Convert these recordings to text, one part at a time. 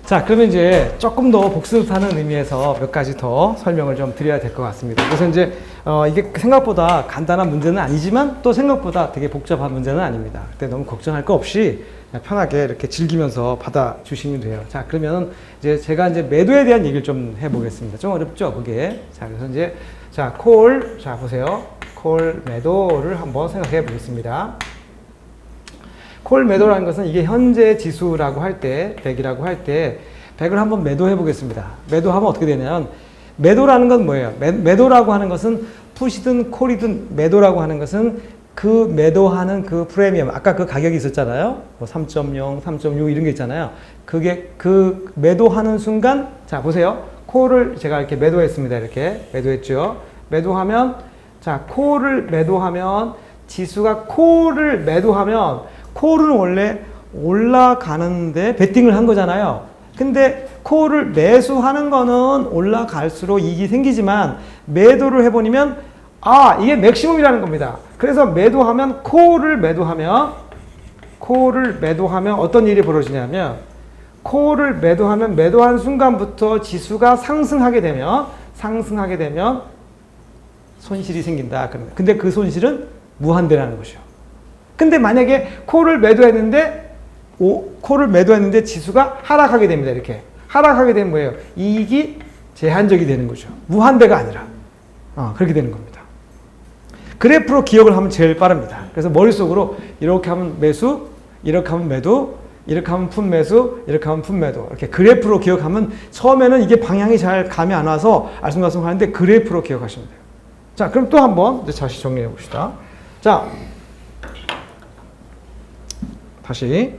자, 그러면 이제 조금 더 복습하는 의미에서 몇 가지 더 설명을 좀 드려야 될 것 같습니다. 그래서 이제 이게 생각보다 간단한 문제는 아니지만 또 생각보다 되게 복잡한 문제는 아닙니다. 그때 너무 걱정할 거 없이 그냥 편하게 이렇게 즐기면서 받아주시면 돼요. 자, 그러면 이제 제가 이제 매도에 대한 얘기를 좀 해보겠습니다. 좀 어렵죠, 그게. 자, 그래서 이제 자, 자, 보세요. 콜 매도를 한번 생각해 보겠습니다. 콜 매도라는 것은 이게 현재 지수라고 할 때, 100이라고 할 때, 100을 한번 매도해 보겠습니다. 매도하면 어떻게 되냐면, 매도라는 건 뭐예요? 매도라고 하는 것은 풋이든 콜이든 매도라고 하는 것은 그 매도하는 그 프리미엄, 아까 그 가격이 있었잖아요. 뭐 3.0, 3.6 이런 게 있잖아요. 그게 그 매도하는 순간, 자, 보세요. 콜을 제가 이렇게 매도했습니다. 이렇게 매도했죠. 매도하면, 자, 콜을 매도하면, 지수가 콜을 매도하면, 콜은 원래 올라가는데 베팅을 한 거잖아요. 근데 콜을 매수하는 거는 올라갈수록 이익이 생기지만 매도를 해보면 이게 맥시멈이라는 겁니다. 그래서 매도하면 콜을 매도하면 어떤 일이 벌어지냐면 콜을 매도하면 매도한 순간부터 지수가 상승하게 되면 손실이 생긴다. 근데 그 손실은 무한대라는 거죠. 근데 만약에 콜을 매도했는데 지수가 하락하게 됩니다. 이렇게 하락하게 되면 뭐예요? 이익이 제한적이 되는 거죠. 무한대가 아니라 그렇게 되는 겁니다. 그래프로 기억을 하면 제일 빠릅니다. 그래서 머릿속으로 이렇게 하면 매수, 이렇게 하면 매도, 이렇게 하면 풋 매수, 이렇게 하면 풋 매도. 이렇게 그래프로 기억하면 처음에는 이게 방향이 잘 감이 안 와서 알쏭달쏭 하는데 그래프로 기억하시면 돼요. 자, 그럼 또 한번 다시 정리해 봅시다. 자, 다시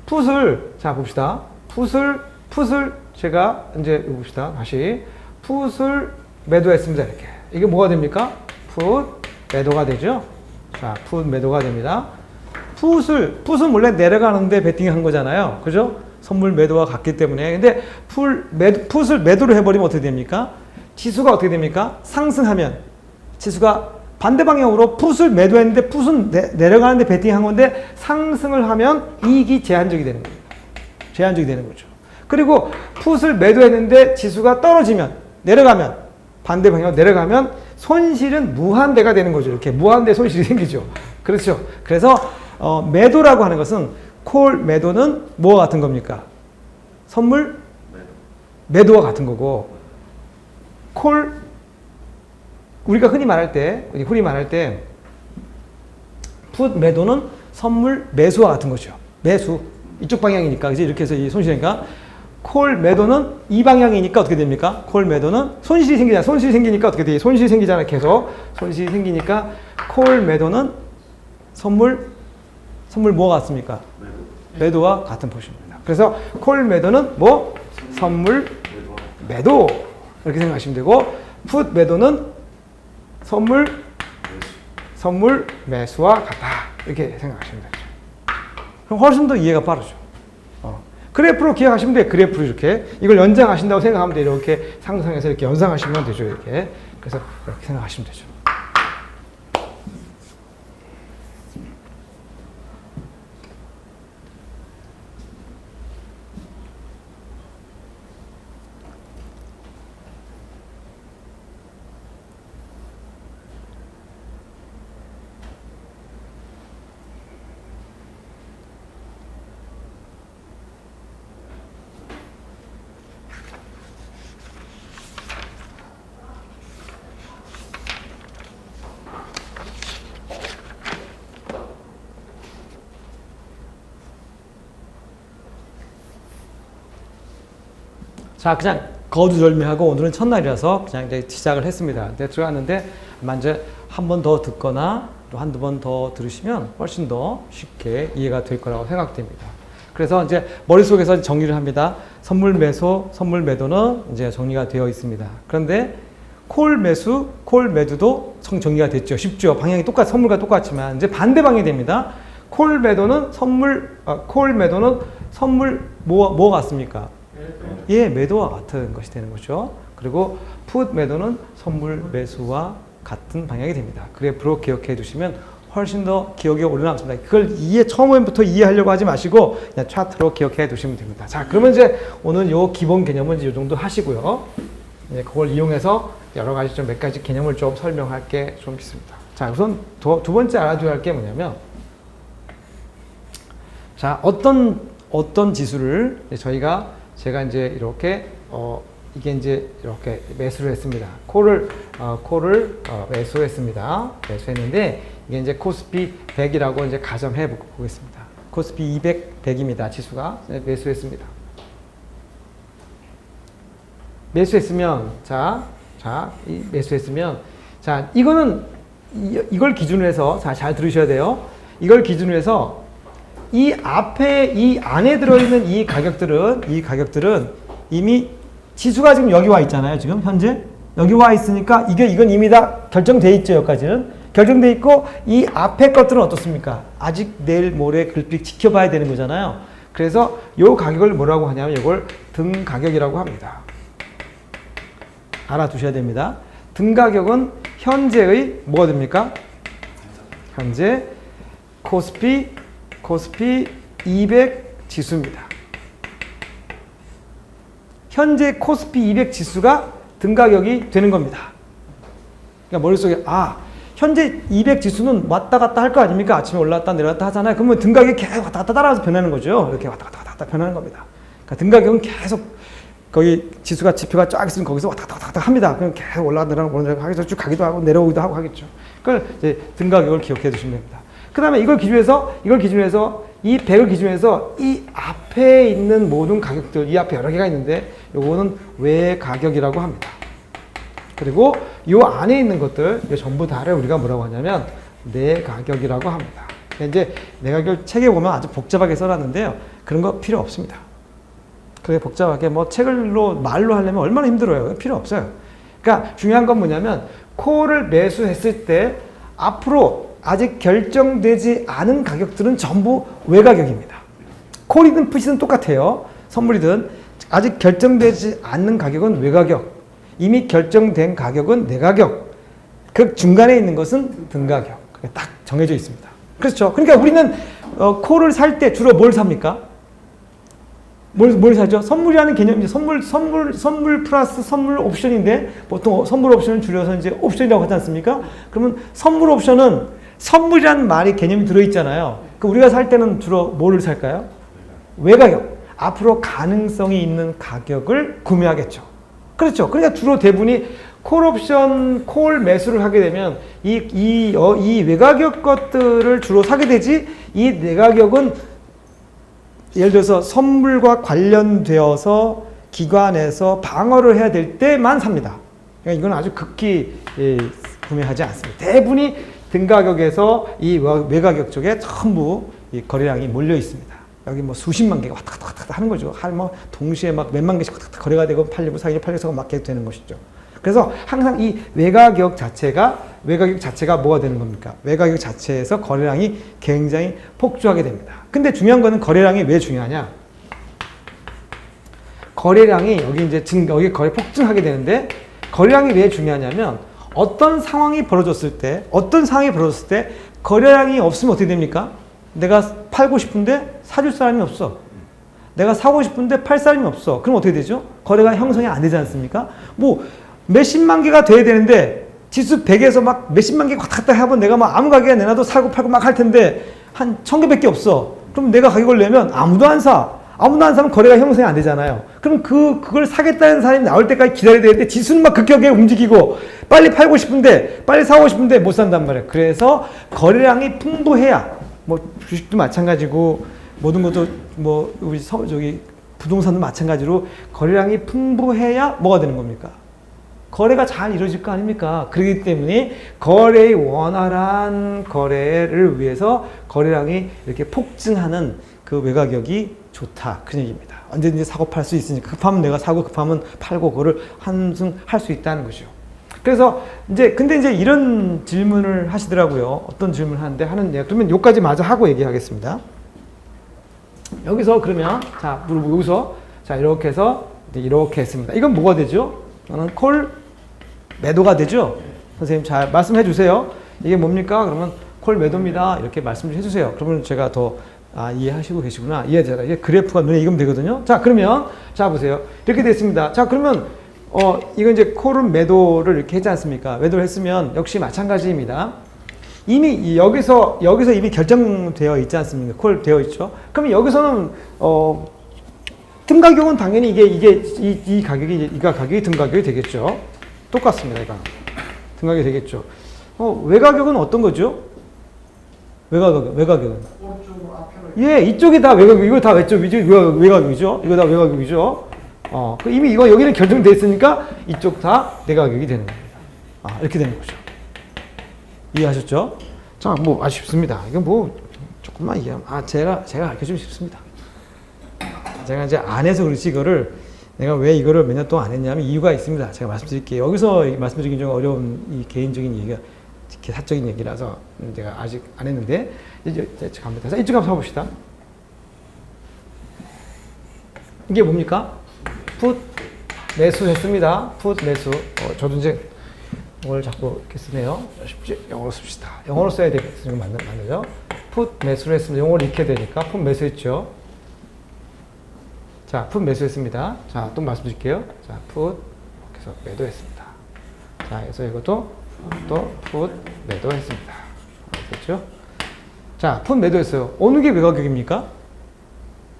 풋을 자 봅시다. 풋을 제가 이제 봅시다. 다시 풋을 매도했습니다. 이렇게 이게 뭐가 됩니까? 풋 매도가 되죠. 자, 풋 매도가 됩니다. 풋은 원래 내려가는데 베팅한 거잖아요. 그죠? 선물 매도와 같기 때문에. 근데 풋을 매도를 해버리면 어떻게 됩니까? 지수가 어떻게 됩니까? 상승하면 지수가 반대 방향으로 풋을 매도했는데 풋은 내려가는데 베팅한 건데 상승을 하면 이익이 제한적이 되는 거예요. 제한적이 되는 거죠. 그리고 풋을 매도했는데 지수가 떨어지면 내려가면 반대 방향으로 내려가면 손실은 무한대가 되는 거죠. 이렇게 무한대 손실이 생기죠. 그렇죠. 그래서 매도라고 하는 것은 콜 매도는 뭐와 같은 겁니까? 선물 매도와 같은 거고 콜 우리가 흔히 말할 때 풋 매도는 선물 매수와 같은 거죠. 매수. 이쪽 방향이니까. 그지? 이렇게 해서 이 손실이니까. 콜 매도는 이 방향이니까 어떻게 됩니까? 콜 매도는 손실이 생기잖아. 손실이 생기니까 어떻게 돼? 손실이 생기잖아. 계속. 손실이 생기니까 콜 매도는 선물 뭐가 같습니까? 매도와 같은 포션입니다. 그래서 콜 매도는 뭐? 선물 매도. 이렇게 생각하시면 되고 풋 매도는 선물 매수와 같다. 이렇게 생각하시면 되죠. 그럼 훨씬 더 이해가 빠르죠. 그래프로 기억하시면 돼요. 그래프로 이렇게. 이걸 연장하신다고 생각하면 돼요. 이렇게 상상해서 이렇게 연상하시면 되죠. 이렇게. 그래서 이렇게 생각하시면 되죠. 자, 그냥 거두절미하고 오늘은 첫날이라서 그냥 이제 시작을 했습니다. 근데 들어갔는데 아마 이제 한 번 더 듣거나 또 한두 번 더 들으시면 훨씬 더 쉽게 이해가 될 거라고 생각됩니다. 그래서 이제 머릿속에서 정리를 합니다. 선물 매수, 선물 매도는 이제 정리가 되어 있습니다. 그런데 콜 매수, 콜 매도도 정리가 됐죠. 쉽죠. 방향이 선물과 똑같지만 이제 반대 방향이 됩니다. 콜 매도는 선물 뭐 같습니까? 예, 매도와 같은 것이 되는 거죠. 그리고 풋 매도는 선물 매수와 같은 방향이 됩니다. 그래프로 기억해 두시면 훨씬 더 기억에 오래 남습니다. 그걸 처음부터 이해하려고 하지 마시고 그냥 차트로 기억해 두시면 됩니다. 자, 그러면 이제 오늘 요 기본 개념은 이제 요 정도 하시고요. 네, 그걸 이용해서 여러 가지 좀 몇 가지 개념을 좀 설명할 게 좀 있습니다. 자, 우선 두 번째 알아줘야 할 게 뭐냐면, 자, 어떤 지수를 제가 이제 이렇게 이게 이제 이렇게 매수를 했습니다. 콜을 매수했습니다. 매수했는데 이게 이제 코스피 100이라고 이제 가정해 보겠습니다. 코스피 200, 100입니다. 지수가 매수했습니다. 매수했으면 매수했으면 이거는 이걸 기준으로 해서 잘 들으셔야 돼요. 이걸 기준으로 해서 이 앞에 이 안에 들어있는 이 가격들은 이미 지수가 지금 여기 와 있잖아요. 지금 현재 여기 와 있으니까 이건 이미 다 결정돼 있죠. 여기까지는 결정돼 있고 이 앞에 것들은 어떻습니까? 아직 내일 모레 글픽 지켜봐야 되는 거잖아요. 그래서 요 가격을 뭐라고 하냐면 이걸 등 가격이라고 합니다. 알아두셔야 됩니다. 등 가격은 현재의 뭐가 됩니까? 현재 코스피 200 지수입니다. 현재 코스피 200 지수가 등 가격이 되는 겁니다. 그러니까 머릿속에 현재 200 지수는 왔다 갔다 할 거 아닙니까? 아침에 올라갔다 내려갔다 하잖아요. 그러면 등 가격이 계속 왔다 갔다 따라가서 변하는 거죠. 이렇게 왔다 갔다 변하는 겁니다. 그러니까 등 가격은 계속 거기 지표가 쫙 있으면 거기서 왔다 갔다 합니다. 그럼 계속 올라갔다 내려가고 쭉 가기도 하고 내려오기도 하고 하겠죠. 그걸 이제 등 가격을 기억해 두시면 됩니다. 그 다음에 이걸 기준해서 이 100을 기준해서 이 앞에 있는 모든 가격들, 이 앞에 여러 개가 있는데 요거는 외 가격이라고 합니다. 그리고 요 안에 있는 것들 전부 다를 우리가 뭐라고 하냐면 내 가격이라고 합니다. 이제 내 가격 책에 보면 아주 복잡하게 써놨는데요. 그런 거 필요 없습니다. 그렇게 복잡하게 책을로 말로 하려면 얼마나 힘들어요. 필요 없어요. 그러니까 중요한 건 뭐냐면 콜을 매수했을 때 앞으로 아직 결정되지 않은 가격들은 전부 외가격입니다. 콜이든 풋이든 똑같아요. 선물이든 아직 결정되지 않는 가격은 외가격, 이미 결정된 가격은 내가격, 그 중간에 있는 것은 등가격. 그게 딱 정해져 있습니다. 그렇죠. 그러니까 우리는 콜을 살 때 주로 뭘 삽니까? 뭘 사죠? 선물이라는 개념이 선물 플러스 선물 옵션인데 보통 선물 옵션을 줄여서 이제 옵션이라고 하지 않습니까? 그러면 선물 옵션은 선물이라는 말이 개념이 들어있잖아요. 그 우리가 살 때는 주로 뭐를 살까요? 외가격. 앞으로 가능성이 있는 가격을 구매하겠죠. 그렇죠. 그러니까 주로 대부분이 콜 매수를 하게 되면 이 외가격 것들을 주로 사게 되지, 이 내가격은 예를 들어서 선물과 관련되어서 기관에서 방어를 해야 될 때만 삽니다. 그러니까 이건 아주 극히 구매하지 않습니다. 대부분이 등가격에서 이 외가격 쪽에 전부 이 거래량이 몰려 있습니다. 여기 수십만 개가 왔다 갔다 하는 거죠. 동시에 몇만 개씩 왔다 갔다 거래가 되고 팔리고 사기고 막 계속 되는 것이죠. 그래서 항상 이 외가격 자체가 뭐가 되는 겁니까? 외가격 자체에서 거래량이 굉장히 폭주하게 됩니다. 근데 중요한 거는 거래량이 왜 중요하냐? 거래량이 여기 거래 폭증하게 되는데 거래량이 왜 중요하냐면 어떤 상황이 벌어졌을 때 거래량이 없으면 어떻게 됩니까? 내가 팔고 싶은데 사줄 사람이 없어. 내가 사고 싶은데 팔 사람이 없어. 그럼 어떻게 되죠? 거래가 형성이 안 되지 않습니까? 몇십만 개가 돼야 되는데 지수 100에서 몇십만 개 왔다 갔다 하면 내가 아무 가격에 내놔도 사고 팔고 할 텐데 한 1000개밖에 없어. 그럼 내가 가격을 내면 아무도 안 사면 거래가 형성이 안 되잖아요. 그럼 그걸 사겠다는 사람이 나올 때까지 기다려야 되는데 지수는 급격하게 움직이고 빨리 팔고 싶은데 빨리 사고 싶은데 못 산단 말이에요. 그래서 거래량이 풍부해야 주식도 마찬가지고 모든 것도 우리 부동산도 마찬가지로 거래량이 풍부해야 뭐가 되는 겁니까? 거래가 잘 이루어질 거 아닙니까? 그렇기 때문에 거래의 원활한 거래를 위해서 거래량이 이렇게 폭증하는 그 외가격이 좋다. 그 얘기입니다. 언제든지 사고 팔 수 있으니까 급하면 내가 사고 급하면 팔고 그거를 한승 할 수 있다는 것이죠. 그래서 근데 이런 질문을 하시더라고요. 어떤 질문을 하는데 그러면 여기까지 마저 하고 얘기하겠습니다. 여기서 그러면 이렇게 해서 이렇게 했습니다. 이건 뭐가 되죠? 저는 콜 매도가 되죠? 선생님 잘 말씀해 주세요. 이게 뭡니까? 그러면 콜 매도입니다. 이렇게 말씀 좀 해주세요. 그러면 제가 더 이해하시고 계시구나. 이해되라. 이게 그래프가 눈에 익으면 되거든요. 자, 그러면 자 보세요. 이렇게 됐습니다. 자, 그러면 이건 이제 콜은 매도를 이렇게 했지 않습니까? 매도를 했으면 역시 마찬가지입니다. 이미 여기서 이미 결정되어 있지 않습니까? 콜 되어 있죠. 그러면 여기서는 등 가격은 당연히 이 가격이 등 가격이 되겠죠. 똑같습니다. 이거 등 가격이 되겠죠. 외가격은 어떤 거죠? 외가격은 예, 이쪽이 다 외가격, 이거 다 외가격이죠. 이거 다 외가격이죠. 이미 여기는 결정돼 있으니까 이쪽 다 내가격이 되는 겁니다. 이렇게 되는 거죠. 이해하셨죠? 자, 뭐 아쉽습니다. 이건 뭐 조금만 이해하면 제가 가르쳐주면 쉽습니다. 제가 이제 안 해서 그렇지 이거를 내가 왜 이거를 몇 년 동안 안 했냐면 이유가 있습니다. 제가 말씀드릴게요. 여기서 말씀드리긴 좀 어려운 이 개인적인 얘기가 사적인 얘기라서 제가 아직 안 했는데 이제 갑니다. 자, 이쪽 한번 봐봅시다. 이게 뭡니까? 풋 매수 했습니다. 풋 매수. 저도 이제 이걸 자꾸 이렇게 쓰네요. 쉽지? 영어로 씁시다. 영어로 써야 되겠어요. 맞죠? 풋 매수를 했습니다. 영어를 익혀야 되니까 풋 매수했죠. 자, 풋 매수했습니다. 자, 또 말씀드릴게요. 자, 풋 이렇게 해서 매도했습니다. 자, 그래서 이것도 또 풋 매도했습니다. 됐죠? 자, 풋 매도했어요. 어느 게 외가격입니까?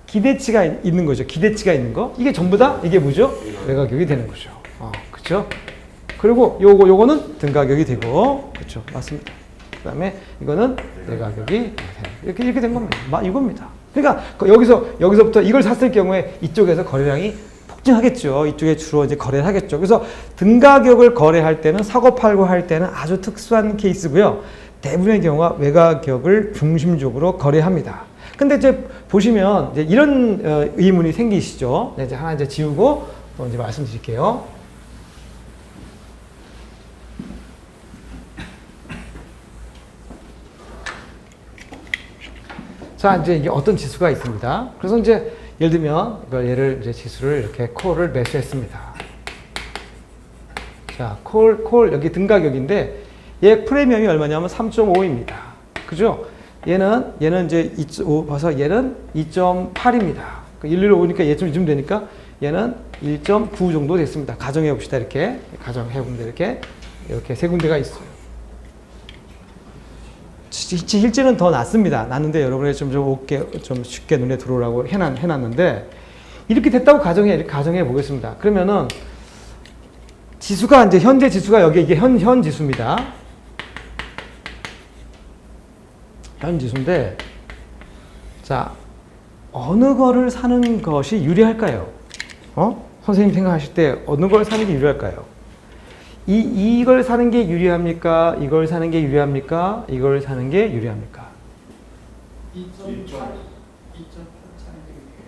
기대치가 있는 거죠. 기대치가 있는 거. 이게 전부 다 이게 뭐죠? 외가격이 되는 거죠. 그렇죠? 그리고 요거는 등 가격이 되고, 그렇죠? 맞습니다. 그다음에 이거는 내가격이 이렇게 된 겁니다. 이겁니다. 그러니까 여기서부터 이걸 샀을 경우에 이쪽에서 거래량이 폭증하겠죠. 이쪽에 주로 이제 거래를 하겠죠. 그래서 등 가격을 거래할 때는 사고 팔고 할 때는 아주 특수한 케이스고요. 대부분의 경우가 외가격을 중심적으로 거래합니다. 근데 이제 보시면 이제 이런 의문이 생기시죠. 이제 하나 이제 지우고 또 이제 말씀드릴게요. 자, 이제 이게 어떤 지수가 있습니다. 그래서 이제 예를 들면 얘를 이제 지수를 이렇게 콜을 매수했습니다. 자, 콜 여기 등 가격인데 얘 프리미엄이 얼마냐면 3.5입니다. 그죠? 얘는 이제 2.5 봐서 얘는 2.8입니다. 115 오니까 얘쯤 되니까 얘는 1.9 정도 됐습니다. 가정해 봅시다. 이렇게 가정해 보면 이렇게 세 군데가 있어요. 실제는 더 낫습니다. 낫는데 여러분이 좀 쉽게 눈에 들어오라고 해놨는데 이렇게 됐다고 가정해 보겠습니다. 그러면은 지수가 이제 현재 지수가 여기 이게 현 지수입니다. 현 지수인데 자 어느 거를 사는 것이 유리할까요? 선생님 생각하실 때 어느 걸 사는 게 유리할까요? 이걸 사는 게 유리합니까? 이걸 사는 게 유리합니까? 이걸 사는 게 유리합니까?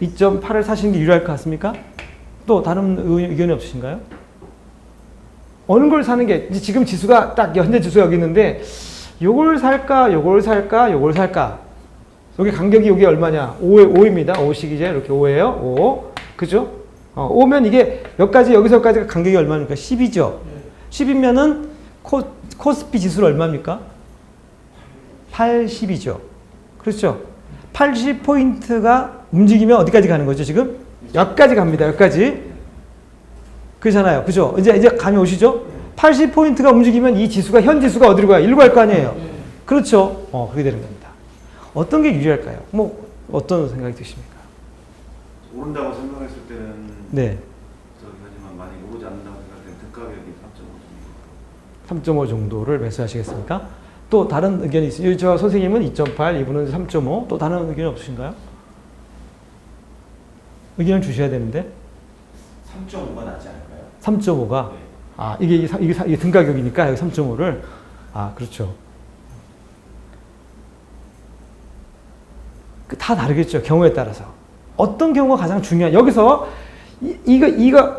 2.8을 사시는 게 유리할 것 같습니까? 또 다른 의견이 없으신가요? 어느 걸 사는 게 지금 지수가 딱 현재 지수가 여기 있는데 요걸 살까? 요걸 살까? 요걸 살까? 여기 간격이 여기 얼마냐? 5입니다. 5씩이죠. 이렇게 5예요. 5. 그죠? 5면 이게 여기까지 여기서까지가 간격이 얼마입니까? 10이죠. 10이면은 코스피 지수는 얼마입니까? 80이죠. 그렇죠? 80포인트가 움직이면 어디까지 가는 거죠, 지금? 여기까지 갑니다. 여기까지. 그렇잖아요. 그죠? 이제 감이 오시죠? 80포인트가 움직이면 이 지수가, 현 지수가 어디로 가요? 일로 갈 거 아니에요? 그렇죠? 그렇게 되는 겁니다. 어떤 게 유리할까요? 어떤 생각이 드십니까? 오른다고 생각했을 때는 네. 하지만 많이 오르지 않는다고 생각할 때는 등가격이 3.5 정도를 매수하시겠습니까? 또 다른 의견이 있어요. 저 선생님은 2.8, 이분은 3.5. 또 다른 의견이 없으신가요? 의견을 주셔야 되는데. 3.5가 낫지 않을까요? 3.5가? 네. 이게 등가격이니까 여기 3.5를. 그렇죠. 다 다르겠죠. 경우에 따라서. 어떤 경우가 가장 중요한, 여기서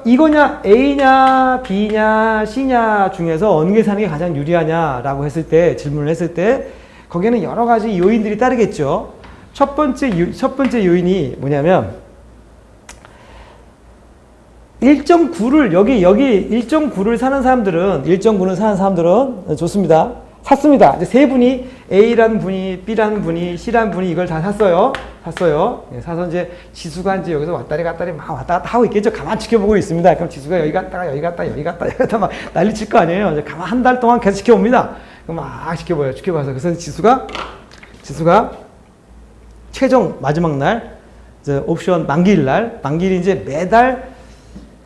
이거냐, A냐, B냐, C냐 중에서 어느 게 사는 게 가장 유리하냐라고 했을 때, 질문을 했을 때, 거기에는 여러 가지 요인들이 따르겠죠. 첫 번째 요인이 뭐냐면, 1.9를, 여기 1.9를 사는 사람들은 좋습니다. 샀습니다. 이제 세 분이 A라는 분이 B라는 분이 C라는 분이 이걸 다 샀어요. 예, 사서 이제 지수가 이제 여기서 왔다리 갔다리 막 왔다 갔다 하고 있겠죠. 가만 지켜보고 있습니다. 그럼 지수가 여기 갔다가 여기 갔다 여기 갔다 여기 갔다 막 난리 칠 거 아니에요. 이제 가만 한 달 동안 계속 지켜봅니다. 그럼 막 지켜봐요. 지켜봐서 그래서 지수가 최종 마지막 날 이제 옵션 만기일 날 만기일이 이제 매달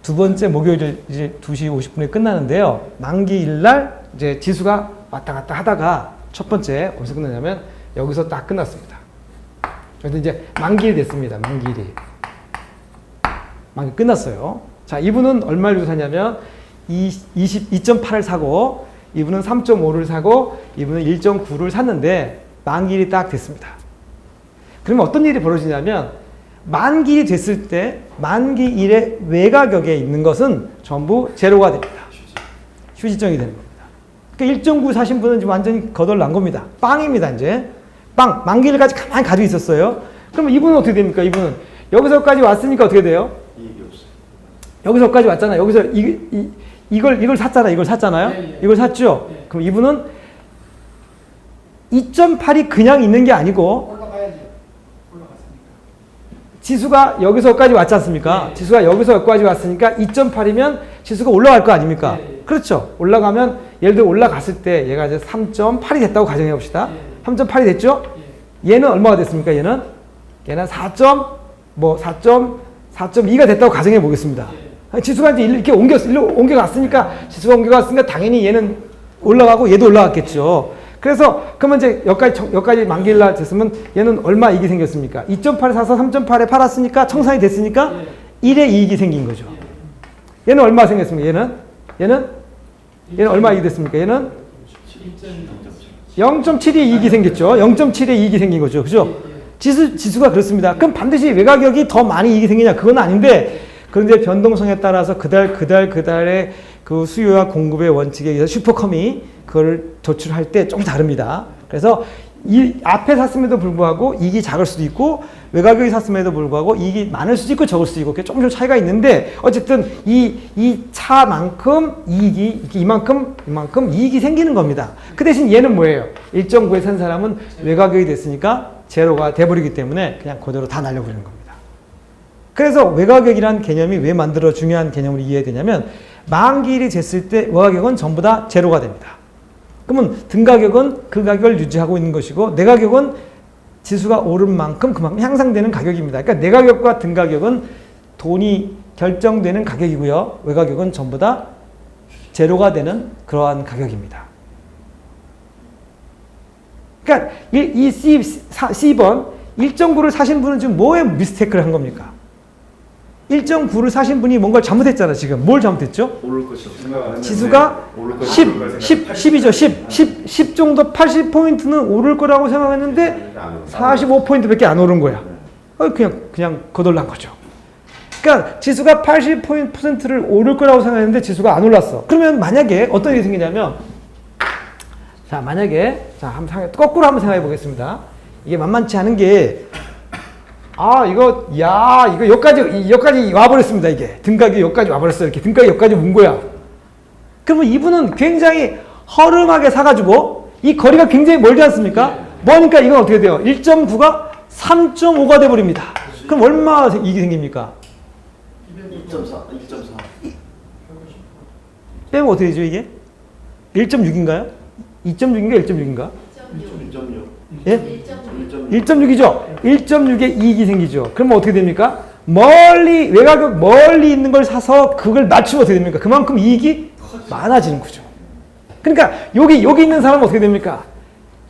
두 번째 목요일 이제 2시 50분에 끝나는데요. 만기일 날 이제 지수가 왔다 갔다 하다가 첫 번째 어디서 끝나냐면 여기서 딱 끝났습니다. 그래서 이제 만기일이 됐습니다. 만기 끝났어요. 자, 이분은 얼마를 주고 샀냐면 2.8을 사고 이분은 3.5를 사고 이분은 1.9를 샀는데 만기일이 딱 됐습니다. 그러면 어떤 일이 벌어지냐면 만기일이 됐을 때 만기일의 외가격에 있는 것은 전부 제로가 됩니다. 휴지정이 되는 겁니다. 그러니까 1.9 사신 분은 지금 완전히 거덜난 겁니다. 빵입니다, 이제. 빵. 만기일까지 가만히 가지고 있었어요. 그러면 이분은 어떻게 됩니까? 이분은 여기서까지 왔으니까 어떻게 돼요? 이익이 없어요. 여기서까지 왔잖아요. 여기서 이걸 샀잖아요. 이걸 샀잖아요. 예. 이걸 샀죠. 예. 그럼 이분은 2.8이 그냥 있는 게 아니고 올라가야지. 올라갔으니까. 지수가 여기서까지 왔지 않습니까? 예. 지수가 여기서 여기까지 왔으니까 2.8이면 지수가 올라갈 거 아닙니까? 예. 그렇죠. 올라가면 예를 들어 올라갔을 때 얘가 이제 3.8이 됐다고 가정해 봅시다. 예. 3.8이 됐죠? 예. 얘는 얼마가 됐습니까? 얘는 4.2가 됐다고 가정해 보겠습니다. 지수가 이제 이렇게 옮겨갔으니까 지수가 옮겨갔으니까 당연히 얘는 올라가고 얘도 올라갔겠죠. 그래서 그러면 이제 여기까지 만기일 날 됐으면 얘는 얼마 이익이 생겼습니까? 2.8에 사서 3.8에 팔았으니까 청산이 됐으니까 1의 이익이 생긴 거죠. 얘는 얼마 생겼습니까? 얘는 얼마 이익이 됐습니까? 얘는 0.7의 이익이 생겼죠. 0.7의 이익이 생긴 거죠. 그죠? 지수가 그렇습니다. 그럼 반드시 외가격이 더 많이 이익이 생기냐? 그건 아닌데, 그런데 변동성에 따라서 그달의 그 수요와 공급의 원칙에 의해서 슈퍼컴이 그걸 도출할 때 조금 다릅니다. 그래서 이 앞에 샀음에도 불구하고 이익이 작을 수도 있고, 외가격이 샀음에도 불구하고 이익이 많을 수도 있고 적을 수도 있고, 그게 조금 차이가 있는데, 어쨌든 이 차만큼 이만큼 이익이 생기는 겁니다. 그 대신 얘는 뭐예요? 1.9에 산 사람은 외가격이 됐으니까 제로가 돼버리기 때문에 그냥 그대로 다 날려버리는 겁니다. 그래서 외가격이라는 개념이 왜 중요한 개념으로 이해되냐면, 만기일이 됐을 때 외가격은 전부 다 제로가 됩니다. 그러면 등가격은 그 가격을 유지하고 있는 것이고, 내 가격은 지수가 오른 만큼 그만큼 향상되는 가격입니다. 그러니까 내 가격과 등가격은 돈이 결정되는 가격이고요. 외가격은 전부 다 제로가 되는 그러한 가격입니다. 그러니까 이 C번 1.9를 사신 분은 지금 뭐에 미스테이크를 한 겁니까? 1.9를 사신 분이 뭔가를 잘못했잖아, 지금. 뭘 잘못했죠? 오를 것이라고 생각하는데 지수가 10이죠. 10 정도 80포인트는 오를 거라고 생각했는데 45포인트밖에 안 오른 거야. 그냥 거덜난 거죠. 그러니까 지수가 80%를 오를 거라고 생각했는데 지수가 안 올랐어. 그러면 만약에 어떤 일이 생기냐면, 한번 거꾸로 한번 생각해 보겠습니다. 이게 만만치 않은 게, 이거 여기까지 와버렸습니다, 이게. 등가격이 여기까지 와버렸어. 이렇게 등가격이 여기까지 온 거야. 그러면 이분은 굉장히 허름하게 사가지고, 이 거리가 굉장히 멀지 않습니까? 뭐니까 이건 어떻게 돼요? 1.9가 3.5가 돼버립니다. 그럼 얼마 이익이 생깁니까? 1.4. 빼면 어떻게 되죠, 이게? 1.6인가요? 2.6인가 1.6인가? 1.6. 예? 1.6이죠? 1.6의 이익이 생기죠. 그러면 어떻게 됩니까? 외가격 멀리 있는 걸 사서 그걸 낮추면 어떻게 됩니까? 그만큼 이익이 많아지는 거죠. 그러니까 여기 있는 사람은 어떻게 됩니까?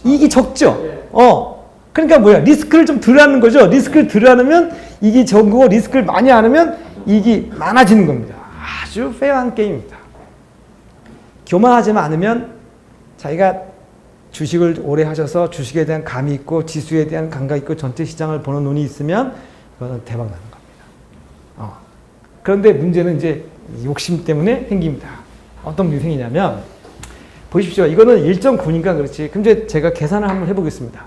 이익이 적죠? 그러니까 뭐야? 리스크를 좀 덜 하는 거죠? 리스크를 덜 하면 이익이 적고, 리스크를 많이 안 하면 이익이 많아지는 겁니다. 아주 페어한 게임입니다. 교만하지만 않으면 자기가 주식을 오래 하셔서 주식에 대한 감이 있고 지수에 대한 감각이 있고 전체 시장을 보는 눈이 있으면 그거는 대박 나는 겁니다. 그런데 문제는 이제 욕심 때문에 생깁니다. 어떤 문제가 생기냐면, 보십시오. 이거는 1.9니까 그렇지. 그럼 이제 제가 계산을 한번 해보겠습니다.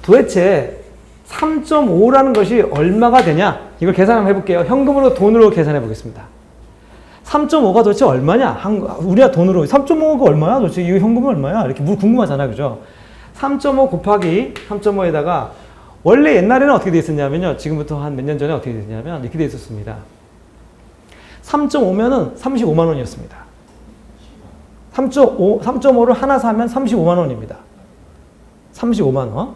도대체 3.5라는 것이 얼마가 되냐? 이걸 계산 한번 해볼게요. 현금으로 돈으로 계산해 보겠습니다. 3.5가 도대체 얼마냐? 우리가 돈으로 3.5가 얼마야? 도대체 이 현금이 얼마야? 이렇게 궁금하잖아, 그죠? 3.5 곱하기 3.5에다가 원래 옛날에는 어떻게 돼 있었냐면요. 지금부터 한 몇 년 전에 어떻게 돼 있었냐면 이렇게 돼 있었습니다. 3.5면은 35만 원이었습니다. 3.5를 하나 사면 35만 원입니다. 35만 원.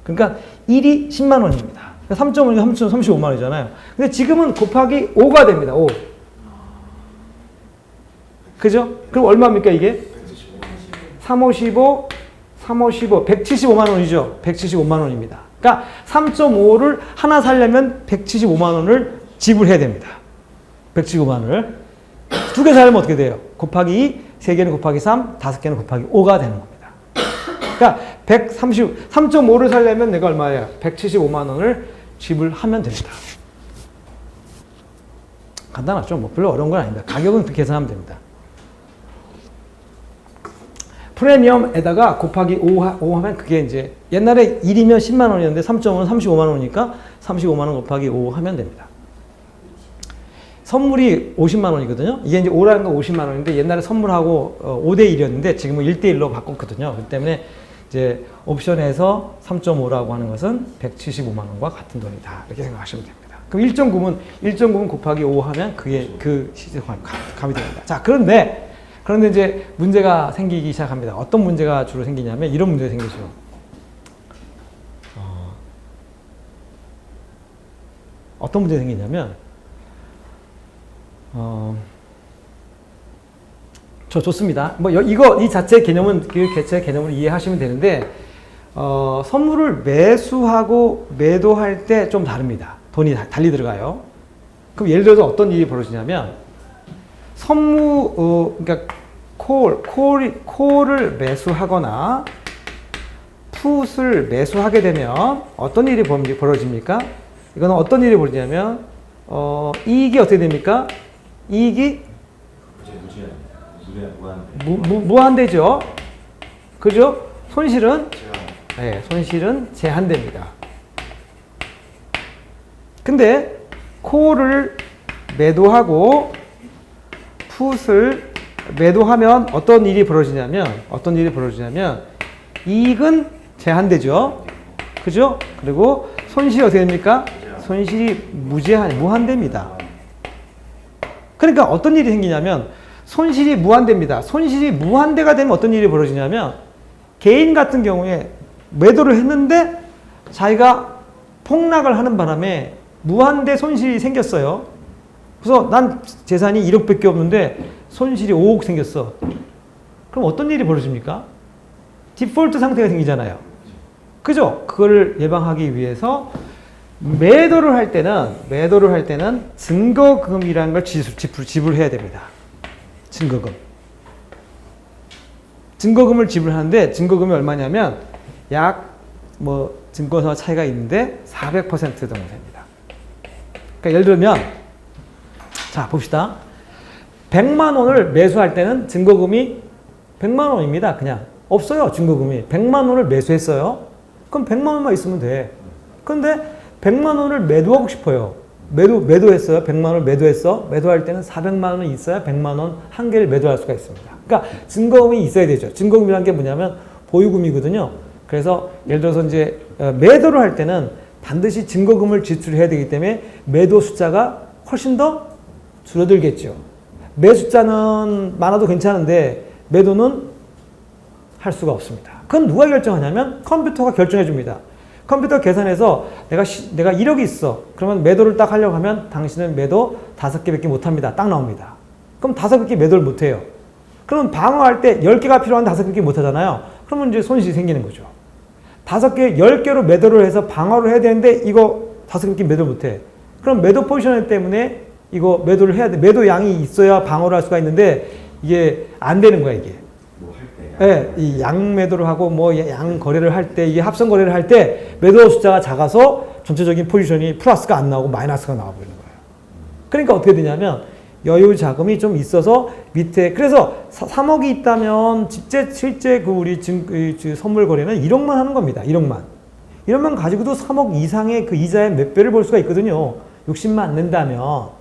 그러니까 1이 10만 원입니다. 3.5는 35만 원이잖아요. 근데 지금은 곱하기 5가 됩니다. 5. 그죠? 그럼 얼마입니까, 이게? 355, 175만 원이죠. 175만 원입니다. 그러니까 3.5를 하나 살려면 175만 원을 지불해야 됩니다. 175만 원을. 두 개 살려면 어떻게 돼요? 곱하기 2, 세 개는 곱하기 3, 다섯 개는 곱하기 5가 되는 겁니다. 그러니까 3.5를 살려면 내가 얼마야? 175만 원을 지불하면 됩니다. 간단하죠? 뭐 별로 어려운 건 아닙니다. 가격은 계산하면 됩니다. 프리미엄에다가 곱하기 5 하면 그게 이제 옛날에 1이면 10만 원이었는데 3.5는 35만 원이니까 35만 원 곱하기 5 하면 됩니다. 선물이 50만 원이거든요. 이게 이제 5라는 건 50만 원인데 옛날에 선물하고 5대 1이었는데 지금은 1대 1로 바꿨거든요. 그렇기 때문에 이제 옵션에서 3.5라고 하는 것은 175만 원과 같은 돈이다. 이렇게 생각하시면 됩니다. 그럼 1.9는 곱하기 5 하면 그게 그 시세가 감이 됩니다. 자, 그런데 이제 문제가 생기기 시작합니다. 어떤 문제가 주로 생기냐면 이런 문제가 생기죠. 어떤 문제가 생기냐면 좋습니다. 뭐 이 자체 개념은 그 개체 개념을 이해하시면 되는데 선물을 매수하고 매도할 때 좀 다릅니다. 돈이 달리 들어가요. 그럼 예를 들어서 어떤 일이 벌어지냐면 그러니까 콜을 매수하거나 풋을 매수하게 되면 어떤 일이 벌어집니까? 이거는 어떤 일이 벌어지냐면 이익이 어떻게 됩니까? 이익이 무한대죠. 그죠? 손실은 제한됩니다. 근데 콜을 매도하고 풋을 매도하면 어떤 일이 벌어지냐면 이익은 제한되죠. 그죠? 그리고 손실이 어떻게 됩니까? 손실이 무한대입니다. 그러니까 어떤 일이 생기냐면 손실이 무한대입니다. 손실이 무한대가 되면 어떤 일이 벌어지냐면 개인 같은 경우에 매도를 했는데 자기가 폭락을 하는 바람에 무한대 손실이 생겼어요. 그래서 난 재산이 1억밖에 없는데 손실이 5억 생겼어. 그럼 어떤 일이 벌어집니까? 디폴트 상태가 생기잖아요. 그죠? 그걸 예방하기 위해서 매도를 할 때는 증거금이라는 걸 지불해야 됩니다. 증거금을 지불하는데 증거금이 얼마냐면 증권사 차이가 있는데 400% 정도 됩니다. 그러니까 예를 들면 자 봅시다. 100만 원을 매수할 때는 증거금이 100만 원입니다. 그냥 없어요. 증거금이 100만 원을 매수했어요. 그럼 100만 원만 있으면 돼. 근데 100만 원을 매도하고 싶어요. 매도했어요. 100만 원을 매도했어. 매도할 때는 400만 원이 있어야 100만 원 한 개를 매도할 수가 있습니다. 그러니까 증거금이 있어야 되죠. 증거금이란 게 뭐냐면 보유금이거든요. 그래서 예를 들어서 이제 매도를 할 때는 반드시 증거금을 지출해야 되기 때문에 매도 숫자가 훨씬 더 줄어들겠죠. 매수자는 많아도 괜찮은데 매도는 할 수가 없습니다. 그건 누가 결정하냐면 컴퓨터가 결정해 줍니다. 컴퓨터 계산해서 내가 1억이 있어. 그러면 매도를 딱 하려고 하면 당신은 매도 5개밖에 못합니다. 딱 나옵니다. 그럼 5개 매도를 못해요. 그러면 방어할 때 10개가 필요한데 5개 못하잖아요. 그러면 이제 손실이 생기는 거죠. 5개, 10개로 매도를 해서 방어를 해야 되는데 이거 5개 매도를 못해. 그럼 매도 포지션 때문에 이거 매도를 해야 돼. 매도 양이 있어야 방어를 할 수가 있는데 이게 안 되는 거야, 이게. 네, 이 양 매도를 하고 양 거래를 할 때 이게 합성 거래를 할 때 매도 숫자가 작아서 전체적인 포지션이 플러스가 안 나오고 마이너스가 나와 버리는 거예요. 그러니까 어떻게 되냐면 여유 자금이 좀 있어서 밑에 그래서 3억이 있다면 실제 그 우리 선물 거래는 1억만 하는 겁니다. 1억만 가지고도 3억 이상의 그 이자의 몇 배를 벌 수가 있거든요. 60만 안 낸다면.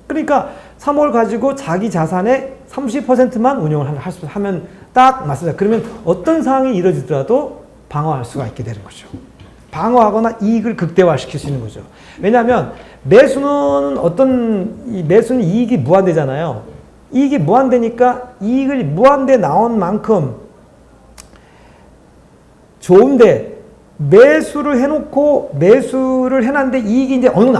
그러니까 3억을 가지고 자기 자산의 30%만 운용을 하면 딱 맞습니다. 그러면 어떤 상황이 이루어지더라도 방어할 수가 있게 되는 거죠. 방어하거나 이익을 극대화시킬 수 있는 거죠. 왜냐하면 매수는 매수는 이익이 무한대잖아요. 이익이 무한대니까 이익을 무한대 나온 만큼 좋은데 매수를 해놨는데 이익이 이제 어느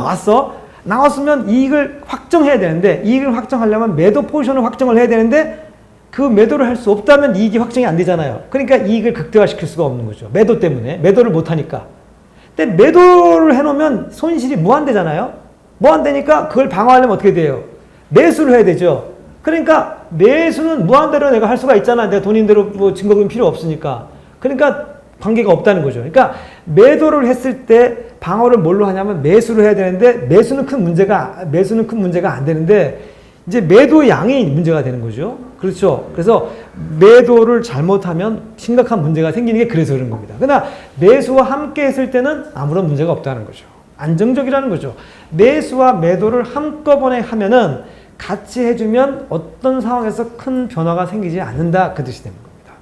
나왔으면 이익을 확정해야 되는데 이익을 확정하려면 매도 포지션을 확정을 해야 되는데 그 매도를 할 수 없다면 이익이 확정이 안 되잖아요. 그러니까 이익을 극대화시킬 수가 없는 거죠. 매도 때문에. 매도를 못 하니까. 근데 매도를 해놓으면 손실이 무한대잖아요. 무한대니까 그걸 방어하려면 어떻게 돼요? 매수를 해야 되죠. 그러니까 매수는 무한대로 내가 할 수가 있잖아. 내가 돈인대로 뭐 증거금이 필요 없으니까. 그러니까 관계가 없다는 거죠. 그러니까 매도를 했을 때 방어를 뭘로 하냐면 매수를 해야 되는데 매수는 큰 문제가 안 되는데 이제 매도 양이 문제가 되는 거죠. 그렇죠. 그래서 매도를 잘못하면 심각한 문제가 생기는 게 그래서 그런 겁니다. 그러나 매수와 함께 했을 때는 아무런 문제가 없다는 거죠. 안정적이라는 거죠. 매수와 매도를 한꺼번에 하면은 같이 해주면 어떤 상황에서 큰 변화가 생기지 않는다. 그 뜻이 되는 겁니다.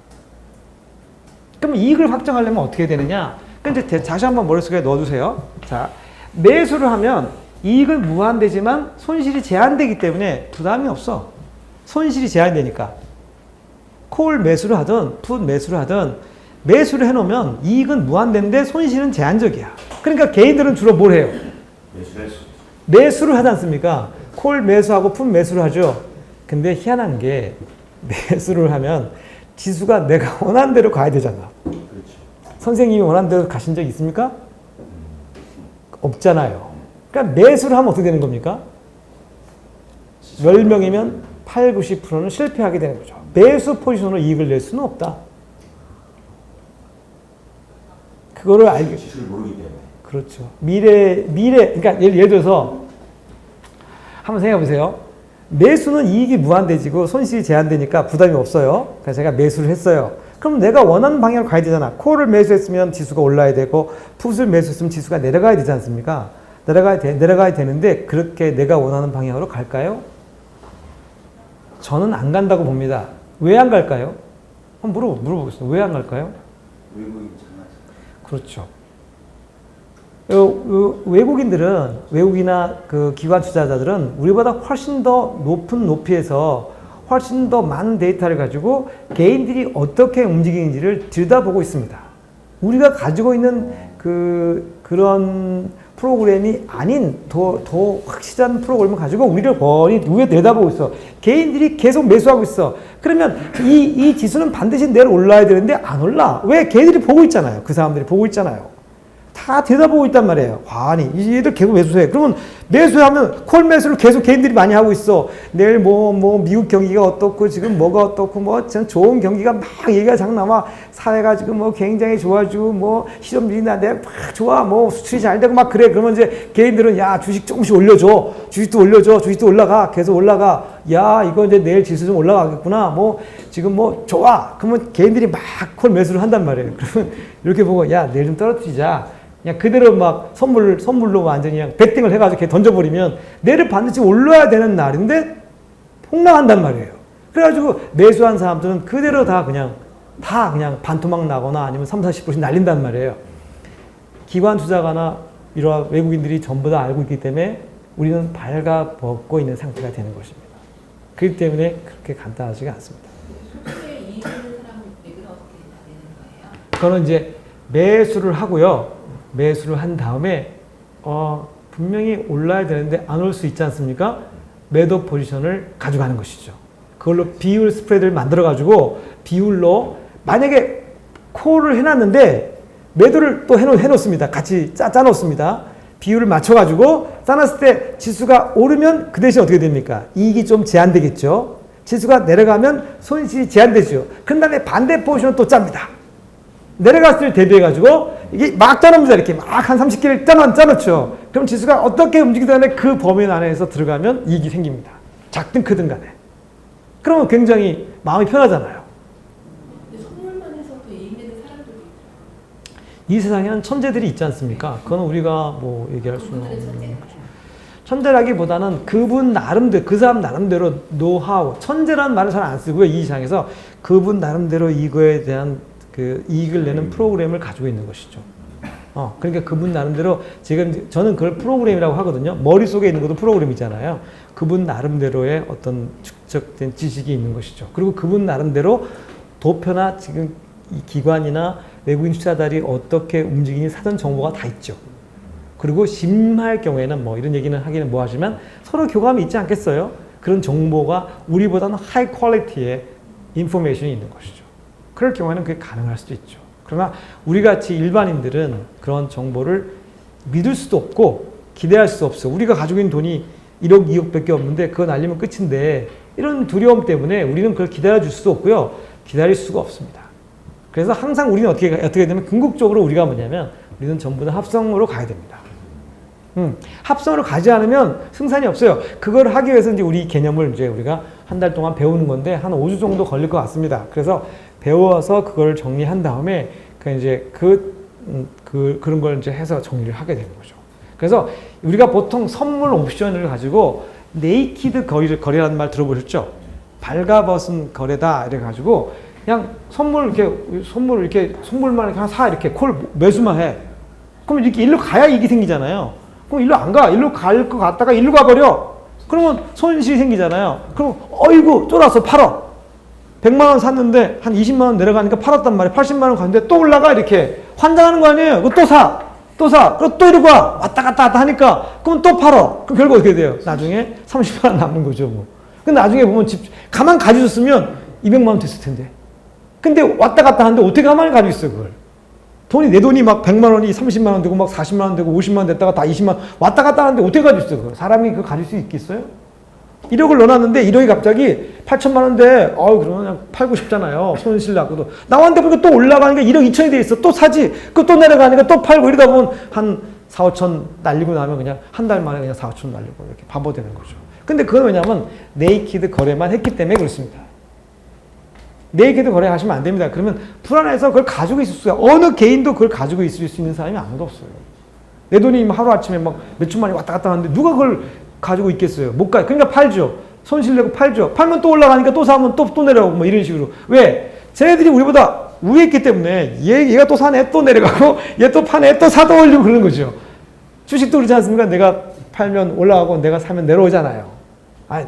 그럼 이익을 확정하려면 어떻게 되느냐? 근데 다시 한번 머릿속에 넣어주세요. 자, 매수를 하면 이익은 무한대지만 손실이 제한되기 때문에 부담이 없어. 손실이 제한되니까. 콜 매수를 하든 풋 매수를 하든 매수를 해놓으면 이익은 무한대인데 손실은 제한적이야. 그러니까 개인들은 주로 뭘 해요? 매수를 하지 않습니까? 콜 매수하고 풋 매수를 하죠. 근데 희한한 게 매수를 하면 지수가 내가 원하는 대로 가야 되잖아. 그렇죠. 선생님이 원하는 대로 가신 적 있습니까? 없잖아요. 그러니까 매수를 하면 어떻게 되는 겁니까? 10명이면 8, 90%는 실패하게 되는 거죠. 매수 포지션으로 이익을 낼 수는 없다. 그거를 알게. 지수를 모르기 때문에. 그렇죠. 그러니까 예를 들어서 한번 생각해 보세요. 매수는 이익이 무한대지고 손실이 제한되니까 부담이 없어요. 그래서 제가 매수를 했어요. 그럼 내가 원하는 방향으로 가야 되잖아. 콜을 매수했으면 지수가 올라야 되고 풋을 매수했으면 지수가 내려가야 되지 않습니까? 내려가야 되는데 그렇게 내가 원하는 방향으로 갈까요? 저는 안 간다고 봅니다. 왜 안 갈까요? 한번 물어보겠습니다. 왜 안 갈까요? 외국인 장난치. 그렇죠. 외국이나 그 기관 투자자들은 우리보다 훨씬 더 높은 높이에서 훨씬 더 많은 데이터를 가지고 개인들이 어떻게 움직이는지를 들여다보고 있습니다. 우리가 가지고 있는 그런 프로그램이 아닌 더 확실한 프로그램을 가지고 우리를 거의 위에 내다보고 있어. 개인들이 계속 매수하고 있어. 그러면 이 지수는 반드시 내일 올라야 되는데 안 올라. 왜? 걔들이 보고 있잖아요. 그 사람들이 보고 있잖아요. 다 들여다보고 있단 말이에요. 아니, 얘들 계속 매수해. 그러면 매수하면 콜 매수를 계속 개인들이 많이 하고 있어. 내일 미국 경기가 어떻고 지금 뭐가 어떻고 뭐 좋은 경기가 막 얘기가 장난 막 사회가 지금 뭐 굉장히 좋아지고 실업률이 나는데 막 좋아 수출이 잘 되고 막 그래. 그러면 이제 개인들은 야 주식 조금씩 올려줘. 주식도 올라가. 계속 올라가. 야 이거 이제 내일 지수 좀 올라가겠구나. 지금 좋아. 그러면 개인들이 막 콜 매수를 한단 말이에요. 그러면 이렇게 보고 야 내일 좀 떨어뜨리자. 그냥 그대로 막 선물로 완전히 그냥 베팅을 해가지고 이렇게 던져버리면 내일 반드시 올라야 되는 날인데 폭락한단 말이에요. 그래가지고 매수한 사람들은 그대로 다 그냥 반토막 나거나 아니면 30-40%씩 날린단 말이에요. 기관 투자가나 이러한 외국인들이 전부 다 알고 있기 때문에 우리는 발가벗고 있는 상태가 되는 것입니다. 그렇기 때문에 그렇게 간단하지가 않습니다. 손실에 이익을 하는 사람은 매매가 어떻게 되는 거예요? 그거는 이제 매수를 하고요. 매수를 한 다음에 분명히 올라야 되는데 안 올 수 있지 않습니까? 매도 포지션을 가져가는 것이죠. 그걸로 비율 스프레드를 만들어가지고 비율로 만약에 콜을 해놨는데 매도를 또 해놓습니다. 같이 짜놓습니다. 비율을 맞춰가지고 짜놨을 때 지수가 오르면 그 대신 어떻게 됩니까? 이익이 좀 제한되겠죠. 지수가 내려가면 손실이 제한되죠. 그 다음에 반대 포지션을 또 짭니다. 내려갔을 때 대비해가지고 이게 막 짜놓습니다. 이렇게 막 한 30개를 짜놓죠. 그럼 지수가 어떻게 움직이든 간에 그 범위 안에서 들어가면 이익이 생깁니다. 작든 크든 간에. 그러면 굉장히 마음이 편하잖아요. 근데 선물만 해서도 이익 내는 사람들도 있죠. 이 세상에는 천재들이 있지 않습니까? 그건 우리가 얘기할 수는 그분들의 없는 천재가 거죠. 천재라기보다는 그분 나름대로, 그 사람 나름대로 노하우, 천재라는 말을 잘 안 쓰고요. 이 시장에서 그분 나름대로 이거에 대한 그 이익을 내는 프로그램을 가지고 있는 것이죠. 그러니까 그분 나름대로 지금 저는 그걸 프로그램이라고 하거든요. 머릿속에 있는 것도 프로그램이잖아요. 그분 나름대로의 어떤 축적된 지식이 있는 것이죠. 그리고 그분 나름대로 도표나 지금 이 기관이나 외국인 투자자들이 어떻게 움직이는 사전 정보가 다 있죠. 그리고 심할 경우에는 뭐 이런 얘기는 하기는 뭐하지만 서로 교감이 있지 않겠어요? 그런 정보가 우리보다는 하이 퀄리티의 인포메이션이 있는 것이죠. 그럴 경우에는 그게 가능할 수도 있죠. 그러나 우리같이 일반인들은 그런 정보를 믿을 수도 없고 기대할 수도 없어. 우리가 가지고 있는 돈이 1억, 2억밖에 없는데 그거 날리면 끝인데 이런 두려움 때문에 우리는 그걸 기다려 줄 수도 없고요. 기다릴 수가 없습니다. 그래서 항상 우리는 어떻게 되면 궁극적으로 우리가 뭐냐면 우리는 전부 다 합성으로 가야 됩니다. 합성으로 가지 않으면 승산이 없어요. 그걸 하기 위해서 이제 우리 개념을 이제 우리가 한 달 동안 배우는 건데 한 5주 정도 걸릴 것 같습니다. 그래서 배워서 그걸 정리한 다음에 그런 걸 이제 해서 정리를 하게 되는 거죠. 그래서 우리가 보통 선물 옵션을 가지고 네이키드 거래라는 말 들어보셨죠? 발가벗은 거래다 이래 가지고 그냥 선물만 이렇게 하나 사 이렇게 매수만 해. 그럼 이렇게 일로 가야 이익이 생기잖아요. 그럼 일로 안 가. 일로 갈 것 같다가 일로 가버려. 그러면 손실이 생기잖아요. 그럼 어이구 쫄아서 팔어. 100만 원 샀는데 한 20만 원 내려가니까 팔았단 말이에요. 80만 원 갔는데 또 올라가 이렇게. 환장하는 거 아니에요. 그거 또 사. 그리고 또 이러고 와. 왔다 갔다 하니까 그럼 또 팔어. 그럼 결국 어떻게 돼요? 나중에 30만 원 남는 거죠. 뭐. 근데 나중에 보면 가만 가지고 있으면 200만 원 됐을 텐데. 근데 왔다 갔다 하는데 어떻게 가만히 가지고 있어 그걸. 내 돈이 막 100만 원이 30만 원 되고 막 40만 원 되고 50만 원 됐다가 다 20만 원 왔다 갔다 하는데 어떻게 가지고 있어 그걸. 사람이 그거 가질 수 있겠어요? 1억을 넣어놨는데 1억이 갑자기 8천만 원인데 그러면 그냥 팔고 싶잖아요. 손실 나고도. 나왔는데 보니까 또 올라가니까 1억 2천이 돼 있어. 또 사지. 또 내려가니까 또 팔고 이러다 보면 한 4, 5천 날리고 나면 그냥 한 달 만에 그냥 4, 5천 날리고 이렇게 바보되는 거죠. 근데 그건 왜냐면 네이키드 거래만 했기 때문에 그렇습니다. 네이키드 거래하시면 안 됩니다. 그러면 불안해서 그걸 가지고 있을 수가 어느 개인도 그걸 가지고 있을 수 있는 사람이 아무도 없어요. 내 돈이 하루아침에 막 몇천 만이 왔다 갔다 하는데 누가 그걸 가지고 있겠어요? 못 가요. 그러니까 팔죠. 손실 내고 팔죠. 팔면 또 올라가니까 또 사면 또 내려오고 뭐 이런 식으로. 왜? 쟤네들이 우리보다 위에 있기 때문에 얘가 또 사네 또 내려가고 얘 또 파네 또 사도 올리고 그러는 거죠. 주식도 그렇지 않습니까? 내가 팔면 올라가고 내가 사면 내려오잖아요.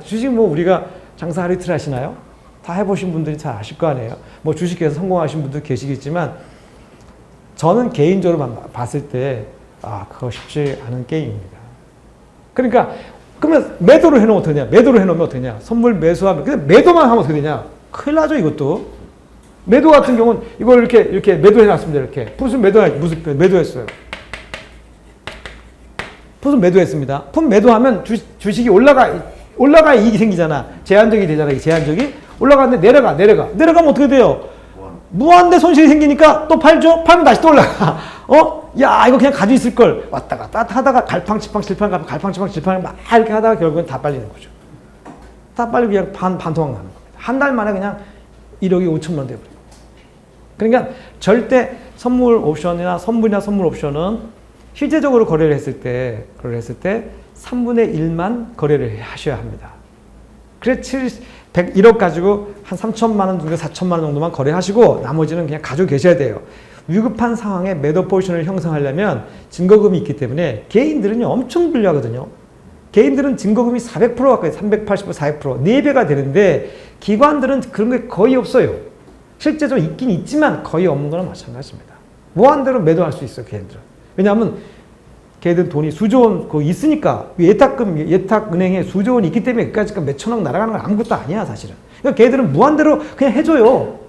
주식 뭐 우리가 장사 하루 이틀 하시나요? 다 해보신 분들이 잘 아실 거 아니에요. 뭐 주식에서 성공하신 분도 계시겠지만 저는 개인적으로 봤을 때 그거 쉽지 않은 게임입니다. 그러니까 그러면 매도를 해놓으면 어떠냐? 매도를 해놓으면 어떠냐? 선물 매수하면 근데 매도만 하면 어떻게 되냐? 큰일 나죠 이것도. 매도 같은 경우는 이걸 이렇게 매도해놨습니다. 이렇게 무슨 매도했어요? 풋은 매도했습니다. 풋 매도하면 주식이 올라가 이익이 생기잖아. 제한적이 되잖아. 이 제한적이 올라가는데 내려가면 어떻게 돼요? 무한대 손실이 생기니까 또 팔죠. 팔면 다시 또 올라가. 이거 그냥 가지고 있을 걸 왔다 갔다 하다가 갈팡질팡 막 이렇게 하다가 결국엔 다 빨리는 거죠. 다 빨리 그냥 반토막 나는 겁니다. 한 달 만에 그냥 1억이 5천만 원 돼버려요. 그러니까 절대 선물 옵션이나 선물이나 선물 옵션은 실제적으로 거래를 했을 때 3분의 1만 거래를 하셔야 합니다. 그래 101억 가지고 한 3천만 원 정도 4천만 원 정도만 거래하시고 나머지는 그냥 가지고 계셔야 돼요. 위급한 상황에 매도 포지션을 형성하려면 증거금이 있기 때문에 개인들은요 엄청 불리하거든요. 개인들은 증거금이 400% 가까이 380%, 400%, 4배가 되는데 기관들은 그런 게 거의 없어요. 실제적으로 있긴 있지만 거의 없는 거나 마찬가지입니다. 무한대로 매도할 수 있어요, 개인들은. 왜냐하면 걔들 돈이 수조 원 거기 있으니까 예탁은행에 수조 원이 있기 때문에 그까짓 몇천억 날아가는 건 아무것도 아니야 사실은. 그러니까 걔들은 무한대로 그냥 해줘요.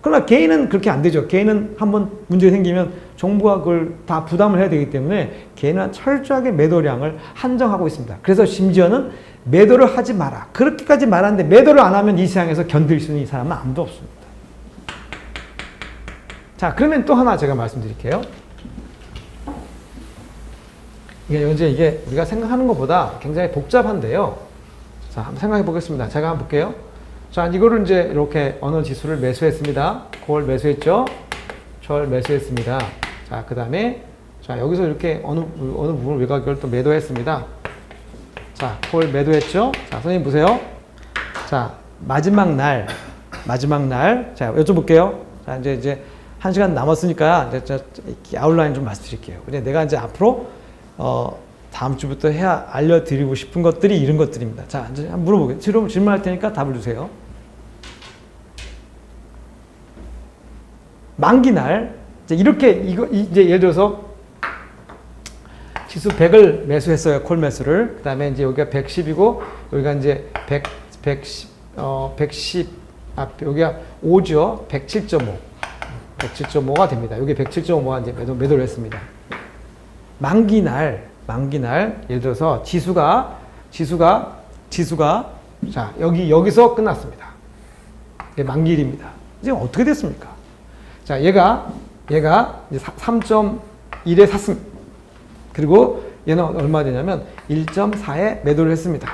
그러나 개인은 그렇게 안 되죠. 개인은 한번 문제 생기면 정부가 그걸 다 부담을 해야 되기 때문에 개인은 철저하게 매도량을 한정하고 있습니다. 그래서 심지어는 매도를 하지 마라. 그렇게까지 말하는데 매도를 안 하면 이 시장에서 견딜 수 있는 이 사람은 아무도 없습니다. 자, 그러면 또 하나 제가 말씀드릴게요. 이게 우리가 생각하는 것보다 굉장히 복잡한데요. 자, 한번 생각해 보겠습니다. 제가 한번 볼게요. 자, 이거를 이제 이렇게 어느 지수를 매수했습니다. 그걸 매수했죠. 저를 매수했습니다. 자, 그 다음에 자 여기서 이렇게 어느 부분을 외곽을 또 매도했습니다. 자, 콜 매도했죠? 자, 선생님 보세요. 자, 마지막 날. 자, 여쭤볼게요. 자, 이제 1시간 남았으니까 이제 아웃라인 좀 말씀드릴게요. 근데 내가 이제 앞으로 다음 주부터 알려드리고 싶은 것들이 이런 것들입니다. 자, 이제 한번 물어보게요. 질문할 테니까 답을 주세요. 만기 날, 이제 이제 예를 들어서 지수 100을 매수했어요. 콜 매수를. 그 다음에 이제 여기가 110이고, 여기가 이제 110, 여기가 5죠. 107.5. 107.5가 됩니다. 여기 107.5가 이제 매도를 했습니다. 만기 날, 예를 들어서 지수가, 자, 여기서 끝났습니다. 이게 만기일입니다. 이제 어떻게 됐습니까? 자, 얘가 이제 3.1에 샀습니다. 그리고 얘는 얼마 되냐면 1.4에 매도를 했습니다.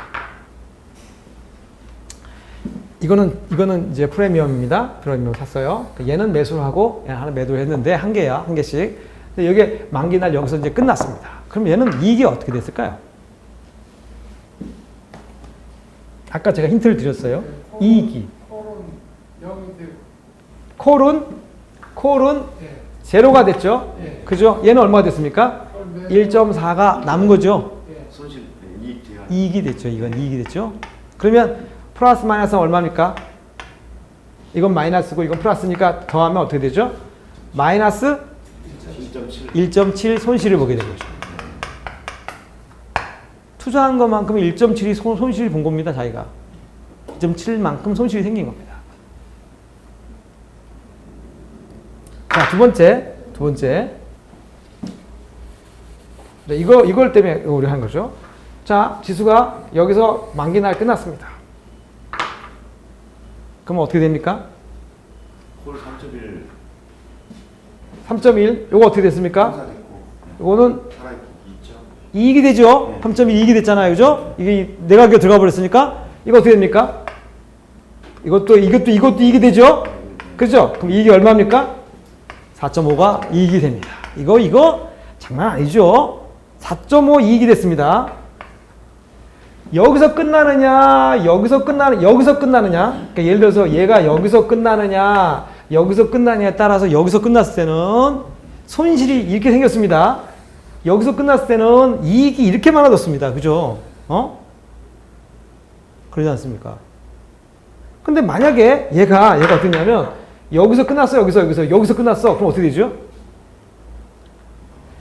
이거는 이제 프리미엄입니다. 프리미엄 샀어요. 얘는 매수를 하고 얘는 하나 매도를 했는데 한 개씩. 근데 여기 만기 날 여기서 이제 끝났습니다. 그럼 얘는 이익이 어떻게 됐을까요? 아까 제가 힌트를 드렸어요. 이익이. 콜은 예. 제로가 됐죠? 예. 그죠? 얘는 얼마가 됐습니까? 1.4가 남은 거죠? 예. 손실 이익 제한. 이익이 됐죠. 이건 이익이 됐죠. 그러면 플러스 마이너스는 얼마입니까? 이건 마이너스고 이건 플러스니까 더하면 어떻게 되죠? 마이너스 1.7 손실을 보게 되는 거죠. 투자한 것만큼 1.7이 손실이 본 겁니다. 자기가 1.7만큼 손실이 생긴 겁니다. 자, 두 번째. 이걸 때문에 우리 한 거죠. 자, 지수가 여기서 만기 날 끝났습니다. 그럼 어떻게 됩니까? 콜 3.1 3.1. 요거 어떻게 됐습니까? 상사됐고 요거는 살아있고 2점. 이익이 되죠? 3.1 이익이 됐잖아요. 그죠? 이게 내각에 들어가 버렸으니까 이거 어떻게 됩니까? 이것도 이익이 되죠? 그죠? 그럼 이익이 얼마입니까? 4.5가 이익이 됩니다. 이거 장난 아니죠? 4.5 이익이 됐습니다. 여기서 끝나느냐? 그러니까 예를 들어서 얘가 여기서 끝나느냐에 따라서 여기서 끝났을 때는 손실이 이렇게 생겼습니다. 여기서 끝났을 때는 이익이 이렇게 많아졌습니다. 그죠? 그러지 않습니까? 근데 만약에 얘가 어떻게 되냐면 여기서 끝났어. 여기서 끝났어. 그럼 어떻게 되죠?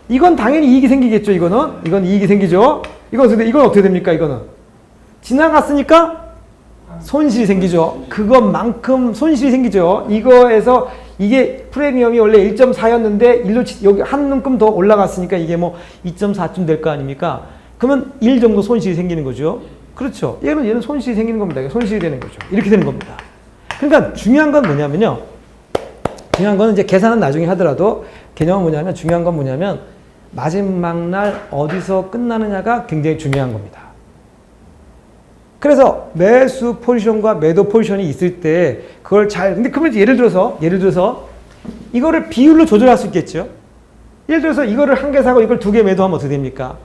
이건 당연히 이익이 생기겠죠. 이건 이익이 생기죠. 이건 어떻게 됩니까? 이거는 지나갔으니까 손실이 생기죠. 그것만큼 손실이 생기죠. 이거에서 이게 프리미엄이 원래 1.4였는데 여기 한 움큼 더 올라갔으니까 이게 뭐 2.4쯤 될 거 아닙니까? 그러면 1 정도 손실이 생기는 거죠. 그렇죠. 얘는 손실이 생기는 겁니다. 손실이 되는 거죠. 이렇게 되는 겁니다. 그러니까 중요한 건 뭐냐면요. 중요한 건 이제 계산은 나중에 하더라도 개념은 뭐냐면 중요한 건 뭐냐면 마지막 날 어디서 끝나느냐가 굉장히 중요한 겁니다. 그래서 매수 포지션과 매도 포지션이 있을 때 그걸 근데 그러면 예를 들어서 이거를 비율로 조절할 수 있겠죠. 예를 들어서 이거를 한 개 사고 이걸 2개 매도하면 어떻게 됩니까?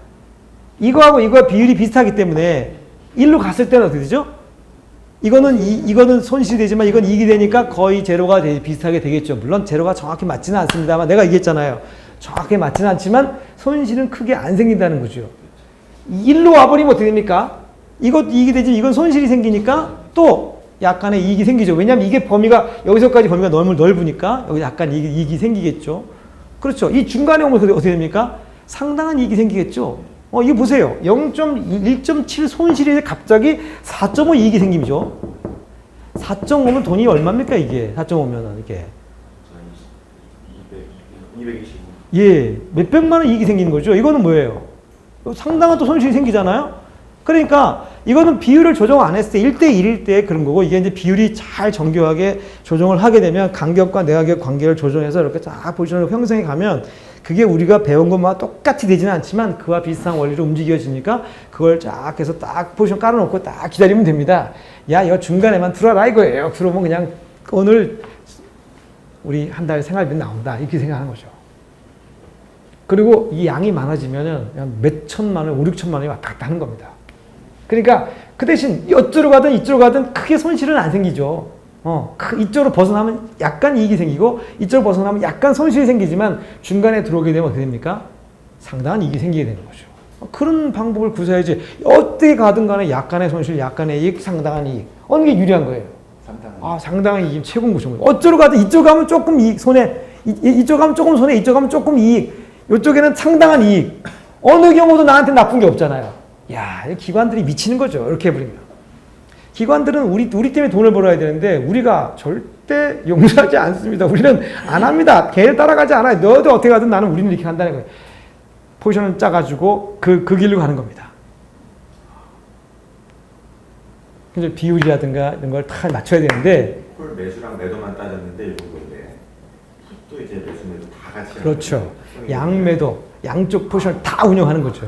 이거하고 이거와 비율이 비슷하기 때문에 1로 갔을 때는 어떻게 되죠? 이거는 손실이 되지만 이건 이익이 되니까 거의 제로가 비슷하게 되겠죠. 물론 제로가 정확히 맞지는 않습니다만 내가 얘기했잖아요. 정확히 맞지는 않지만 손실은 크게 안 생긴다는 거죠. 1로 와버리면 어떻게 됩니까? 이것도 이익이 되지 이건 손실이 생기니까 또 약간의 이익이 생기죠. 왜냐하면 이게 여기서까지 범위가 너무 넓으니까 여기 약간 이익이 생기겠죠. 그렇죠. 이 중간에 오면 어떻게 됩니까? 상당한 이익이 생기겠죠. 이거 보세요. 1.7 손실이 갑자기 4.5 이익이 생기죠. 4.5면 돈이 얼마입니까, 이게? 4.5면은 이게. 225. 예. 몇백만 원 이익이 생기는 거죠. 이거는 뭐예요? 상당한 또 손실이 생기잖아요? 그러니까 이거는 비율을 조정 안 했을 때 1대1일 때 그런 거고 이게 이제 비율이 잘 정교하게 조정을 하게 되면 간격과 내각의 관계를 조정해서 이렇게 쫙 포지션을 형성해 가면 그게 우리가 배운 것과 똑같이 되지는 않지만 그와 비슷한 원리로 움직여지니까 그걸 쫙 해서 딱 포지션 깔아놓고 딱 기다리면 됩니다. 야, 이거 중간에만 들어라 이거예요. 들어오면 그냥 오늘 우리 한 달 생활비 나온다 이렇게 생각하는 거죠. 그리고 이 양이 많아지면은 몇 천만 원, 5, 6천만 원이 왔다 갔다 하는 겁니다. 그러니까 그 대신 이쪽으로 가든 이쪽으로 가든 크게 손실은 안 생기죠. 이쪽으로 벗어나면 약간 이익이 생기고 이쪽으로 벗어나면 약간 손실이 생기지만 중간에 들어오게 되면 어떻게 됩니까? 상당한 이익이 생기게 되는 거죠. 그런 방법을 구사해야지 어떻게 가든 간에 약간의 손실, 약간의 이익, 상당한 이익. 어느 게 유리한 거예요? 상당한 이익이 최고인 거죠. 어쩌로 가든 이쪽 가면 조금 이익, 손해, 이쪽 가면 조금 손해, 이쪽 가면 조금 이익, 이쪽에는 상당한 이익. 어느 경우도 나한테 나쁜 게 없잖아요. 야, 기관들이 미치는 거죠. 이렇게 해버리면. 기관들은 우리 때문에 돈을 벌어야 되는데 우리가 절대 용서하지 않습니다. 우리는 안 합니다. 걔를 따라가지 않아요. 너도 어떻게 가든 나는 우리는 이렇게 한다는 거예요. 포지션을 짜가지고 그 길로 가는 겁니다. 이제 비율이라든가 이런 걸 다 맞춰야 되는데 콜 매수랑 매도만 따졌는데 이 정도인데 또 이제 매수 매도 다 같이 그렇죠. 양매도 양쪽 포지션을 다 운영하는 거죠.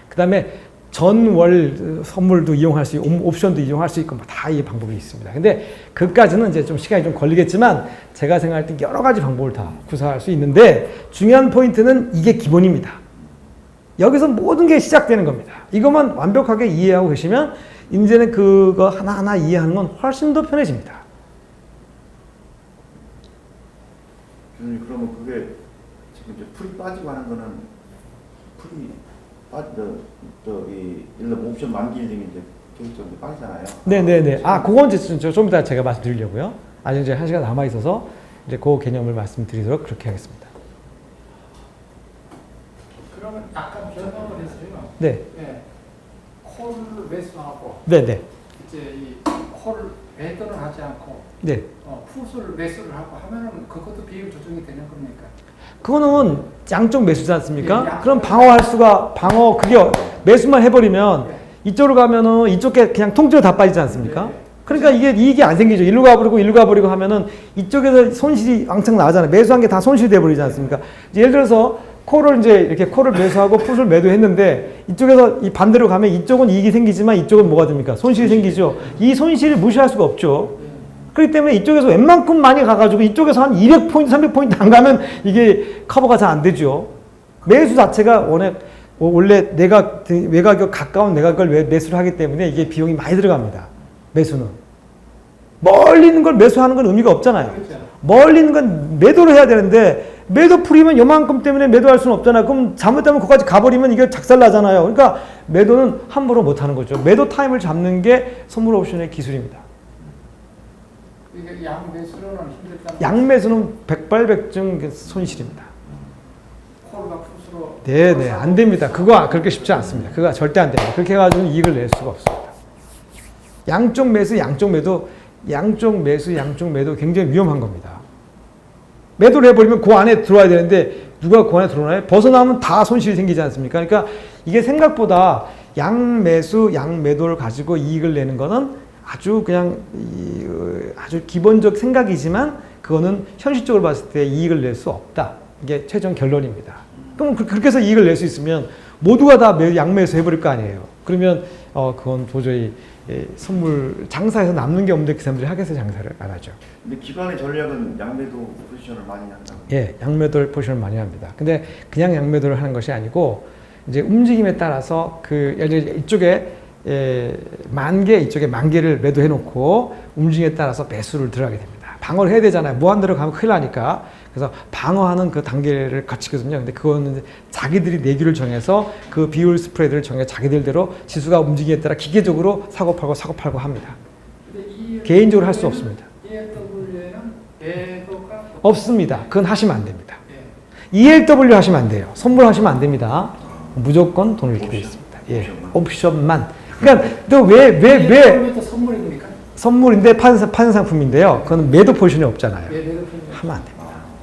그다음에 전월 선물도 이용할 수 있고 옵션도 이용할 수 있고 다 이 방법이 있습니다. 근데 그까지는 이제 좀 시간이 좀 걸리겠지만 제가 생각할 때 여러 가지 방법을 다 구사할 수 있는데 중요한 포인트는 이게 기본입니다. 여기서 모든 게 시작되는 겁니다. 이것만 완벽하게 이해하고 계시면 이제는 그거 하나하나 이해하는 건 훨씬 더 편해집니다. 교수님 그러면 그게 지금 이제 풀이 빠지고 하는 거는 풀이 저기 예를 들어 옵션 만기 일정이 이제 계속적으로 빠지잖아요. 네네네. 그건 이제 좀 이따 제가 말씀드리려고요. 아직 이제 1시간 남아 있어서 이제 그 개념을 말씀드리도록 그렇게 하겠습니다. 그러면 약간 변형을 해서요. 네. 네. 콜 매수하고 네네. 이제 이 콜 매도를 하지 않고 네. 풋을 매수를 하고 하면은 그것도 비율 조정이 되는 겁니까? 그거는 양쪽 매수지 않습니까? 예, 그럼 그게 매수만 해버리면 이쪽으로 가면은 이쪽에 그냥 통째로 다 빠지지 않습니까? 그러니까 이게 이익이 안 생기죠. 일로 가버리고 하면은 이쪽에서 손실이 왕창 나잖아요. 매수한 게 다 손실이 돼버리지 않습니까? 예를 들어서 콜을 매수하고 풋을 매도했는데 이쪽에서 이 반대로 가면 이쪽은 이익이 생기지만 이쪽은 뭐가 됩니까? 손실이 생기죠. 이 손실을 무시할 수가 없죠. 그렇기 때문에 이쪽에서 웬만큼 많이 가가지고 이쪽에서 한 200포인트, 300포인트 안 가면 이게 커버가 잘 안 되죠. 매수 자체가 원래 외곽에 가까운 내각을 매수를 하기 때문에 이게 비용이 많이 들어갑니다. 매수는. 멀리 있는 걸 매수하는 건 의미가 없잖아요. 멀리 있는 건 매도를 해야 되는데 매도 풀이면 요만큼 때문에 매도할 수는 없잖아요. 그럼 잘못하면 거기까지 가버리면 이게 작살나잖아요. 그러니까 매도는 함부로 못하는 거죠. 매도 타임을 잡는 게 선물 옵션의 기술입니다. 이게 양매수로는 힘들다. 양매수는 백발백중 손실입니다. 콜과 풋으로. 네네, 안 됩니다. 그거 그렇게 쉽지 않습니다. 그거 절대 안 됩니다. 그렇게 해가지고는 이익을 낼 수가 없습니다. 양쪽 매수, 양쪽 매도 굉장히 위험한 겁니다. 매도를 해버리면 그 안에 들어와야 되는데 누가 그 안에 들어오나요? 벗어나면 다 손실이 생기지 않습니까? 그러니까 이게 생각보다 양매수, 양매도를 가지고 이익을 내는 거는 아주 그냥 아주 기본적 생각이지만 그거는 현실적으로 봤을 때 이익을 낼 수 없다. 이게 최종 결론입니다. 그럼 그렇게 해서 이익을 낼 수 있으면 모두가 다 양매수 해버릴 거 아니에요. 그러면 그건 도저히 선물 장사에서 남는 게 없는데 그 사람들이 하겠어요? 장사를 안 하죠. 근데 기관의 전략은 양매도 포지션을 많이 한다고. 예, 양매도를 포지션을 많이 합니다. 근데 그냥 양매도를 하는 것이 아니고 이제 움직임에 따라서 예를 들어 이쪽에 만개, 이쪽에 만개를 매도해 놓고 움직임에 따라서 매수를 들어가게 됩니다. 방어를 해야 되잖아요. 무한대로 가면 큰일 나니까. 그래서 방어하는 그 단계를 거치거든요. 근데 그거는 자기들이 내규를 정해서 그 비율 스프레드를 정해 자기들대로 지수가 움직임에 따라 기계적으로 사고 팔고 합니다. 개인적으로 할 수 없습니다. ELW에는 매도가 없습니다. 그건 하시면 안 됩니다. ELW 하시면 안 돼요. 선물하시면 안 됩니다. 무조건 돈을 이렇게 되어 있습니다. 예, 옵션만. 그러니까 또 왜 선물입니까? 선물인데 파는 상품인데요. 그건 매도 포지션이 없잖아요. 매도 포지션. 하면 안 됩니다.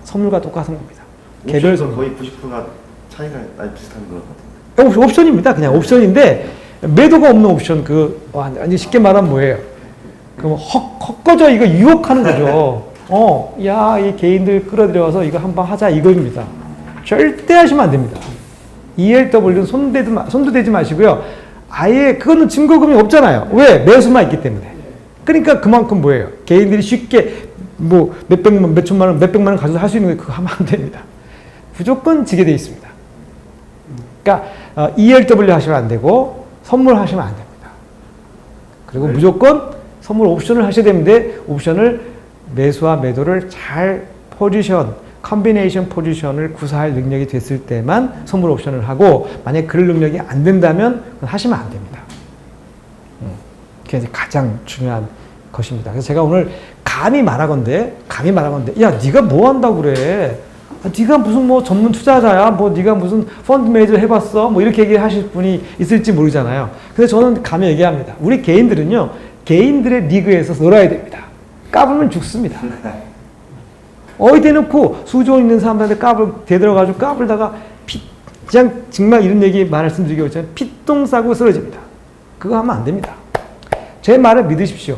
선물과 똑같은 겁니다. 개별 선물. 거의 90%가 차이가 비슷한 것 같아요. 옵션입니다. 그냥 옵션인데 매도가 없는 옵션 아니 쉽게 말하면 뭐예요? 그럼 헛거져 이거 유혹하는 거죠. 이 개인들 끌어들여서 이거 한번 하자 이거입니다. 절대 하시면 안 됩니다. ELW는 손도 대지 마시고요. 아예 그거는 증거금이 없잖아요. 왜? 매수만 있기 때문에. 그러니까 그만큼 뭐예요? 개인들이 쉽게 몇백만, 몇천만 원, 몇백만 원 가져서 할 수 있는 거 그거 하면 안 됩니다. 무조건 지게 돼 있습니다. 그러니까 ELW 하시면 안 되고 선물 하시면 안 됩니다. 그리고 무조건 선물 옵션을 하셔야 되는데 옵션을 매수와 매도를 잘 포지션, 컨비네이션 포지션을 구사할 능력이 됐을 때만 선물 옵션을 하고 만약에 그럴 능력이 안 된다면 그건 하시면 안 됩니다. 그게 이제 가장 중요한 것입니다. 그래서 제가 오늘 감히 말하건대 야 네가 뭐 한다고 그래? 아, 네가 무슨 뭐 전문 투자자야? 뭐 네가 무슨 펀드 매니저 해봤어? 뭐 이렇게 얘기하실 분이 있을지 모르잖아요. 근데 저는 감히 얘기합니다. 우리 개인들은요 개인들의 리그에서 놀아야 됩니다. 까불면 죽습니다. 어디 대놓고 수조 있는 사람들한테 대들어가지고 까불다가 그냥 정말 이런 얘기 말씀드리기 전에 피똥 싸고 쓰러집니다. 그거 하면 안 됩니다. 제 말을 믿으십시오.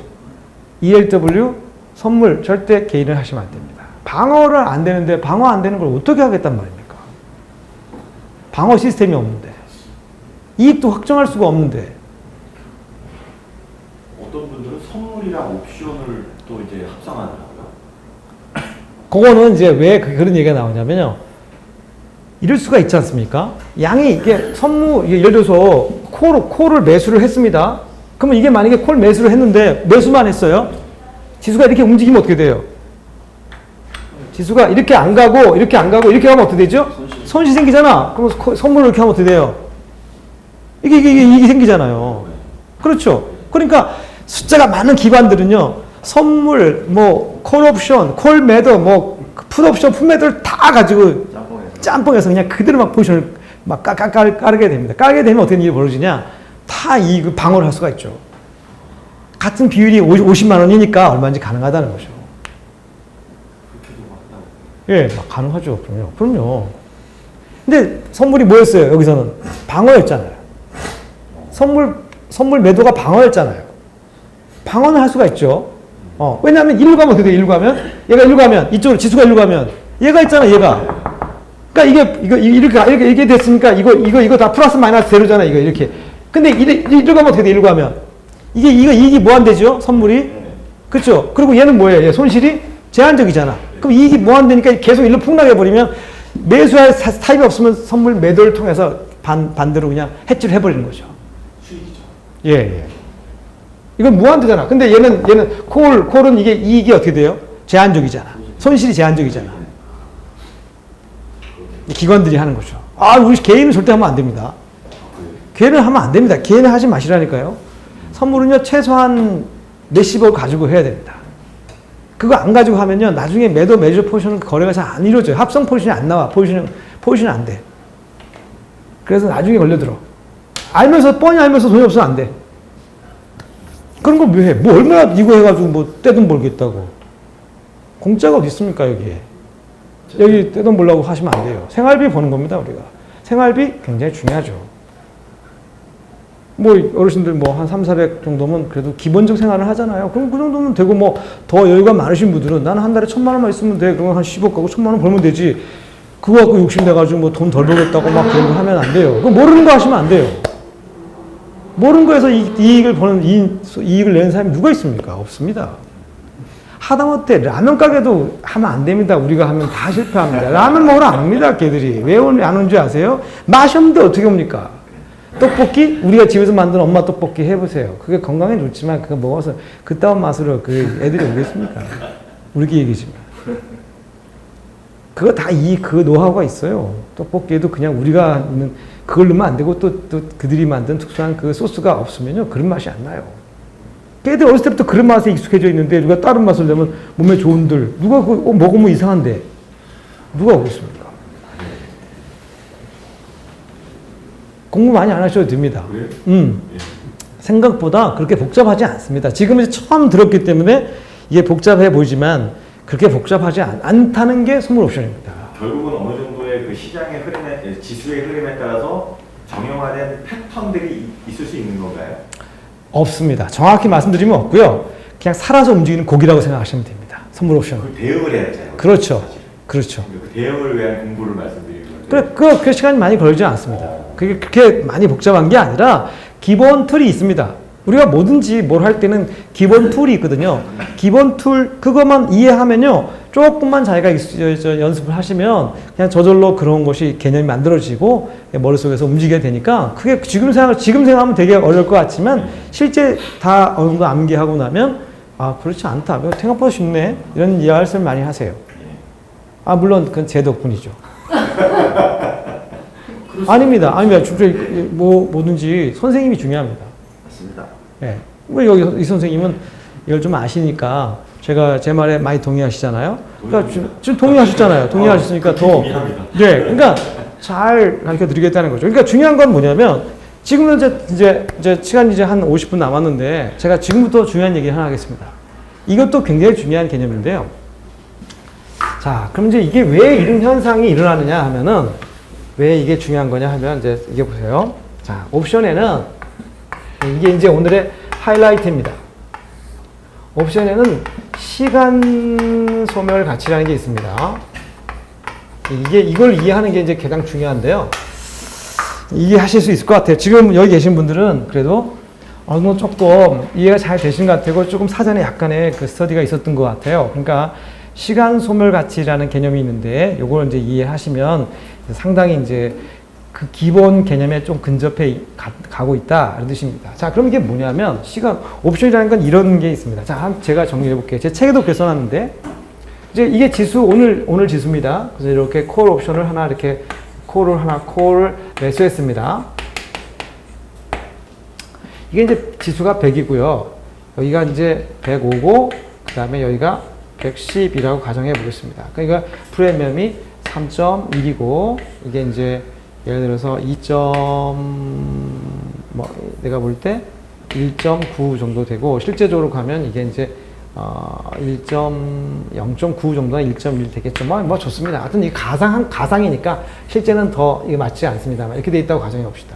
ELW 선물 절대 개인을 하시면 안 됩니다. 방어를 안 되는데 방어 안 되는 걸 어떻게 하겠단 말입니까? 방어 시스템이 없는데 이익도 확정할 수가 없는데 어떤 분들은 선물이랑 옵션을 또 이제 합성하더라고요. 그거는 이제 왜 그런 얘기가 나오냐면요. 이럴 수가 있지 않습니까? 양이 이게 선물, 예를 들어서 콜을 매수를 했습니다. 그러면 이게 만약에 콜 매수를 했는데 매수만 했어요. 지수가 이렇게 움직이면 어떻게 돼요? 지수가 이렇게 안 가고 이렇게 하면 어떻게 되죠? 손실 생기잖아. 그럼 선물을 이렇게 하면 어떻게 돼요? 이게 생기잖아요. 그렇죠. 그러니까 숫자가 많은 기관들은요. 선물, 뭐 콜 옵션, 콜 매도, 뭐 풋 옵션, 풋 매도를 다 가지고 짬뽕해서 그냥 그대로 막 포지션을 막 까르게 됩니다. 까르게 되면 어떻게 일이 벌어지냐? 다 이익을 방어를 할 수가 있죠. 같은 비율이 50만 원이니까 얼마인지 가능하다는 거죠. 예, 막 가능하죠. 그럼요. 근데 선물이 뭐였어요? 여기서는 방어였잖아요. 선물 매도가 방어였잖아요. 방어는 할 수가 있죠. 왜냐하면 일로 가면 어떻게 돼? 일로 가면 얘가 일로 가면 이쪽으로 지수가 일로 가면 얘가 있잖아. 얘가. 그러니까 이게 됐으니까 이거 다 플러스 마이너스 제로잖아. 이거 이렇게. 근데 일로 가면 어떻게 돼? 일로 가면 이익이 무한대죠. 선물이. 그렇죠. 그리고 얘는 뭐예요? 얘 손실이 제한적이잖아. 그럼 이익이 무한대니까 계속 일로 폭락해 버리면 매수할 타입이 없으면 선물 매도를 통해서 반대로 그냥 해지를 해버리는 거죠. 수익이죠. 예. 이건 무한대잖아. 근데 얘는 콜은 이게 이익이 어떻게 돼요? 제한적이잖아. 손실이 제한적이잖아. 기관들이 하는 거죠. 우리 개인은 절대 하면 안 됩니다. 개인은 하면 안 됩니다. 개인은 하지 마시라니까요. 선물은요, 최소한 몇십억 가지고 해야 됩니다. 그거 안 가지고 하면요, 나중에 매도 매주 포지션 거래가 잘 안 이루어져요. 합성 포지션이 안 나와. 포지션이 안 돼. 그래서 나중에 걸려들어. 뻔히 알면서 돈이 없으면 안 돼. 그런 걸 왜 해? 뭐 얼마나 이거 해가지고 뭐 떼돈 벌겠다고. 공짜가 어디 있습니까, 여기에. 여기 떼돈 벌려고 하시면 안 돼요. 생활비 버는 겁니다, 우리가. 생활비 굉장히 중요하죠. 뭐 어르신들 뭐 한 300, 400 정도면 그래도 기본적 생활을 하잖아요. 그럼 그 정도면 되고 뭐 더 여유가 많으신 분들은 나는 한 달에 1,000만 원만 있으면 돼. 그러면 한 10억 가고 1,000만 원 벌면 되지. 그거 갖고 욕심내가지고 뭐 돈 덜 벌겠다고 막 그런 거 하면 안 돼요. 그럼 모르는 거 하시면 안 돼요. 모르는 거에서 이익을 버는 이익을 내는 사람이 누가 있습니까? 없습니다. 하다못해 라면 가게도 하면 안 됩니다. 우리가 하면 다 실패합니다. 라면 먹으러 안 옵니다. 걔들이. 왜 안 온 줄 아세요? 맛이 없는데 어떻게 옵니까? 떡볶이? 우리가 집에서 만든 엄마 떡볶이 해보세요. 그게 건강에 좋지만 그거 먹어서 그따운 맛으로 그 애들이 오겠습니까? 우리끼리 얘기지만. 그거 다 그 노하우가 있어요. 떡볶이에도 그냥 우리가 있는 그걸 넣으면 안 되고 또 그들이 만든 특수한 그 소스가 없으면요. 그런 맛이 안 나요. 걔들 어렸을 때부터 그런 맛에 익숙해져 있는데 누가 다른 맛을 내면 몸에 좋은들 누가 그거 먹으면 이상한데 누가 오겠습니까? 공부 많이 안 하셔도 됩니다. 생각보다 그렇게 복잡하지 않습니다. 지금 이제 처음 들었기 때문에 이게 복잡해 보이지만 그렇게 복잡하지 않다는 게 선물 옵션입니다. 결국은 어느 정도의 그 시장의 흐름에, 지수의 흐름에 따라서 정형화된 패턴들이 있을 수 있는 건가요? 없습니다. 정확히 말씀드리면 없고요. 그냥 살아서 움직이는 고기라고 생각하시면 됩니다. 선물 옵션. 그 대응을 해야 되잖아요. 그렇죠. 사실. 그렇죠. 그 대응을 위한 공부를 말씀드리는 건데. 그 시간이 많이 걸리지 않습니다. 그게 그렇게 많이 복잡한 게 아니라 기본 틀이 있습니다. 우리가 뭐든지 뭘 할 때는 기본 툴이 있거든요. 기본 툴 그것만 이해하면요. 조금만 자기가 연습을 하시면 그냥 저절로 그런 것이 개념이 만들어지고 머릿속에서 움직여야 되니까 그게 지금 생각하면 되게 어려울 것 같지만 실제 다 어느 정도 암기하고 나면 아 그렇지 않다. 생각보다 쉽네. 이런 말씀을 많이 하세요. 아 물론 그건 제 덕분이죠. 아닙니다. 뭐든지 선생님이 중요합니다. 맞습니다. 예. 왜 여기 이 선생님은 이걸 좀 아시니까 제가 제 말에 많이 동의하시잖아요. 그러니까 지금 동의하셨잖아요. 동의하셨으니까 더. 네. 그러니까 잘 가르쳐 드리겠다는 거죠. 그러니까 중요한 건 뭐냐면 지금은 이제 시간이 이제 한 50분 남았는데 제가 지금부터 중요한 얘기 하나 하겠습니다. 이것도 굉장히 중요한 개념인데요. 자, 그럼 이제 이게 왜 이런 현상이 일어나느냐 하면은 왜 이게 중요한 거냐 하면 이제 이게 보세요. 자, 옵션에는 이게 이제 오늘의 하이라이트입니다. 옵션에는 시간 소멸 가치라는 게 있습니다. 이걸 이해하는 게 이제 가장 중요한데요. 이해하실 수 있을 것 같아요. 지금 여기 계신 분들은 그래도 조금 이해가 잘 되신 것 같고 조금 사전에 약간의 그 스터디가 있었던 것 같아요. 그러니까 시간 소멸 가치라는 개념이 있는데 요걸 이제 이해하시면 상당히 이제 그 기본 개념에 좀 근접해 가고 있다 이런 뜻입니다. 자, 그럼 이게 뭐냐면 시간 옵션이라는 건 이런 게 있습니다. 자, 제가 정리해 볼게요. 제 책에도 그렇게 써놨는데 이제 이게 지수 오늘 지수입니다. 그래서 이렇게 콜 옵션을 하나 이렇게 콜을 매수했습니다. 이게 이제 지수가 100이고요. 여기가 이제 105고 그다음에 여기가 110이라고 가정해 보겠습니다. 그러니까 프리미엄이 3.1이고 이게 이제 예를 들어서 내가 볼 때 1.9 정도 되고 실제적으로 가면 이게 이제 0.9 정도나 1.1 되겠죠. 뭐 좋습니다. 하여튼 이 가상이니까 실제는 더 이게 맞지 않습니다만 이렇게 돼 있다고 가정해 봅시다.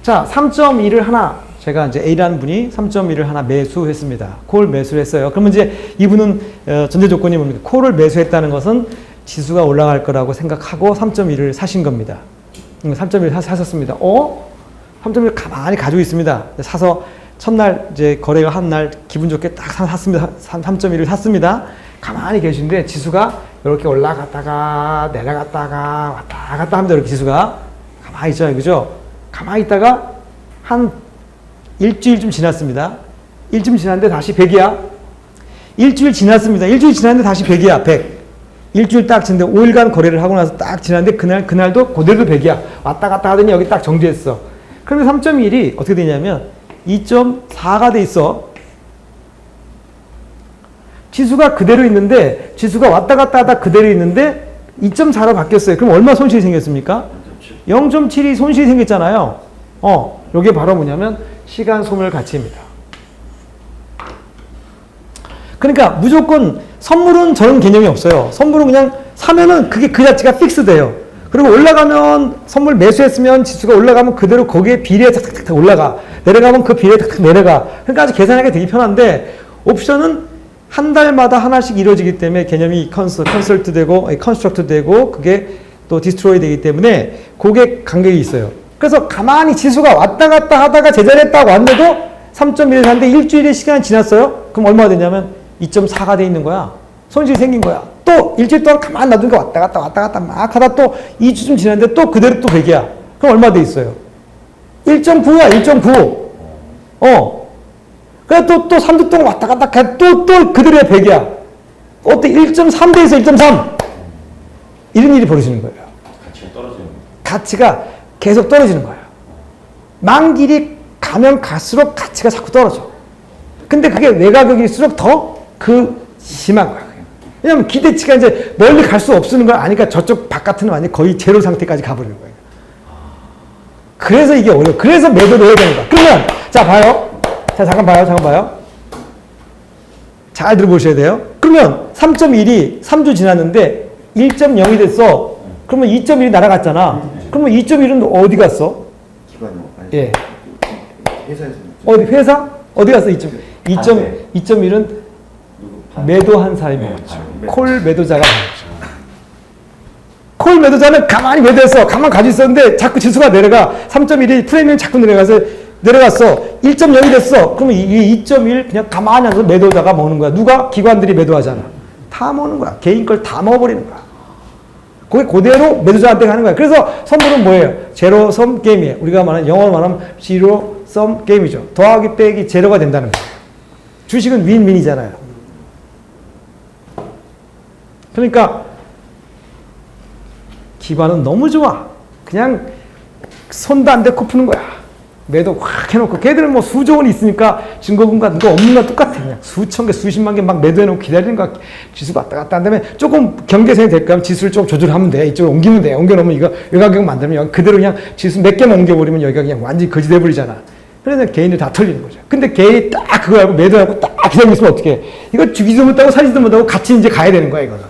자, 3.1을 하나 제가 이제 A라는 분이 3.1을 하나 매수했습니다. 콜 매수를 했어요. 그러면 이제 이분은 전제 조건이 뭡니까? 콜을 매수했다는 것은 지수가 올라갈 거라고 생각하고 3.1을 사신 겁니다. 3.1을 사셨습니다. 3.1을 가만히 가지고 있습니다. 사서 첫날 이제 거래가 한 날 기분 좋게 딱 샀습니다. 3.1을 샀습니다. 가만히 계신데 지수가 이렇게 올라갔다가 내려갔다가 왔다 갔다 합니다. 이렇게 지수가 가만히 있잖아요. 그죠? 가만히 있다가 한 일주일쯤 지났습니다. 일주일 지났는데 다시 100이야. 일주일 지났습니다. 일주일 지났는데 다시 100이야. 100. 일주일 딱 지났는데 5일간 거래를 하고 나서 딱 지났는데 그날도 그대로 100이야. 왔다 갔다 하더니 여기 딱 정지했어. 그런데 3.1이 어떻게 되냐면 2.4가 돼 있어. 지수가 그대로 있는데 지수가 왔다 갔다 하다 그대로 있는데 2.4로 바뀌었어요. 그럼 얼마 손실이 생겼습니까? 0.7이 손실이 생겼잖아요. 이게 바로 뭐냐면 시간 소멸 가치입니다. 그러니까 무조건 선물은 저런 개념이 없어요. 선물은 그냥 사면은 그게 그 자체가 픽스돼요. 그리고 올라가면 선물 매수했으면 지수가 올라가면 그대로 거기에 비례해 탁탁탁 올라가. 내려가면 그 비례해 탁탁 내려가. 그러니까 아주 계산하기 되게 편한데 옵션은 한 달마다 하나씩 이루어지기 때문에 개념이 컨설트 되고 컨스트럭트 되고 그게 또 디스트로이 되기 때문에 그게 간격이 있어요. 그래서 가만히 지수가 왔다 갔다 하다가 제자리에 딱 왔는데도 3.1을 샀는데 일주일의 시간이 지났어요. 그럼 얼마가 되냐면 2.4가 돼 있는 거야. 손실이 생긴 거야. 또 일주일 동안 가만히 놔두니까 왔다 갔다 막 하다 또 2주쯤 지났는데 또 그대로 또 100이야. 그럼 얼마 돼 있어요? 1.9야, 1.9. 그래 또 3주 동안 왔다 갔다 또 그대로야 100이야. 어때? 1.3 돼 있어, 1.3. 이런 일이 벌어지는 거예요. 가치가 떨어지는 거예요. 가치가 계속 떨어지는 거예요. 만길이 가면 갈수록 가치가 자꾸 떨어져. 근데 그게 외가격일수록 더 심한 거야. 왜냐면 기대치가 이제 멀리 갈 수 없는 걸 아니까 저쪽 바깥은 완전히 거의 제로 상태까지 가버리는 거예요. 그래서 이게 어려워. 그래서 매도를 해야 되는 거야. 그러면, 자, 봐요. 자, 잠깐 봐요. 잘 들어보셔야 돼요. 그러면 3.1이 3주 지났는데 1.0이 됐어. 그러면 2.1이 날아갔잖아. 그러면 2.1은 어디 갔어? 기관요. 예. 회사에서. 회사? 어디 갔어? 2.1은 매도한 사람이 네, 먹었죠. 콜 매도자가 먹었죠. 콜 매도자는 가만히 매도했어. 가만히 가지고 있었는데 자꾸 지수가 내려가. 3.1이 프리미엄이 자꾸 내려갔어. 1.0이 됐어. 그러면 이 2.1 그냥 가만히 앉아서 매도자가 먹는 거야. 누가? 기관들이 매도하잖아. 다 먹는 거야. 개인 걸 다 먹어버리는 거야. 그게 그대로 매도자한테 가는 거야. 그래서 선물은 뭐예요? 제로섬 게임이에요. 우리가 말하는 영어로 말하면 제로섬 게임이죠. 더하기 빼기 제로가 된다는 거예요. 주식은 윈윈이잖아요. 그러니까 기반은 너무 좋아. 그냥 손도 안 대고 푸는 거야. 매도 확 해놓고 걔들은 뭐 수조 원이 있으니까 증거금과 누가 없는 거 똑같아. 그냥 수천 개, 수십만 개 막 매도해놓고 기다리는 거야. 지수가 왔다 갔다 한 다음에 조금 경계선이 될까 하면 지수를 좀 조절하면 돼. 이쪽으로 옮기면 돼. 옮겨놓으면 이거 가격 만들면 여기 그대로 그냥 지수 몇 개만 옮겨버리면 여기가 그냥 완전히 거지 돼버리잖아. 그래서 개인들 다 털리는 거죠. 근데 개인이 딱 그거 알고 매도하고 딱 기다리고 있으면 어떻게 해? 이거 죽이지도 못하고 살지도 못하고 같이 이제 가야 되는 거야, 이거는.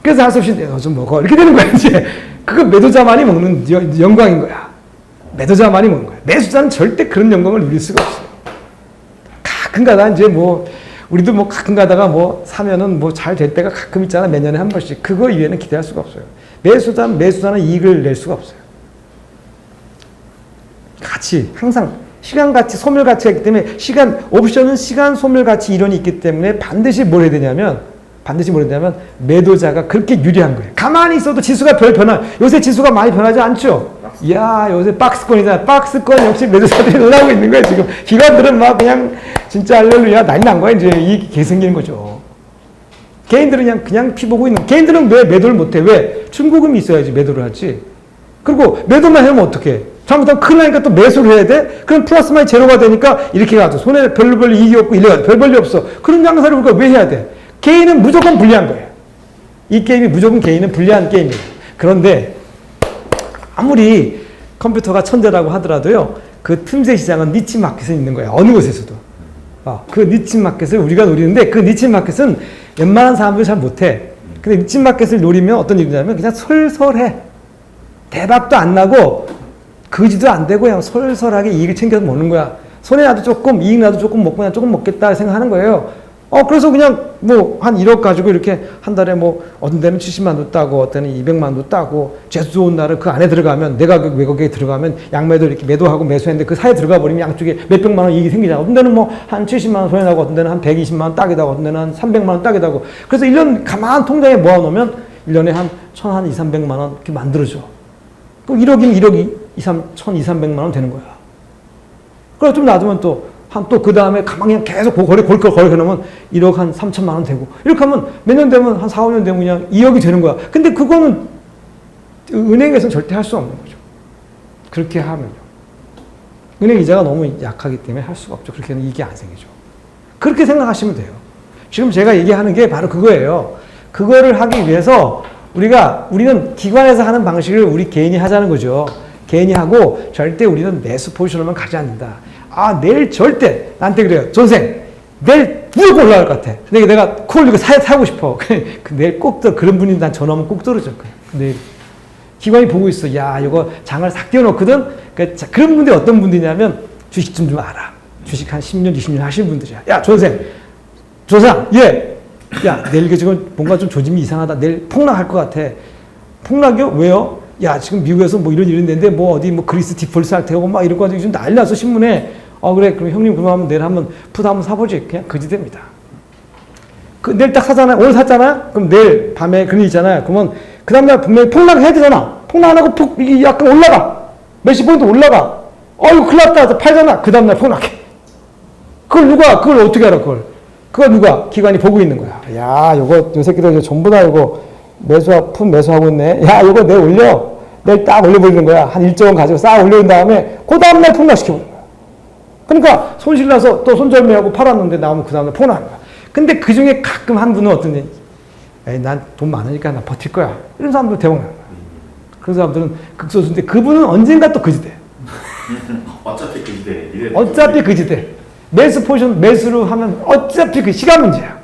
그래서 할 수 없이 너 좀 먹어. 이렇게 되는 거야, 이제. 그거 매도자만이 먹는 영광인 거야. 매도자만이 먹는 거야. 매수자는 절대 그런 영광을 누릴 수가 없어요. 가끔 가다 이제 뭐, 우리도 뭐 가끔 가다가 뭐 사면은 뭐 잘 될 때가 가끔 있잖아. 몇 년에 한 번씩. 그거 이외에는 기대할 수가 없어요. 매수자는 이익을 낼 수가 없어요. 가치, 항상 시간 가치, 소멸 가치가 있기 때문에 옵션은 시간 소멸 가치 이론이 있기 때문에 반드시 뭘 해야 되냐면 매도자가 그렇게 유리한 거예요. 가만히 있어도 지수가 별 변화, 요새 지수가 많이 변하지 않죠? 이야, 요새 박스권이잖아. 박스권 역시 매도자들이 놀라고 있는 거예요, 지금. 기관들은 막 그냥 진짜 할렐루야 난리 난 거야, 이제. 이게 생기는 거죠. 개인들은 그냥 피 보고 있는, 개인들은 왜 매도를 못 해? 왜? 중고금이 있어야지 매도를 하지. 그리고 매도만 하면 어떡해? 잘못하면 큰일 나니까 또 매수를 해야 돼? 그럼 플러스 마이너스 제로가 되니까 이렇게 가죠. 손에 별로 이익이 없고 이래가지고 별 볼일 없어. 그런 장사를 우리가 왜 해야 돼? 개인은 무조건 불리한 거예요. 이 게임이 무조건 개인은 불리한 게임이에요. 그런데 아무리 컴퓨터가 천재라고 하더라도요, 그 틈새 시장은 니치 마켓에 있는 거예요. 어느 곳에서도. 그 니치 마켓을 우리가 노리는데 그 니치 마켓은 웬만한 사람들이 잘 못해. 근데 니치 마켓을 노리면 어떤 일이냐면 그냥 솔솔해. 대박도 안 나고 거지도 안 되고 그냥 솔솔하게 이익을 챙겨서 먹는 거야. 손해 나도 조금, 이익 나도 조금 먹고 그냥 조금 먹겠다 생각하는 거예요. 그래서 그냥 뭐 한 1억 가지고 이렇게 한 달에 뭐 어떤 데는 70만 원 따고 어떤 데는 200만 원 따고 재수 좋은 날은 그 안에 들어가면 내가 그 외국에 들어가면 양매도 이렇게 매도하고 매수했는데 그 사이에 들어가 버리면 양쪽에 몇백만 원 이익이 생기잖아. 어떤 데는 뭐 한 70만 원 손해 나고 어떤 데는 한 120만 원 따기도 하고 어떤 데는 한 300만 원 따기도 하고. 그래서 1년 가만 통장에 모아놓으면 1년에 한 200~300만 원 이렇게 만들어줘. 그럼 1억이면 1,200~300만 원 되는 거야. 그래서 좀 놔두면 또 그 다음에 가만히 계속 거래 해놓으면 1억 한 3천만 원 되고. 이렇게 하면 몇 년 되면 한 4, 5년 되면 그냥 2억이 되는 거야. 근데 그거는 은행에서는 절대 할 수 없는 거죠. 그렇게 하면요. 은행 이자가 너무 약하기 때문에 할 수가 없죠. 그렇게 하면 이익이 안 생기죠. 그렇게 생각하시면 돼요. 지금 제가 얘기하는 게 바로 그거예요. 그거를 하기 위해서 우리는 기관에서 하는 방식을 우리 개인이 하자는 거죠. 개인이 하고 절대 우리는 매수 포지션으로만 가지 않는다. 내일 절대 나한테 그래요. 전생 내일 무조건 올라갈 것 같아. 내가 콜 이거 사고 싶어. 내일 꼭 그런 분이 난 전화하면 꼭 떨어져. 내일 기관이 보고 있어. 야, 이거 장을 싹 띄워놓거든. 그런 분들이 어떤 분들이냐면 주식 좀 알아. 주식 한 10년, 20년 하시는 분들이야. 야, 조상, 예. 야, 내일 지금 뭔가 좀 조짐이 이상하다. 내일 폭락할 것 같아. 폭락이요? 왜요? 야, 지금 미국에서 뭐 이런 일인데 뭐 어디 뭐 그리스 디폴트 할 테고 막 이런 거 가지고 지금 난리 났어, 신문에. 그래. 그럼 형님 그러면 내일 한번 푸드 한번 사보지. 그냥 거지됩니다. 내일 딱 사잖아요. 오늘 샀잖아요. 그럼 내일 밤에 그런 일 있잖아요. 그러면 그 다음날 분명히 폭락해야 되잖아. 폭락 안 하고 이게 약간 올라가. 몇십 포인트 올라가. 이거 큰일 났다. 팔잖아. 그 다음날 폭락해. 그걸 어떻게 알아, 그걸 누가? 기관이 보고 있는 거야. 야, 요 새끼들 전부 다 매수하고 있네. 야, 요거 내일 올려. 내일 딱 올려버리는 거야. 한 1조 원 가지고 싹 올려준 다음에, 그 다음날 폭락시켜버리는 거야. 그러니까 손실나서 또 손절매하고 팔았는데 나오면 그 다음날 폭락하는 거야. 근데 그 중에 가끔 한 분은 어떤 난 돈 많으니까 나 버틸 거야. 이런 사람들 대박 나는 거야. 그런 사람들은 극소수인데 그분은 언젠가 또 그지돼. 어차피 그지돼. 어차피 그지돼. 매수 포지션 매수로 하면 어차피 그 시간 문제야.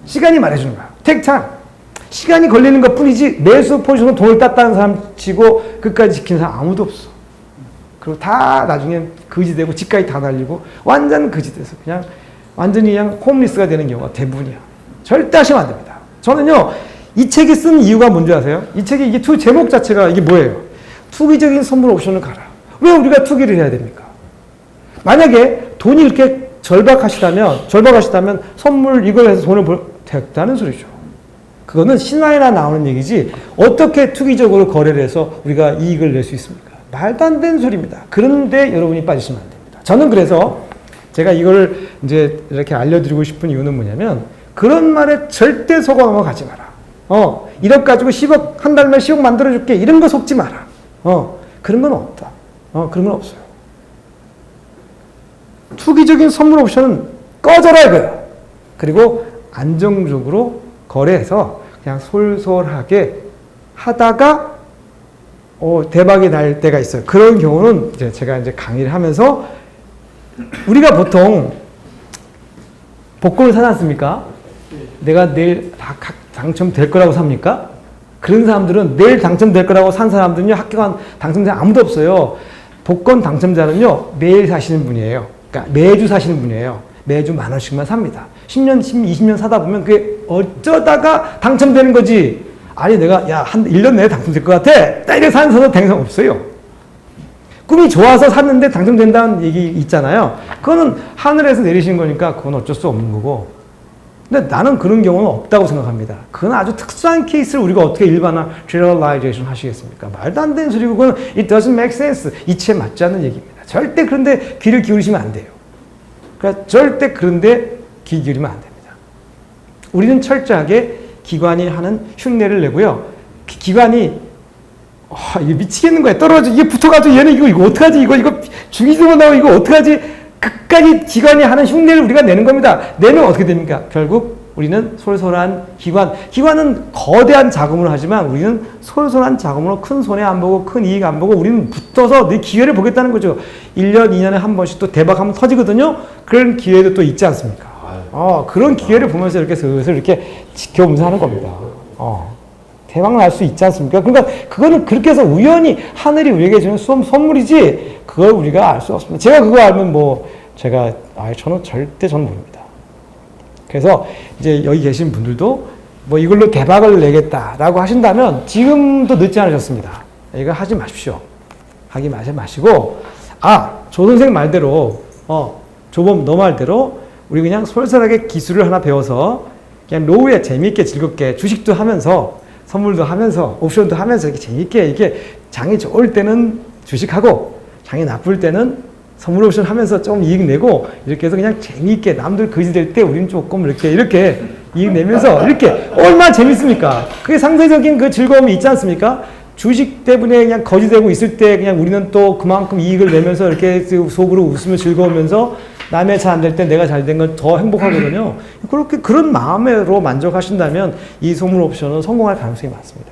시간이 말해주는 거야. 택창. 시간이 걸리는 것 뿐이지 매수 포지션으로 돈을 땄다는 사람 치고 끝까지 지키는 사람 아무도 없어. 그리고 다 나중에 거지되고 집까지 다 날리고 완전 거지돼서 그냥 완전히 그냥 홈리스가 되는 경우가 대부분이야. 절대 하시면 안 됩니다. 저는요, 이 책이 쓴 이유가 뭔지 아세요? 이 책이 이게 제목 자체가 이게 뭐예요? 투기적인 선물 옵션을 가라. 왜 우리가 투기를 해야 됩니까? 만약에 돈이 이렇게 절박하시다면 선물 이걸 해서 돈을 됐다는 소리죠. 그거는 신화에나 나오는 얘기지 어떻게 투기적으로 거래를 해서 우리가 이익을 낼 수 있습니까? 말도 안 되는 소리입니다. 그런데 여러분이 빠지시면 안 됩니다. 저는 그래서 제가 이걸 이제 이렇게 알려드리고 싶은 이유는 뭐냐면 그런 말에 절대 속아가면 가지 마라. 1억 가지고 10억 한 달만 10억 만들어줄게 이런 거 속지 마라. 그런 건 없다. 그런 건 없어요. 투기적인 선물 옵션은 꺼져라 이거야. 그리고 안정적으로 거래해서 그냥 솔솔하게 하다가 대박이 날 때가 있어요. 그런 경우는 이제 제가 이제 강의를 하면서 우리가 보통 복권을 사지 않습니까? 내가 내일 당첨될 거라고 삽니까? 그런 사람들은 내일 당첨될 거라고 산 사람들은요, 학교간 당첨자 아무도 없어요. 복권 당첨자는요, 매일 사시는 분이에요. 그러니까 매주 사시는 분이에요. 매주 10,000원씩만 삽니다. 10년, 20년 사다 보면 그게 어쩌다가 당첨되는 거지. 아니, 내가, 한 1년 내에 당첨될 것 같아. 이렇게 사는 사람 당첨 없어요. 꿈이 좋아서 샀는데 당첨된다는 얘기 있잖아요. 그거는 하늘에서 내리신 거니까 그건 어쩔 수 없는 거고. 근데 나는 그런 경우는 없다고 생각합니다. 그건 아주 특수한 케이스를 우리가 어떻게 일반화, generalization 하시겠습니까? 말도 안 되는 소리고, 그건 it doesn't make sense. 이치에 맞지 않는 얘기입니다. 절대 그런데 귀를 기울이시면 안 돼요. 그러니까 절대 그런데 귀 기울이면 안 됩니다. 우리는 철저하게 기관이 하는 흉내를 내고요. 기관이 이게 미치겠는 거야. 떨어져. 이게 붙어가지고 얘는 이거 어떡하지? 이거 죽이지도 못하고 이거 어떡하지? 끝까지 기관이 하는 흉내를 우리가 내는 겁니다. 내면 어떻게 됩니까? 결국 우리는 솔솔한 기관은 거대한 자금을 하지만 우리는 솔솔한 자금으로 큰 손해 안 보고 큰 이익 안 보고 우리는 붙어서 내 기회를 보겠다는 거죠. 1년, 2년에 한 번씩 또 대박 한번 터지거든요. 그런 기회도 또 있지 않습니까? 그런 기회를 보면서 이렇게 슬슬 이렇게 지켜보면서 하는 겁니다. 대박 날 수 있지 않습니까? 그러니까 그거는 그렇게 해서 우연히 하늘이 우리에게 주는 선물이지 그걸 우리가 알 수 없습니다. 제가 그거 알면 저는 절대 모릅니다. 그래서 이제 여기 계신 분들도 이걸로 대박을 내겠다라고 하신다면 지금도 늦지 않으셨습니다. 이거 하지 마십시오. 하지 마시고 조 선생 말대로 조범 너 말대로 우리 그냥 솔솔하게 기술을 하나 배워서 그냥 노후에 재미있게 즐겁게 주식도 하면서 선물도 하면서 옵션도 하면서 이렇게 재미있게 이렇게 장이 좋을 때는 주식하고 장이 나쁠 때는 선물 옵션 하면서 좀 이익 내고 이렇게 해서 그냥 재미있게 남들 거지 될 때 우리는 조금 이렇게 이익 내면서 이렇게 얼마나 재밌습니까? 그게 상대적인 그 즐거움이 있지 않습니까? 주식 때문에 그냥 거지되고 있을 때 그냥 우리는 또 그만큼 이익을 내면서 이렇게 속으로 웃으며 즐거우면서 남의 잘 안 될 때 내가 잘 된 건 더 행복하거든요. 그런 마음으로 만족하신다면 이 선물 옵션은 성공할 가능성이 많습니다.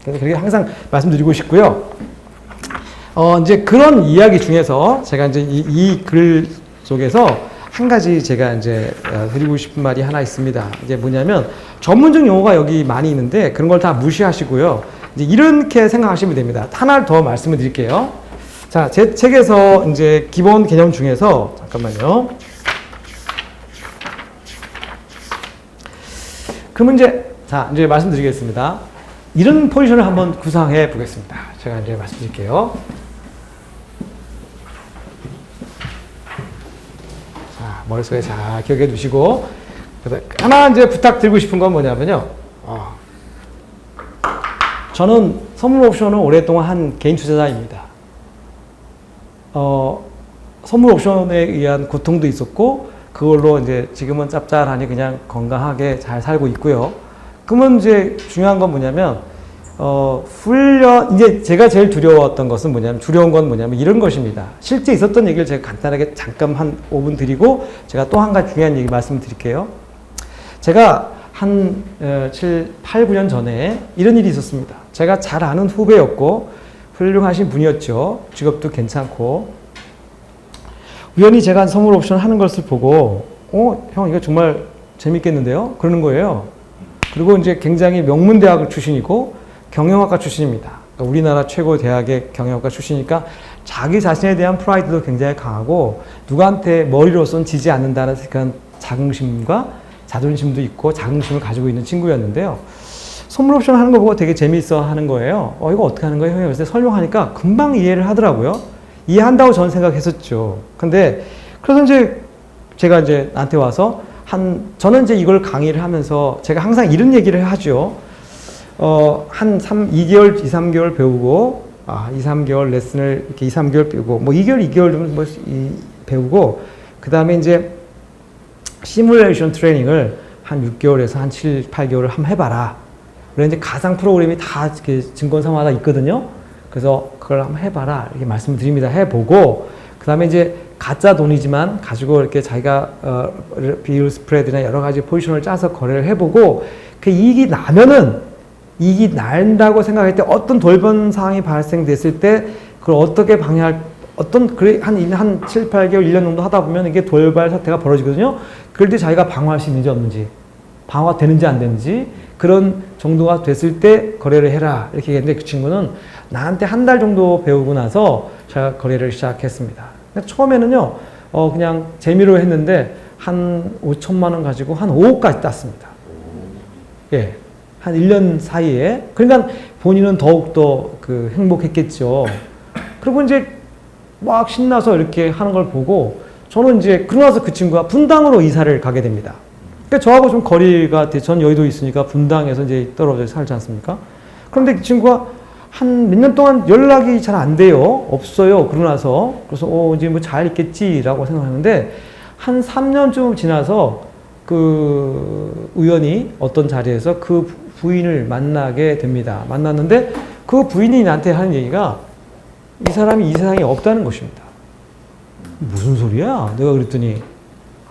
그래서 그렇게 항상 말씀드리고 싶고요. 이제 그런 이야기 중에서 제가 이제 이 글 속에서 한 가지 제가 이제 드리고 싶은 말이 하나 있습니다. 이제 뭐냐면 전문적 용어가 여기 많이 있는데 그런 걸 다 무시하시고요. 이제 이렇게 생각하시면 됩니다. 하나를 더 말씀을 드릴게요. 자, 제 책에서 이제 기본 개념 중에서 잠깐만요. 그러면 이제 말씀드리겠습니다. 이런 포지션을 한번 구상해 보겠습니다. 제가 이제 말씀드릴게요. 자, 머릿속에 잘 기억해 두시고, 그래서 하나 이제 부탁드리고 싶은 건 뭐냐면요. 저는 선물 옵션을 오랫동안 한 개인 투자자입니다. 선물 옵션에 의한 고통도 있었고, 그걸로 이제 지금은 짭짤하니 그냥 건강하게 잘 살고 있고요. 그러면 이제 중요한 건 뭐냐면, 이제 제가 제일 두려운 건 뭐냐면 이런 것입니다. 실제 있었던 얘기를 제가 간단하게 잠깐 한 5분 드리고, 제가 또 한 가지 중요한 얘기 말씀드릴게요. 제가 한 8, 9년 전에 이런 일이 있었습니다. 제가 잘 아는 후배였고, 훌륭하신 분이었죠. 직업도 괜찮고. 우연히 제가 선물 옵션 하는 것을 보고, 형, 이거 정말 재밌겠는데요? 그러는 거예요. 그리고 이제 굉장히 명문대학 출신이고, 경영학과 출신입니다. 그러니까 우리나라 최고 대학의 경영학과 출신이니까 자기 자신에 대한 프라이드도 굉장히 강하고, 누구한테 머리로선 지지 않는다는 그런 자긍심과 자존심도 있고, 자긍심을 가지고 있는 친구였는데요. 선물 옵션 하는 거 보고 되게 재미있어 하는 거예요. 이거 어떻게 하는 거예요? 형이 그래서 설명하니까 금방 이해를 하더라고요. 이해한다고 저는 생각했었죠. 근데 그래서 이제 제가 이제 나한테 와서 저는 이제 이걸 강의를 하면서 제가 항상 이런 얘기를 하죠. 한 2개월, 3개월 배우고, 2, 3개월 레슨을 이렇게 2, 3개월 배우고, 뭐 2개월 정도 배우고, 그 다음에 이제 시뮬레이션 트레이닝을 한 6개월에서 한 7, 8개월을 한번 해봐라. 그래서 이제 가상 프로그램이 다 이렇게 증권사마다 있거든요. 그래서 그걸 한번 해봐라. 이렇게 말씀을 드립니다. 해보고, 그 다음에 이제 가짜 돈이지만 가지고 이렇게 자기가 비율 스프레드나 여러 가지 포지션을 짜서 거래를 해보고, 그 이익이 이익이 난다고 생각할 때 어떤 돌변 사항이 발생됐을 때 그걸 어떻게 방해할 한 7, 8개월, 1년 정도 하다 보면 이게 돌발 사태가 벌어지거든요. 그럴 때 자기가 방어할 수 있는지 없는지, 방어가 되는지 안 되는지, 그런 정도가 됐을 때 거래를 해라. 이렇게 얘기했는데 그 친구는 나한테 한 달 정도 배우고 나서 제가 거래를 시작했습니다. 처음에는요, 그냥 재미로 했는데 한 5천만 원 가지고 한 5억까지 땄습니다. 예. 한 1년 사이에. 그러니까 본인은 더욱더 행복했겠죠. 그리고 이제 막 신나서 이렇게 하는 걸 보고 저는 이제 그러고 나서 그 친구가 분당으로 이사를 가게 됩니다. 그러니까 저하고 좀 거리가 전 여의도에 있으니까 분당에서 이제 떨어져 살지 않습니까? 그런데 그 친구가 한 몇 년 동안 연락이 잘 안 돼요. 없어요. 그러고 나서. 그래서 이제 뭐 잘 있겠지라고 생각하는데 한 3년쯤 지나서 우연히 어떤 자리에서 그 부인을 만나게 됩니다. 만났는데 그 부인이 나한테 하는 얘기가 이 사람이 이 세상에 없다는 것입니다. 무슨 소리야? 내가 그랬더니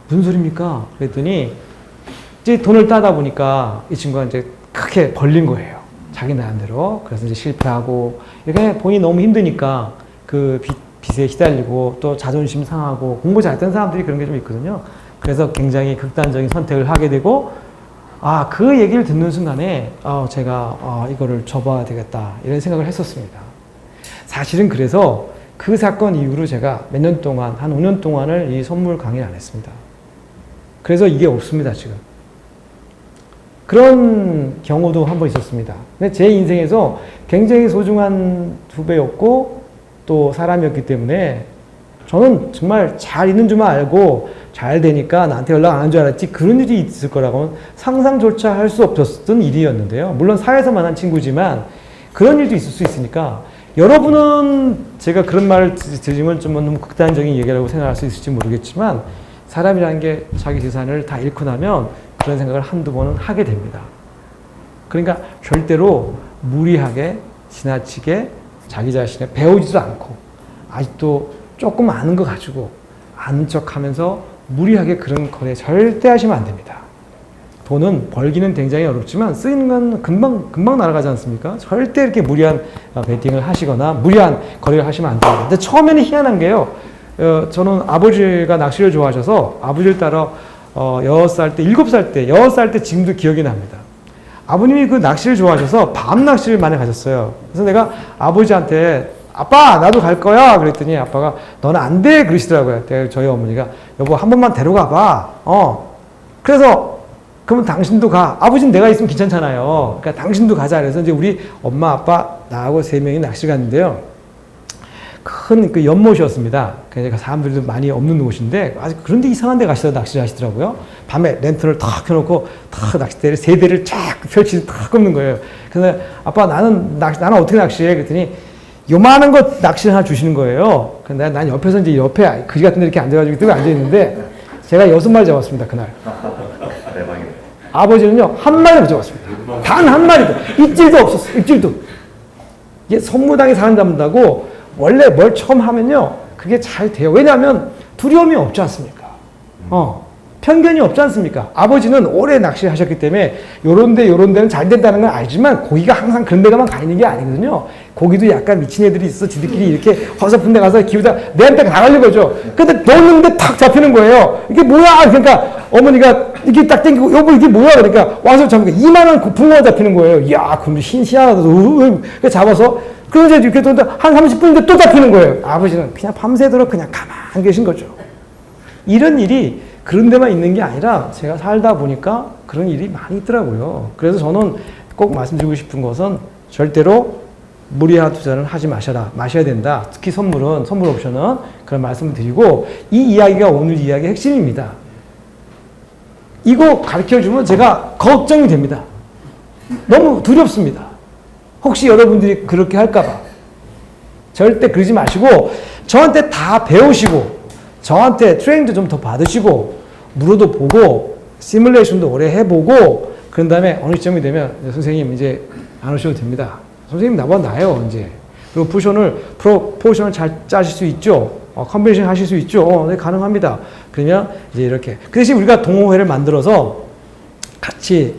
무슨 소리입니까? 그랬더니 이제 돈을 따다 보니까 이 친구가 이제 크게 벌린 거예요. 자기 나름대로. 그래서 이제 실패하고 이게 본인이 너무 힘드니까 그 빚에 시달리고 또 자존심 상하고 공부 잘했던 사람들이 그런 게 좀 있거든요. 그래서 굉장히 극단적인 선택을 하게 되고 그 얘기를 듣는 순간에 제가 이거를 접어야 되겠다 이런 생각을 했었습니다. 사실은 그래서 그 사건 이후로 제가 몇 년 동안 한 5년 동안을 이 선물 강의를 안 했습니다. 그래서 이게 없습니다 지금. 그런 경우도 한 번 있었습니다. 근데 제 인생에서 굉장히 소중한 후배였고 또 사람이었기 때문에 저는 정말 잘 있는 줄만 알고 잘 되니까 나한테 연락 안 한 줄 알았지 그런 일이 있을 거라고는 상상조차 할 수 없었던 일이었는데요. 물론 사회에서 만난 친구지만 그런 일도 있을 수 있으니까 여러분은 제가 그런 말을 드리면 좀 너무 극단적인 얘기라고 생각할 수 있을지 모르겠지만 사람이라는 게 자기 재산을 다 잃고 나면 그런 생각을 한두 번은 하게 됩니다. 그러니까 절대로 무리하게 지나치게 자기 자신을 배우지도 않고 아직도 조금 아는 거 가지고 아는 척 하면서 무리하게 그런 거래 절대 하시면 안 됩니다. 돈은 벌기는 굉장히 어렵지만 쓰이는 건 금방 날아가지 않습니까? 절대 이렇게 무리한 베팅을 하시거나 무리한 거래를 하시면 안 됩니다. 근데 처음에는 희한한 게요. 저는 아버지가 낚시를 좋아하셔서 아버지를 따라 6살 때, 7살 때, 6살 때 지금도 기억이 납니다. 아버님이 그 낚시를 좋아하셔서 밤 낚시를 많이 가셨어요. 그래서 내가 아버지한테 아빠 나도 갈 거야 그랬더니 아빠가 너는 안 돼 그러시더라고요. 저희 어머니가 여보 한 번만 데려가 봐. 그래서 그러면 당신도 가. 아버지는 내가 있으면 귀찮잖아요. 그러니까 당신도 가자. 그래서 이제 우리 엄마 아빠 나하고 3명이 낚시 갔는데요. 큰 그 연못이었습니다. 그러니까 사람들도 많이 없는 곳인데 아직 그런데 이상한 데 가시다 낚시를 하시더라고요. 밤에 랜턴을 탁 켜놓고 탁 낚싯대를 3대를 쫙 펼치고 탁 꼽는 거예요. 그래서 아빠 나는 어떻게 낚시해? 그랬더니 요만한 거 낚시를 하나 주시는 거예요. 근데 난 옆에서 이제 옆에 그지 같은 데 이렇게 앉아가지고 뜨고 앉아있는데 제가 6마리 잡았습니다, 그날. 대박이네. 아버지는요, 한 마리도 못 잡았습니다. 단 한 마리도. 입질도 없었어요, 입질도. 이게 선무당에 사람 잡는다고 원래 뭘 처음 하면요, 그게 잘 돼요. 왜냐하면 두려움이 없지 않습니까? 편견이 없지 않습니까? 아버지는 오래 낚시를 하셨기 때문에 요런 데는 잘 된다는 건 알지만 고기가 항상 그런 데가만 가 있는 게 아니거든요. 고기도 약간 미친 애들이 있어. 지들끼리 이렇게 허접한 데 가서 기우다 내한테 나가려고 그러죠. 근데 넣는데 탁 잡히는 거예요. 이게 뭐야? 그러니까 어머니가 이렇게 딱 당기고 여보 이게 뭐야? 그러니까 와서 잡으니까 이만한 붕어가 잡히는 거예요. 이야, 그럼 희한하다. 잡아서 그러고 이제 이렇게 한 30분인데 또 잡히는 거예요. 아버지는 그냥 밤새도록 그냥 가만히 계신 거죠. 이런 일이 그런 데만 있는 게 아니라 제가 살다 보니까 그런 일이 많이 있더라고요. 그래서 저는 꼭 말씀드리고 싶은 것은 절대로 무리한 투자는 하지 마셔야 된다. 특히 선물 옵션은 그런 말씀을 드리고, 이 이야기가 오늘 이야기의 핵심입니다. 이거 가르쳐주면 제가 걱정이 됩니다. 너무 두렵습니다. 혹시 여러분들이 그렇게 할까봐. 절대 그러지 마시고, 저한테 다 배우시고, 저한테 트레이닝도 좀 더 받으시고, 물어도 보고, 시뮬레이션도 오래 해보고, 그런 다음에 어느 시점이 되면, 선생님 이제 안 오셔도 됩니다. 선생님 나보다 나아요, 이제. 그리고 포지션을 잘 짜실 수 있죠. 컨비네이션 하실 수 있죠. 네, 가능합니다. 그러면 이제 이렇게. 그 대신 우리가 동호회를 만들어서 같이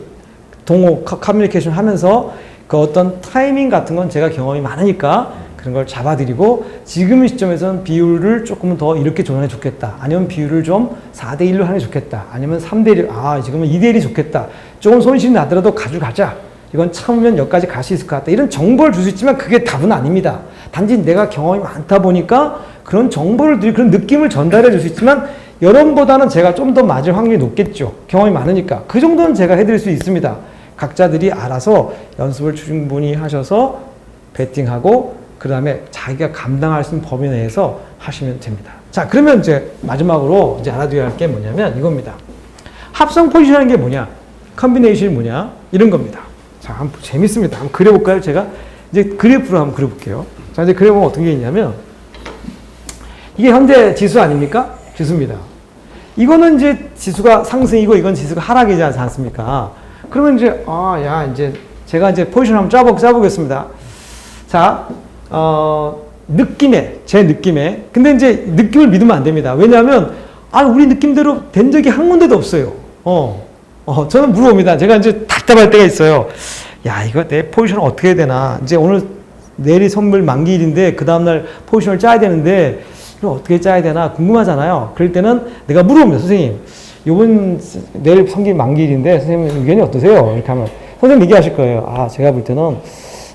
커뮤니케이션 하면서 그 어떤 타이밍 같은 건 제가 경험이 많으니까 그런 걸 잡아드리고, 지금 시점에서는 비율을 조금 더 이렇게 조정해 좋겠다. 아니면 비율을 좀 4대1로 하는 게 좋겠다. 아니면 3대1, 지금은 2대1이 좋겠다. 조금 손실이 나더라도 가져가자. 이건 참으면 여기까지 갈 수 있을 것 같다. 이런 정보를 줄 수 있지만 그게 답은 아닙니다. 단지 내가 경험이 많다 보니까 그런 정보를 드리고 그런 느낌을 전달해 줄 수 있지만, 여러분보다는 제가 좀 더 맞을 확률이 높겠죠. 경험이 많으니까. 그 정도는 제가 해드릴 수 있습니다. 각자들이 알아서 연습을 충분히 하셔서 배팅하고, 그 다음에 자기가 감당할 수 있는 범위 내에서 하시면 됩니다. 자, 그러면 이제 마지막으로 이제 알아둬야 할 게 뭐냐면 이겁니다. 합성 포지션이라는 게 뭐냐? 컨비네이션이 뭐냐? 이런 겁니다. 자, 한번 재밌습니다. 한번 그려볼까요? 제가 이제 그래프로 한번 그려볼게요. 자, 이제 그려보면 어떤 게 있냐면, 이게 현재 지수 아닙니까? 지수입니다. 이거는 이제 지수가 상승이고, 이건 지수가 하락이지 않습니까? 그러면 이제, 이제 제가 이제 포지션 한번 짜보겠습니다. 자, 제 느낌에. 근데 이제 느낌을 믿으면 안 됩니다. 왜냐하면, 우리 느낌대로 된 적이 한 군데도 없어요. 저는 물어봅니다. 제가 이제 답답할 때가 있어요. 야, 이거 내 포지션을 어떻게 해야 되나. 이제 내일이 선물 만기일인데, 그 다음날 포지션을 짜야 되는데, 이걸 어떻게 짜야 되나 궁금하잖아요. 그럴 때는 내가 물어봅니다. 선생님, 내일 선기 만기일인데, 선생님 의견이 어떠세요? 이렇게 하면, 선생님 얘기하실 거예요. 제가 볼 때는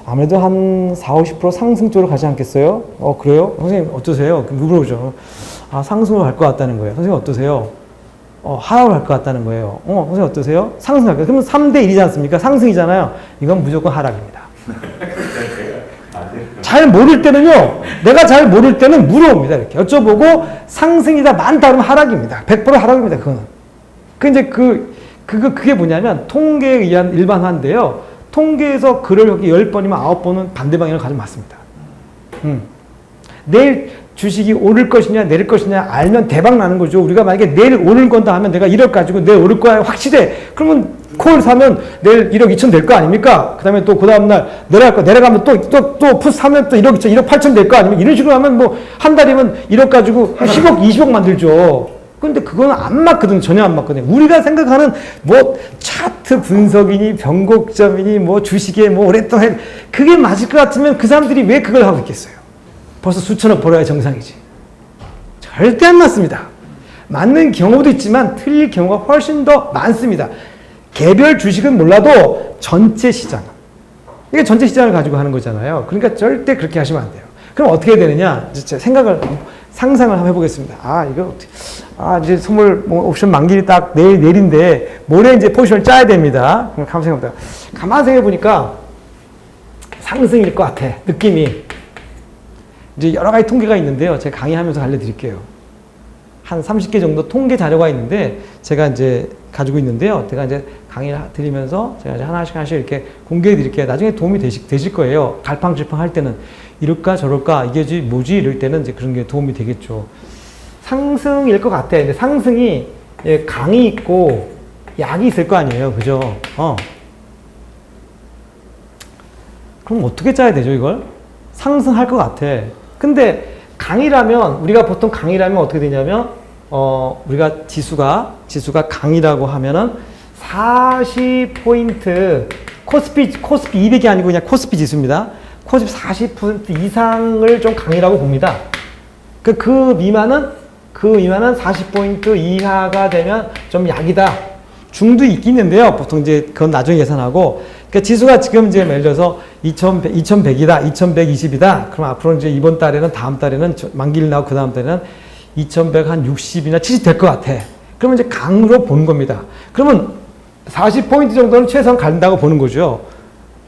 아무래도 한 40-50% 상승 쪽으로 가지 않겠어요? 그래요? 선생님 어떠세요? 물어보죠. 상승으로 갈 것 같다는 거예요. 선생님 어떠세요? 하락을 할 것 같다는 거예요. 선생님 어떠세요? 상승할 거예요. 그러면 3대1이지 않습니까? 상승이잖아요. 이건 무조건 하락입니다. 잘 모를 때는요, 내가 잘 모를 때는 물어봅니다. 이렇게 여쭤보고, 상승이다 많다 그러면 하락입니다. 100% 하락입니다. 그거는. 그게 뭐냐면 통계에 의한 일반화인데요. 통계에서 글을 여기 10번이면 9번은 반대 방향을 가지고 맞습니다. 내일 주식이 오를 것이냐 내릴 것이냐 알면 대박 나는 거죠. 우리가 만약에 내일 오를 건다 하면 내가 1억 가지고 내일 오를 거야 확실해. 그러면 콜 사면 내일 1억 2천 될 거 아닙니까? 그 다음에 또 그 다음날 내려가면 또 풋 사면 또 1억 2천, 1억 8천 될 거 아닙니까? 이런 식으로 하면 뭐 한 달이면 1억 가지고 10억, 20억 만들죠. 근데 그거는 안 맞거든요. 전혀 안 맞거든요. 우리가 생각하는 뭐 차트 분석이니 변곡점이니 뭐 주식에 뭐 오랫동안 그게 맞을 것 같으면 그 사람들이 왜 그걸 하고 있겠어요? 벌써 수천억 벌어야 정상이지. 절대 안 맞습니다. 맞는 경우도 있지만 틀릴 경우가 훨씬 더 많습니다. 개별 주식은 몰라도 전체 시장. 이게 전체 시장을 가지고 하는 거잖아요. 그러니까 절대 그렇게 하시면 안 돼요. 그럼 어떻게 되느냐? 진짜 상상을 한번 해보겠습니다. 이제 선물 옵션 만기일이 딱 내일인데 모레 이제 포지션을 짜야 됩니다. 그럼 가만히 생각해보다. 가만히 생각해보니까 상승일 것 같아. 느낌이. 이제 여러 가지 통계가 있는데요. 제가 강의하면서 알려드릴게요. 한 30개 정도 통계 자료가 있는데 제가 이제 가지고 있는데요. 제가 이제 강의를 드리면서 제가 이제 하나씩 이렇게 공개해 드릴게요. 나중에 도움이 되실 거예요. 갈팡질팡 할 때는 이럴까 저럴까 이게 뭐지 이럴 때는 이제 그런 게 도움이 되겠죠. 상승일 것 같아. 근데 상승이 강이 있고 약이 있을 거 아니에요. 그죠? 그럼 어떻게 짜야 되죠, 이걸? 상승할 것 같아. 근데 강이라면 우리가 보통 강이라면 어떻게 되냐면 우리가 지수가 강이라고 하면은 40포인트 코스피 200이 아니고 그냥 코스피 지수입니다. 코스피 40% 이상을 좀 강이라고 봅니다. 그 미만은 40포인트 이하가 되면 좀 약이다. 중도 있긴 있는데요. 보통 이제 그건 나중에 계산하고. 그러니까 지수가 지금 이제 예를 들어서 2100이다, 2120이다. 그럼 앞으로 이제 이번 달에는 다음 달에는 만기일 나오고 그 다음 달에는 2100 한 60이나 70 될 것 같아. 그러면 이제 강으로 보는 겁니다. 그러면 40포인트 정도는 최소한 간다고 보는 거죠.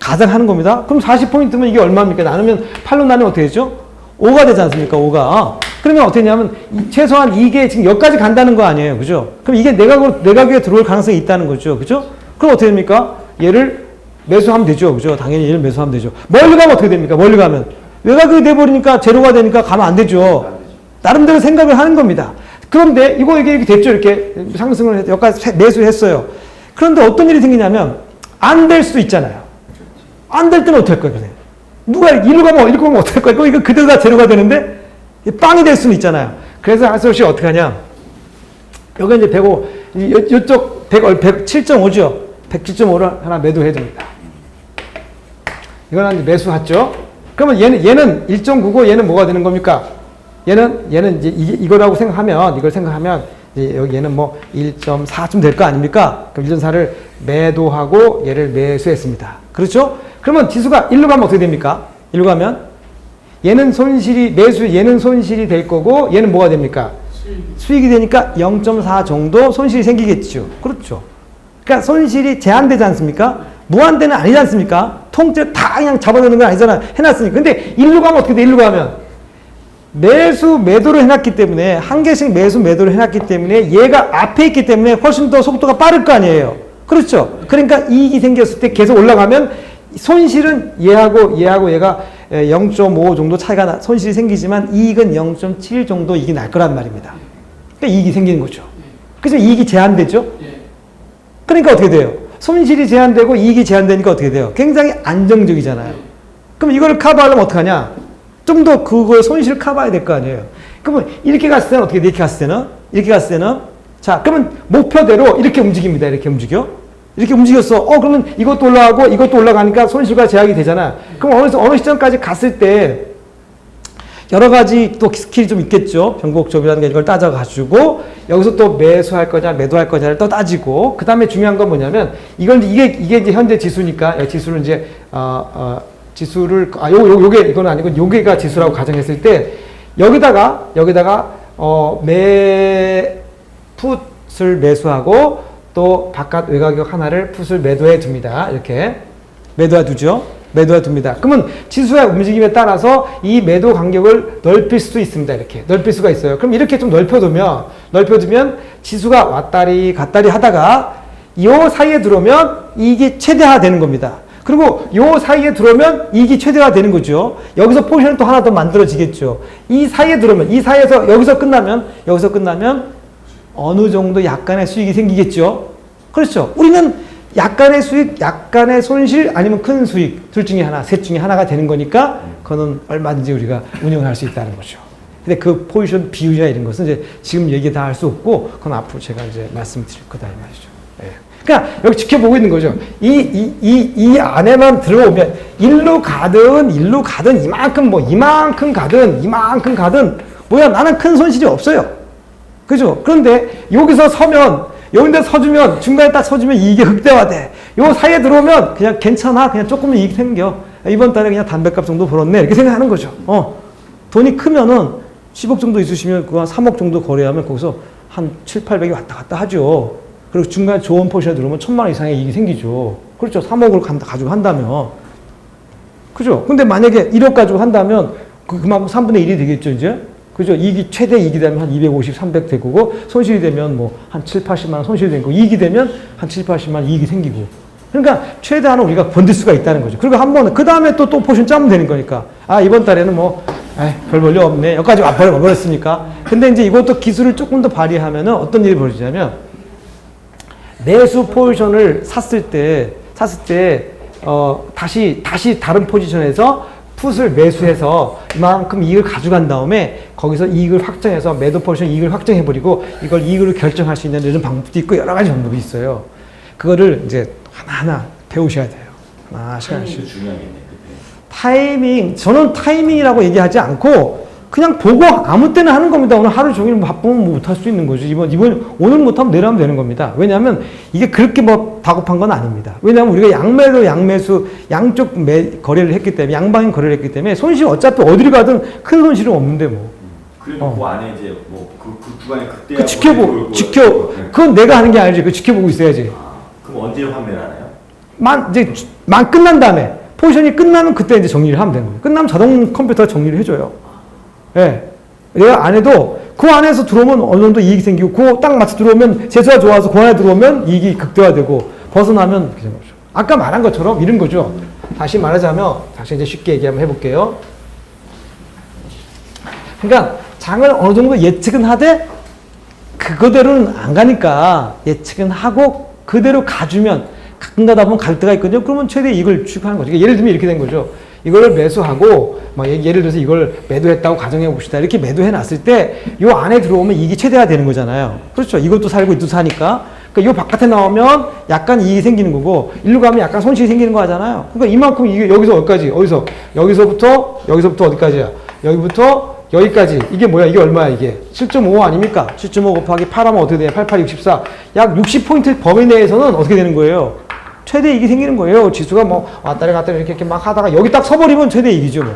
가장하는 겁니다. 그럼 40포인트면 이게 얼마입니까? 나누면 8로 나누면 어떻게 되죠? 5가 되지 않습니까? 5가. 그러면 어떻게 되냐면 최소한 이게 지금 여기까지 간다는 거 아니에요. 그죠? 그럼 이게 내각에 들어올 가능성이 있다는 거죠. 그죠? 그럼 어떻게 됩니까? 얘를 매수하면 되죠. 그죠? 당연히 얘를 매수하면 되죠. 멀리 가면 어떻게 됩니까? 멀리 가면. 외곽이 돼버리니까 제로가 되니까 가면 안 되죠. 나름대로 생각을 하는 겁니다. 그런데 이게 이렇게 됐죠. 이렇게 상승을 해서 여기까지 매수했어요. 그런데 어떤 일이 생기냐면 안 될 수도 있잖아요. 안 될 때는 어떻게 할 거예요? 그냥? 누가 이리로 가면 어떻게 할 거예요? 이거 그대로 다 제로가 되는데 빵이 될 수는 있잖아요. 그래서 한솔 씨 어떻게 하냐? 여기 이제 105, 이쪽 107.5죠. 107.5를 하나 매도해 줍니다. 이거는 이제 매수했죠. 그러면 얘는 1.99, 얘는 뭐가 되는 겁니까? 얘는 이제 이거라고 생각하면, 이걸 생각하면, 이제 얘는 뭐 1.4쯤 될 거 아닙니까? 그럼 1.4를 매도하고 얘를 매수했습니다. 그렇죠? 그러면 지수가 1로 가면 어떻게 됩니까? 1로 가면 얘는 손실이 될 거고 얘는 뭐가 됩니까? 수익이 되니까 0.4 정도 손실이 생기겠죠. 그렇죠. 그러니까 손실이 제한되지 않습니까? 무한대는 아니지 않습니까? 통째로 다 그냥 잡아놓는 건 아니잖아. 해놨으니까. 근데 1로 가면 어떻게 돼? 1로 가면 매도를 해놨기 때문에 한 개씩 매도를 해놨기 때문에 얘가 앞에 있기 때문에 훨씬 더 속도가 빠를 거 아니에요. 그렇죠. 그러니까 이익이 생겼을 때 계속 올라가면 손실은 얘하고 얘가 0.5 정도 차이가 손실이 생기지만 이익은 0.7 정도 이익이 날 거란 말입니다. 그러니까 이익이 생기는 거죠. 그래서 이익이 제한되죠. 그러니까 어떻게 돼요? 손실이 제한되고 이익이 제한되니까 어떻게 돼요? 굉장히 안정적이잖아요. 그럼 이걸 커버하려면 어떡하냐? 좀 더 그걸 손실을 커버해야 될 거 아니에요. 그러면 이렇게 갔을 때는 어떻게 돼? 이렇게 갔을 때는 자, 그러면 목표대로 이렇게 움직입니다. 이렇게 움직였어. 그러면 이것도 올라가고 이것도 올라가니까 손실과 제약이 되잖아. 그럼 어느 시점까지 갔을 때 여러 가지 또 스킬이 좀 있겠죠. 변곡점이라는 게 이걸 따져가지고 여기서 또 매수할 거냐, 매도할 거냐를 또 따지고 그 다음에 중요한 건 뭐냐면 이게 이제 현재 지수니까 지수를 이제 지수를 이거는 아니고 요게가 지수라고 가정했을 때 여기다가 풋을 매수하고 또 바깥 외곽역 하나를 풋을 매도해 둡니다. 이렇게 매도해 둡니다. 그러면 지수의 움직임에 따라서 이 매도 간격을 넓힐 수도 있습니다. 이렇게 넓힐 수가 있어요. 그럼 이렇게 좀 넓혀두면 지수가 왔다리 갔다리 하다가 이 사이에 들어오면 이익이 최대화되는 겁니다. 그리고 이 사이에 들어오면 이익이 최대화되는 거죠. 여기서 포지션이 또 하나 더 만들어지겠죠. 이 사이에 들어오면 이 사이에서 여기서 끝나면 어느 정도 약간의 수익이 생기겠죠. 그렇죠. 우리는 약간의 수익, 약간의 손실, 아니면 큰 수익 둘 중에 하나, 셋 중에 하나가 되는 거니까 그거는 얼마든지 우리가 운영할 수 있다는 거죠. 근데 그 포지션 비율이나 이런 것은 이제 지금 얘기 다 할 수 없고 그건 앞으로 제가 이제 말씀드릴 거다 이 말이죠. 예. 그러니까 여기 지켜보고 있는 거죠. 이 안에만 들어오면 일로 가든 이만큼 가든 뭐야 나는 큰 손실이 없어요. 그죠? 그런데 여기서 여기다 서주면 중간에 딱 서주면 이익이 극대화돼. 요 사이에 들어오면 그냥 괜찮아. 그냥 조금은 이익 생겨. 이번 달에 그냥 담배값 정도 벌었네. 이렇게 생각하는 거죠. 돈이 크면은 10억 정도 있으시면 그거 한 3억 정도 거래하면 거기서 한 7, 800이 왔다 갔다 하죠. 그리고 중간에 좋은 포지션에 들어오면 1,000만 원 이상의 이익이 생기죠. 그렇죠. 3억을 가지고 한다면. 그죠? 근데 만약에 1억 가지고 한다면 그만큼 3분의 1이 되겠죠, 이제? 그죠? 최대 이익이 되면 한 250, 300 되고, 손실이 되면 뭐 한 7, 80만 원 손실이 되고, 이익이 되면 한 7, 80만 원 이익이 생기고. 그러니까 최대한은 우리가 건들 수가 있다는 거죠. 그리고 그 다음에 또 포지션 짜면 되는 거니까. 이번 달에는 별 볼일 없네. 여기까지 와버렸으니까. 근데 이제 이것도 기술을 조금 더 발휘하면은 어떤 일이 벌어지냐면, 매수 포지션을 샀을 때, 다시 다른 포지션에서 풋을 매수해서 이만큼 이익을 가져간 다음에 거기서 이익을 확정해서 매도 포지션 이익을 확정해버리고 이걸 이익으로 결정할 수 있는 이런 방법도 있고 여러 가지 방법이 있어요. 그거를 이제 하나하나 배우셔야 돼요. 타이밍도 중요하겠네. 타이밍, 저는 타이밍이라고 얘기하지 않고 그냥 보고 아무 때나 하는 겁니다. 오늘 하루 종일 바쁘면 못할 수 있는 거죠. 오늘 못하면 내일 하면 되는 겁니다. 왜냐하면 이게 그렇게 다급한 건 아닙니다. 왜냐하면 우리가 양매수, 양쪽 거래를 했기 때문에, 양방향 거래를 했기 때문에 손실 어차피 어디를 가든 큰 손실은 없는데 뭐. 그래도 그 안에 이제 그 구간에 그때 그건 내가 하는 게 아니지. 그 지켜보고 있어야지. 그럼 언제 판매를 하나요? 끝난 다음에 포지션이 끝나면 그때 이제 정리를 하면 되는 거예요. 끝나면 자동 컴퓨터가 정리를 해줘요. 예. 내가 안 해도 그 안에서 들어오면 어느 정도 이익이 생기고 그 딱 맞춰 들어오면 재수가 좋아서 그 안에 들어오면 이익이 극대화되고 벗어나면 그렇게 되는 거죠. 아까 말한 것처럼 이런 거죠. 다시 말하자면 다시 이제 쉽게 얘기 한번 해볼게요. 그러니까 장을 어느 정도 예측은 하되 그거대로는 안 가니까 예측은 하고 그대로 가주면 가끔 가다 보면 갈 때가 있거든요. 그러면 최대 이익을 추구하는 거죠. 예를 들면 이렇게 된 거죠. 이걸 매수하고 막 예를 들어서 이걸 매도했다고 가정해 봅시다. 이렇게 매도해 놨을 때 이 안에 들어오면 이익이 최대화 되는 거잖아요. 그렇죠. 이것도 살고 이것도 사니까. 그러니까 이 바깥에 나오면 약간 이익이 생기는 거고 일로 가면 약간 손실이 생기는 거 하잖아요. 그러니까 이만큼 이게 여기서 어디까지? 여기서부터 어디까지야? 여기부터 여기까지. 이게 뭐야? 이게 얼마야 이게? 7.5 아닙니까? 7.5 곱하기 8하면 어떻게 돼요? 88, 64. 약 60포인트 범위 내에서는 어떻게 되는 거예요? 최대 이익이 생기는 거예요. 지수가 뭐 왔다리 갔다리 이렇게 막 하다가 여기 딱 서버리면 최대 이익이죠. 뭐.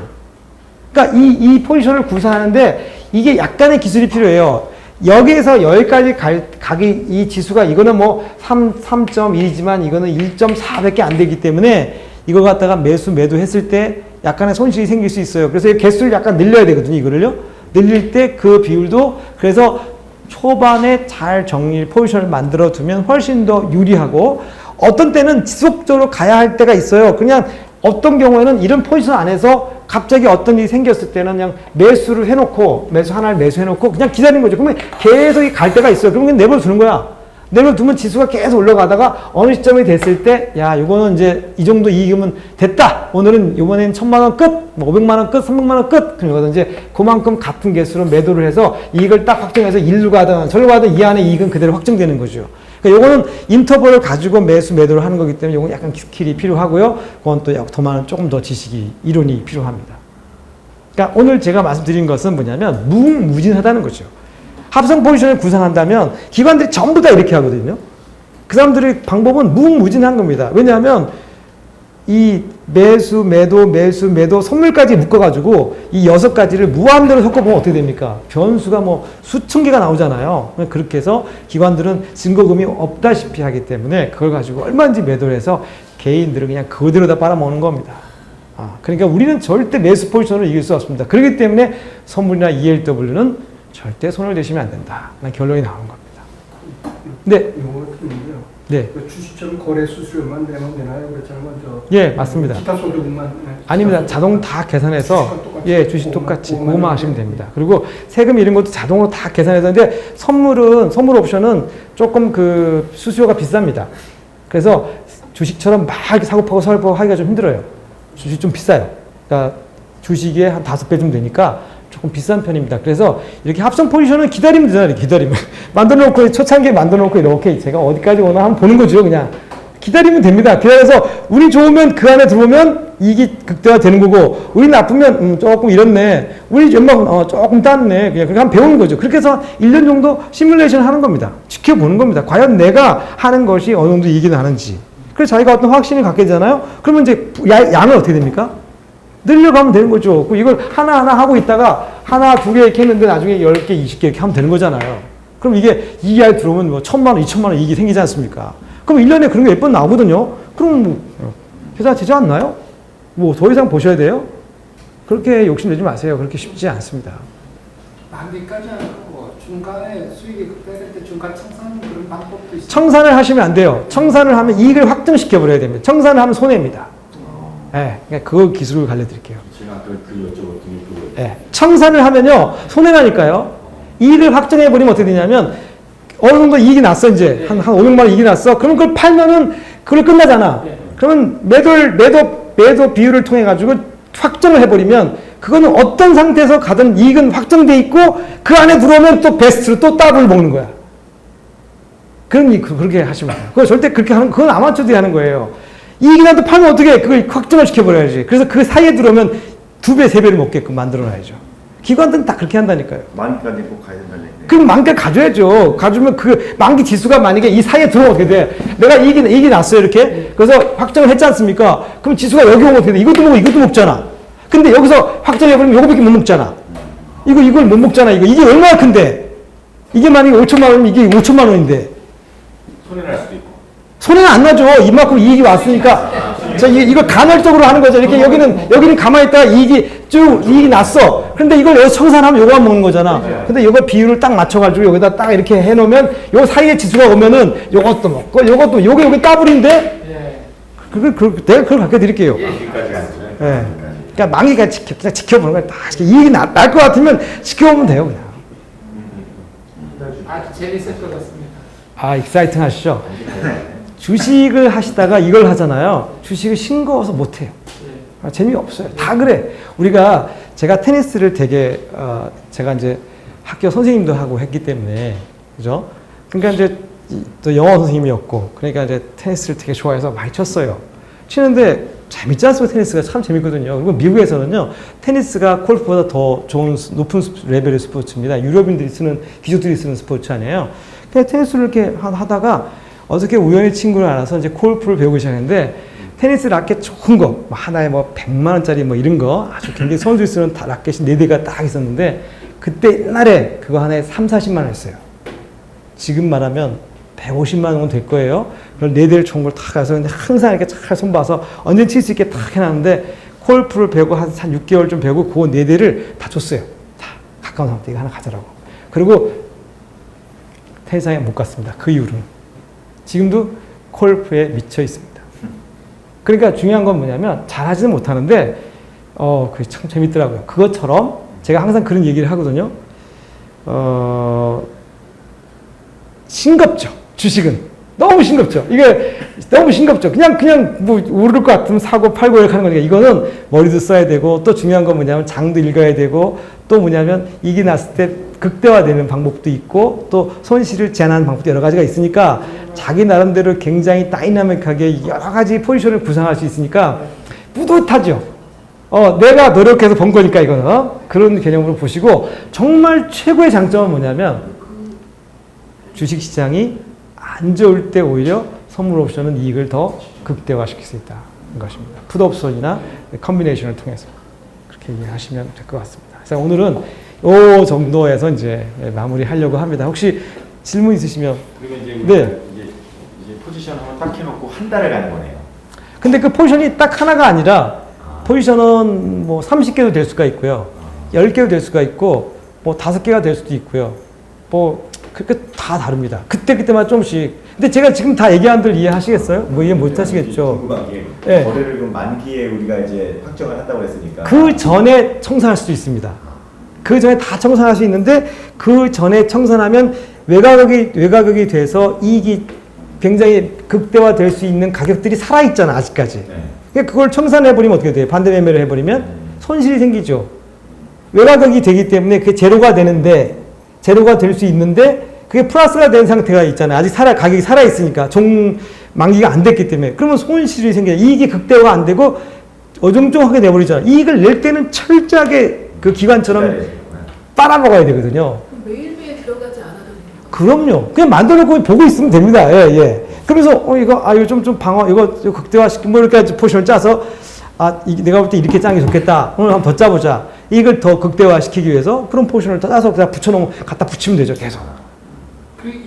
그러니까 이 포지션을 구사하는데 이게 약간의 기술이 필요해요. 여기에서 여기까지 가기 이 지수가 이거는 뭐 3.1이지만 이거는 1.4밖에 안 되기 때문에 이걸 갖다가 매도 했을 때 약간의 손실이 생길 수 있어요. 그래서 이 개수를 약간 늘려야 되거든요. 이거를요. 늘릴 때 그 비율도 그래서 초반에 잘 포지션을 만들어 두면 훨씬 더 유리하고 어떤 때는 지속적으로 가야 할 때가 있어요. 그냥 어떤 경우에는 이런 포지션 안에서 갑자기 어떤 일이 생겼을 때는 그냥 매수를 해놓고 하나를 매수해놓고 그냥 기다리는 거죠. 그러면 계속 갈 때가 있어요. 그러면 내버려 두는 거야. 내버려 두면 지수가 계속 올라가다가 어느 시점이 됐을 때 야 이거는 이제 이 정도 이익이면 됐다. 오늘은 이번엔 1,000만 원 끝, 뭐 500만 원 끝, 300만 원 끝. 그러거든 이제 그만큼 같은 개수로 매도를 해서 이익을 딱 확정해서 일로 가든 절로 가든 이 안에 이익은 그대로 확정되는 거죠. 그러니까 요거는 인터벌을 가지고 매도를 하는 거기 때문에 요건 약간 스킬이 필요하고요. 그건 또 더 많은 조금 더 지식이 이론이 필요합니다. 그러니까 오늘 제가 말씀드린 것은 뭐냐면 무궁무진하다는 거죠. 합성 포지션을 구상한다면 기관들이 전부 다 이렇게 하거든요. 그 사람들의 방법은 무궁무진한 겁니다. 왜냐하면 이 매수, 매도, 선물까지 묶어가지고 이 6가지를 무한대로 섞어보면 어떻게 됩니까? 변수가 뭐 수천 개가 나오잖아요. 그렇게 해서 기관들은 증거금이 없다시피 하기 때문에 그걸 가지고 얼마인지 매도를 해서 개인들은 그냥 그대로 다 빨아먹는 겁니다. 그러니까 우리는 절대 매수 포지션을 이길 수 없습니다. 그렇기 때문에 선물이나 ELW는 절대 손을 대시면 안 된다. 라는 결론이 나오는 겁니다. 네. 이거 틀린데요. 네. 주식처럼 거래 수수료만 내면 되나요? 그렇잖아요. 먼저. 예, 맞습니다. 기타 소득만. 아닙니다. 자동 다 계산해서 예, 주식 똑같이 5만 하시면 됩니다. 그리고 세금 이런 것도 자동으로 다 계산해서 근데 선물 옵션은 조금 그 수수료가 비쌉니다. 그래서 주식처럼 막 사고 파고 하기가 좀 힘들어요. 주식 좀 비싸요. 그러니까 주식에 한 5배 좀 되니까 조금 비싼 편입니다. 그래서 이렇게 합성 포지션은 기다리면 되잖아요. 기다리면. 만들어 놓고, 초창기에 만들어 놓고 이렇게 제가 어디까지 오나 한번 보는 거죠. 그냥. 기다리면 됩니다. 기다려서 운이 좋으면 그 안에 들어오면 이익이 극대화 되는 거고, 운이 나쁘면, 조금 이렇네. 운이 웬만하면, 조금 땄네. 그냥 그렇게 한번 배우는 거죠. 그렇게 해서 1년 정도 시뮬레이션 하는 겁니다. 지켜보는 겁니다. 과연 내가 하는 것이 어느 정도 이익이 나는지. 그래서 자기가 어떤 확신을 갖게 되잖아요. 그러면 이제 양은 어떻게 됩니까? 늘려가면 되는 거죠. 이걸 하나하나 하고 있다가 하나, 2개 이렇게 했는데 나중에 10개, 20개 이렇게 하면 되는 거잖아요. 그럼 이게 이익이 들어오면 뭐 1,000만 원, 2,000만 원 이익이 생기지 않습니까? 그럼 1년에 그런 게 몇 번 나오거든요. 그럼 뭐, 회사 되지 않나요? 뭐 더 이상 보셔야 돼요? 그렇게 욕심내지 마세요. 그렇게 쉽지 않습니다. 만기까지 안 하고 중간에 수익이 급등할 때 중간 청산 그런 방법도 있어요. 청산을 하시면 안 돼요. 청산을 하면 이익을 확정시켜버려야 됩니다. 청산을 하면 손해입니다. 네, 그러니까 그 기술을 알려드릴게요. 제가 아까 그 여쭤봤더니 네, 청산을 하면요 손해나니까요. 이익을 확정해버리면 어떻게 되냐면 어느 정도 이익이 났어 이제 한 500만 원 이익이 났어. 그럼 그걸 팔면은 그걸 끝나잖아. 그러면 매도 비율을 통해 가지고 확정을 해버리면 그거는 어떤 상태에서 가든 이익은 확정돼 있고 그 안에 들어오면 또 베스트로 또 더블 먹는 거야. 그렇게 하시면 돼요. 그거 절대 그렇게 하는 그건 아마추어들이 하는 거예요. 이익이 나도 팔면 어떻게 해? 그걸 확정을 시켜버려야지. 그래서 그 사이에 들어오면 2배, 3배를 먹게끔 만들어놔야죠. 기관들은 다 그렇게 한다니까요. 만기까지 꼭 가야 된다는 얘기네. 그럼 만기를 가져야죠. 가주면 그 만기 지수가 만약에 이 사이에 들어오면 어떻게 돼? 내가 이익이 났어요, 이렇게. 그래서 확정을 했지 않습니까? 그럼 지수가 여기 오면 어떻게 돼? 이것도 먹고 이것도 먹잖아. 근데 여기서 확정해버리면 이거밖에 못 먹잖아. 이걸 못 먹잖아, 이거. 이게 얼마나 큰데? 이게 만약에 5천만 원이면 이게 5천만 원인데. 손해 날 수도 있고. 손해는 안 나죠. 이만큼 이익이 왔으니까. 이걸 간헐적으로 하는 거죠. 이렇게 여기는 가만히 있다가 이익이 났어. 근데 이걸 여기서 청산하면 요거만 먹는 거잖아. 근데 요거 비율을 딱 맞춰가지고 여기다 딱 이렇게 해놓으면 요 사이에 지수가 오면은 요것도 먹고 요게 여기 따블인데 예. 내가 그걸 갖게 드릴게요. 여기까지 가죠. 예. 그러니까 망이가 그냥 지켜보는 거야. 다 이익이 날 것 같으면 지켜보면 돼요, 그냥. 아주 재밌을 것 같습니다. 아, 익사이팅 하시죠? 주식을 하시다가 이걸 하잖아요. 주식을 싱거워서 못해요. 예. 재미없어요. 다 그래. 제가 테니스를 되게, 제가 이제 학교 선생님도 하고 했기 때문에, 그죠? 그러니까 이제 또 영어 선생님이었고, 그러니까 이제 테니스를 되게 좋아해서 많이 쳤어요. 치는데 재밌지 않습니까? 테니스가 참 재밌거든요. 그리고 미국에서는요, 테니스가 골프보다 더 좋은, 높은 레벨의 스포츠입니다. 유럽인들이 귀족들이 쓰는 스포츠 아니에요. 그냥 테니스를 이렇게 하다가 어저께 우연히 친구를 알아서 이제 골프를 배우기 시작했는데, 테니스 라켓 좋은 거, 하나에 100만 원짜리 이런 거, 아주 굉장히 선수들이 쓰는 라켓이 4대가 딱 있었는데, 그때 옛날에 그거 하나에 30-40만 원 했어요. 지금 말하면 150만 원은 될 거예요. 그걸 4대를 좋은 걸 탁 가서 근데 항상 이렇게 잘 손봐서 언제 칠 수 있게 탁 해놨는데, 골프를 배우고 한 6개월 좀 배우고 그 4대를 다 줬어요. 다 가까운 사람한테 이거 하나 가져라고. 그리고 테니스장에 못 갔습니다. 그 이후로는. 지금도 골프에 미쳐 있습니다. 그러니까 중요한 건 뭐냐면 잘하지는 못하는데 그게 참 재밌더라고요. 그것처럼 제가 항상 그런 얘기를 하거든요. 싱겁죠. 주식은. 너무 싱겁죠. 이게 너무 싱겁죠. 그냥 오를 것 같으면 사고 팔고 이렇게 하는 거니까 이거는 머리도 써야 되고 또 중요한 건 뭐냐면 장도 읽어야 되고 또 뭐냐면 이익이 났을 때 극대화되는 방법도 있고 또 손실을 제한하는 방법도 여러 가지가 있으니까 자기 나름대로 굉장히 다이나믹하게 여러 가지 포지션을 구상할 수 있으니까 뿌듯하죠. 내가 노력해서 번 거니까 이거는 그런 개념으로 보시고 정말 최고의 장점은 뭐냐면 주식시장이 안 좋을 때 오히려 선물 옵션은 이익을 더 극대화시킬 수 있다는 것입니다. 풋옵션이나 컨비네이션을 통해서 그렇게 이해하시면 될 것 같습니다. 그래서 오늘은 이 정도에서 이제 마무리하려고 합니다. 혹시 질문 있으시면? 그리고 이제 네. 이제 포지션 한번 딱 해놓고 한 달을 가는 거네요. 근데 그 포지션이 딱 하나가 아니라 포지션은 30개도 될 수가 있고요. 10개도 될 수가 있고 5개가 될 수도 있고요. 그렇게 다 다릅니다. 그때마다 조금씩. 근데 제가 지금 다 얘기한 들 이해하시겠어요? 이해 못 하시겠죠? 궁금한 게 네. 거래를 그럼 만기에 우리가 이제 확정을 한다고 했으니까 그 전에 청산할 수도 있습니다. 그 전에 다 청산할 수 있는데 그 전에 청산하면 외가격이 돼서 이익이 굉장히 극대화될 수 있는 가격들이 살아있잖아, 아직까지. 네. 그러니까 그걸 청산해버리면 어떻게 돼요? 반대 매매를 해버리면 손실이 생기죠. 외가격이 되기 때문에 그게 제로가 될 수 있는데 그게 플러스가 된 상태가 있잖아요. 아직 가격이 살아있으니까 만기가 안 됐기 때문에. 그러면 손실이 생겨요. 이익이 극대화가 안 되고 어정쩡하게 돼버리잖아요. 이익을 낼 때는 철저하게 그 기관처럼 빨아먹어야 되거든요. 매일매일 들어가지 않아도 돼요. 그럼요. 그냥 만들어놓고 보고 있으면 됩니다. 예. 그러면서 이거 좀 이거 극대화시키고 이렇게 포지션을 짜서 내가 볼 때 이렇게 짜는 게 좋겠다. 오늘 한번 더 짜보자. 이걸 더 극대화시키기 위해서 그런 포지션을 짜서 그냥 갖다 붙이면 되죠. 계속.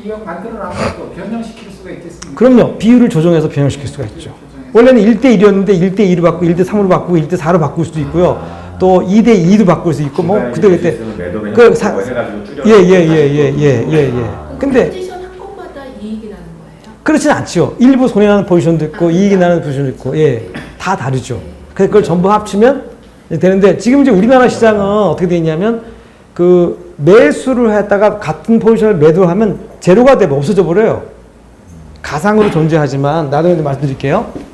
이거 만들어놔서 또 변형시킬 수가 있겠습니다. 그럼요. 비율을 조정해서 변형시킬 수가 있죠. 원래는 1대1이었는데 1대2로 바꾸고 1대3으로 바꾸고 1대4로 바꿀 수도 있고요. 또 2대2도 바꿀 수 있고 그때 예. 근데 포지션 한 곳마다 이익이 나는 거예요? 그렇진 않죠. 일부 손해나는 포지션도 있고 이익이 나는 포지션도 있고 다 다르죠. 그래서 그걸 전부 합치면 되는데 지금 이제 우리나라 시장은 어떻게 돼 있냐면 그 매수를 했다가 같은 포지션을 매도하면 제로가 되면 없어져 버려요. 가상으로 존재하지만 나도 말씀드릴게요.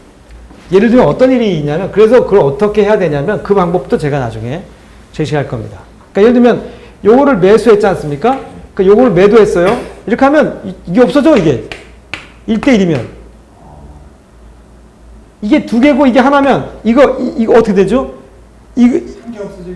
예를 들면 어떤 일이 있냐면 그래서 그걸 어떻게 해야 되냐면 그 방법도 제가 나중에 제시할 겁니다. 그러니까 예를 들면 요거를 매수했지 않습니까? 그러니까 요거를 매도했어요. 이렇게 하면 이게 없어져 이게 1대1이면 이게 2개고 이게 하나면 이거 어떻게 되죠? 이거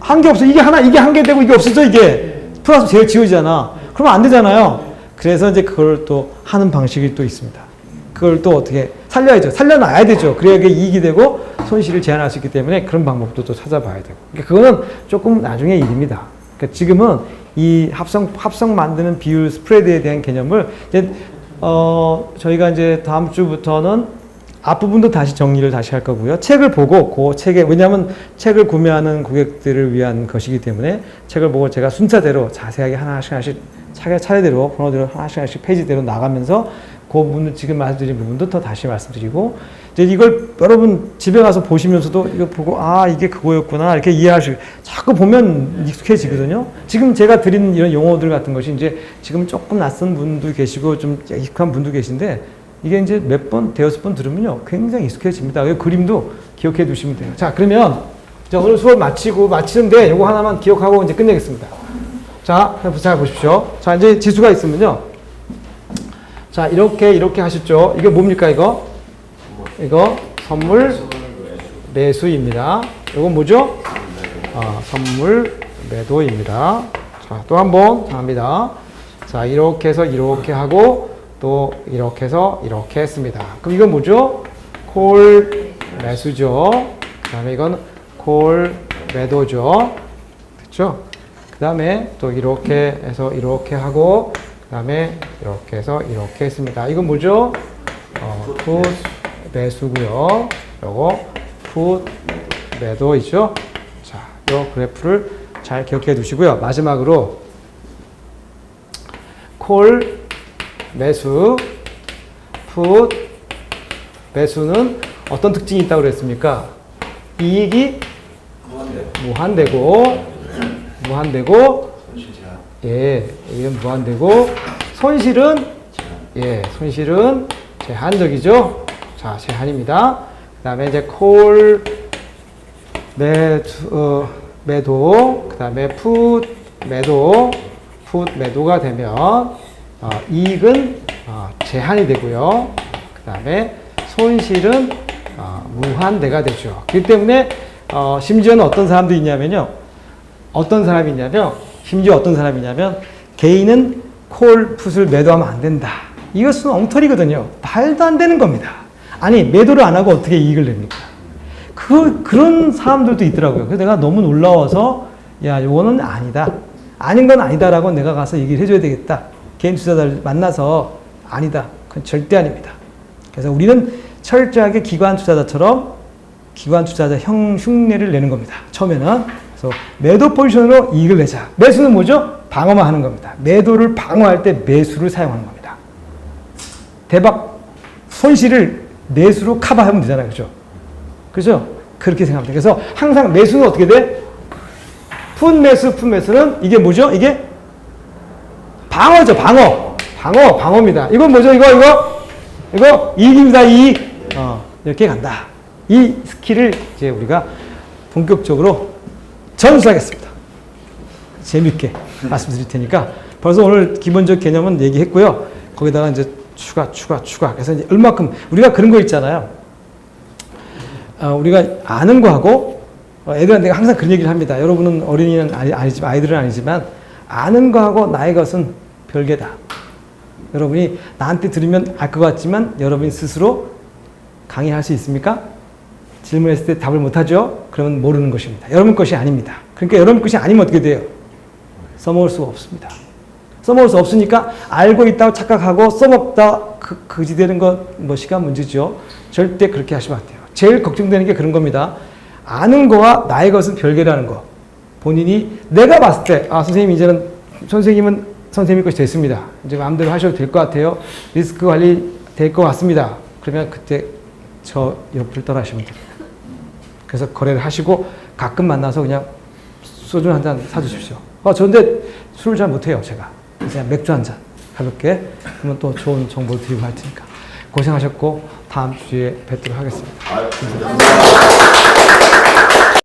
한 개 없어. 이게 한 개 되고 이게 없어져 이게 플러스 제일 지워지잖아. 그러면 안 되잖아요. 그래서 이제 그걸 또 하는 방식이 또 있습니다. 그걸 또 어떻게 살려야죠. 살려놔야 되죠. 그래야 그게 이익이 되고 손실을 제한할 수 있기 때문에 그런 방법도 또 찾아봐야 되고. 그러니까 그거는 조금 나중의 일입니다. 그러니까 지금은 이 합성 만드는 비율 스프레드에 대한 개념을 이제 저희가 이제 다음 주부터는 앞부분도 다시 정리를 다시 할 거고요. 책을 보고 그 책에 왜냐하면 책을 구매하는 고객들을 위한 것이기 때문에 책을 보고 제가 순서대로 자세하게 하나씩 차례대로 번호대로 하나씩 페이지대로 나가면서 그 부분 지금 말씀드린 부분도 더 다시 말씀드리고 이제 이걸 여러분 집에 가서 보시면서도 이거 보고 아 이게 그거였구나 이렇게 이해하시고 자꾸 보면 익숙해지거든요. 지금 제가 드린 이런 용어들 같은 것이 이제 지금 조금 낯선 분도 계시고 좀 익숙한 분도 계신데 이게 이제 몇 번, 대여섯 번 들으면요 굉장히 익숙해집니다. 그 그림도 기억해 두시면 돼요. 자 그러면 자, 오늘 수업 마치는데 요거 하나만 기억하고 이제 끝내겠습니다. 자, 잘 보십시오. 자 이제 지수가 있으면요. 자 이렇게 하셨죠. 이게 뭡니까 이거? 이거 선물 매수입니다. 이건 뭐죠? 선물 매도입니다. 자, 또 한 번 합니다. 자, 이렇게 해서 이렇게 하고 또 이렇게 해서 이렇게 했습니다. 그럼 이건 뭐죠? 콜 매수죠. 그 다음에 이건 콜 매도죠. 됐죠? 그 다음에 또 이렇게 해서 이렇게 하고 그 다음에 이렇게 해서 이렇게 했습니다. 이건 뭐죠? 풋 매수고요. 요거 풋 매도이죠. 자, 요 그래프를 잘 기억해 두시고요. 마지막으로 콜 매수, 풋 매수는 어떤 특징이 있다고 그랬습니까? 이익이 무한되고 예, 이건 무한되고 손실은 제한적이죠. 자, 제한입니다. 그 다음에 이제 콜 매도, 그 다음에 풋 매도가 되면 이익은 제한이 되고요. 그 다음에 손실은 무한대가 되죠. 그렇기 때문에 심지어는 어떤 사람도 있냐면요. 심지어 어떤 사람이냐면 개인은 콜 풋을 매도하면 안 된다. 이것은 엉터리거든요. 말도 안 되는 겁니다. 아니 매도를 안 하고 어떻게 이익을 냅니까? 그런 사람들도 있더라고요. 그래서 내가 너무 놀라워서 야 이거는 아니다. 아닌 건 아니다라고 내가 가서 얘기를 해줘야 되겠다. 개인 투자자를 만나서 아니다. 그건 절대 아닙니다. 그래서 우리는 철저하게 기관 투자자처럼 기관 투자자 흉내를 내는 겁니다. 처음에는. 그래서 매도 포지션으로 이익을 내자. 매수는 뭐죠? 방어만 하는 겁니다. 매도를 방어할 때 매수를 사용하는 겁니다. 대박 손실을 매수로 커버하면 되잖아요. 그죠? 그죠? 그렇게 생각합니다. 그래서 항상 매수는 어떻게 돼? 풋매수는 이게 뭐죠? 이게 방어죠. 방어입니다. 이건 뭐죠? 이거 이익입니다. 이익. 이렇게 간다. 이 스킬을 이제 우리가 본격적으로 전수하겠습니다. 재밌게 말씀드릴 테니까 벌써 오늘 기본적 개념은 얘기했고요. 거기다가 이제 추가. 그래서 이제 얼마큼 우리가 그런 거 있잖아요. 우리가 아는 거하고 애들한테 항상 그런 얘기를 합니다. 여러분은 어린이는 아니지만 아이들은 아니지만 아는 거하고 나의 것은 별개다. 여러분이 나한테 들으면 알 것 같지만 여러분이 스스로 강의할 수 있습니까? 질문했을 때 답을 못하죠? 그러면 모르는 것입니다. 여러분 것이 아닙니다. 그러니까 여러분 것이 아니면 어떻게 돼요? 써먹을 수가 없습니다. 써먹을 수 없으니까 알고 있다고 착각하고 써먹다 그지되는 것 시간 문제죠. 절대 그렇게 하시면 안 돼요. 제일 걱정되는 게 그런 겁니다. 아는 거와 나의 것은 별개라는 거. 본인이 내가 봤을 때 선생님 이제는 선생님은 선생님 것이 됐습니다. 이제 마음대로 하셔도 될 것 같아요. 리스크 관리 될 것 같습니다. 그러면 그때 저 옆을 떠나시면 됩니다. 그래서 거래를 하시고 가끔 만나서 그냥 소주 한 잔 사주십시오. 저 근데 술을 잘 못해요, 제가. 그냥 맥주 한 잔 가볍게. 그러면 또 좋은 정보를 드리고 할 테니까. 고생하셨고 다음 주에 뵙도록 하겠습니다. 감사합니다.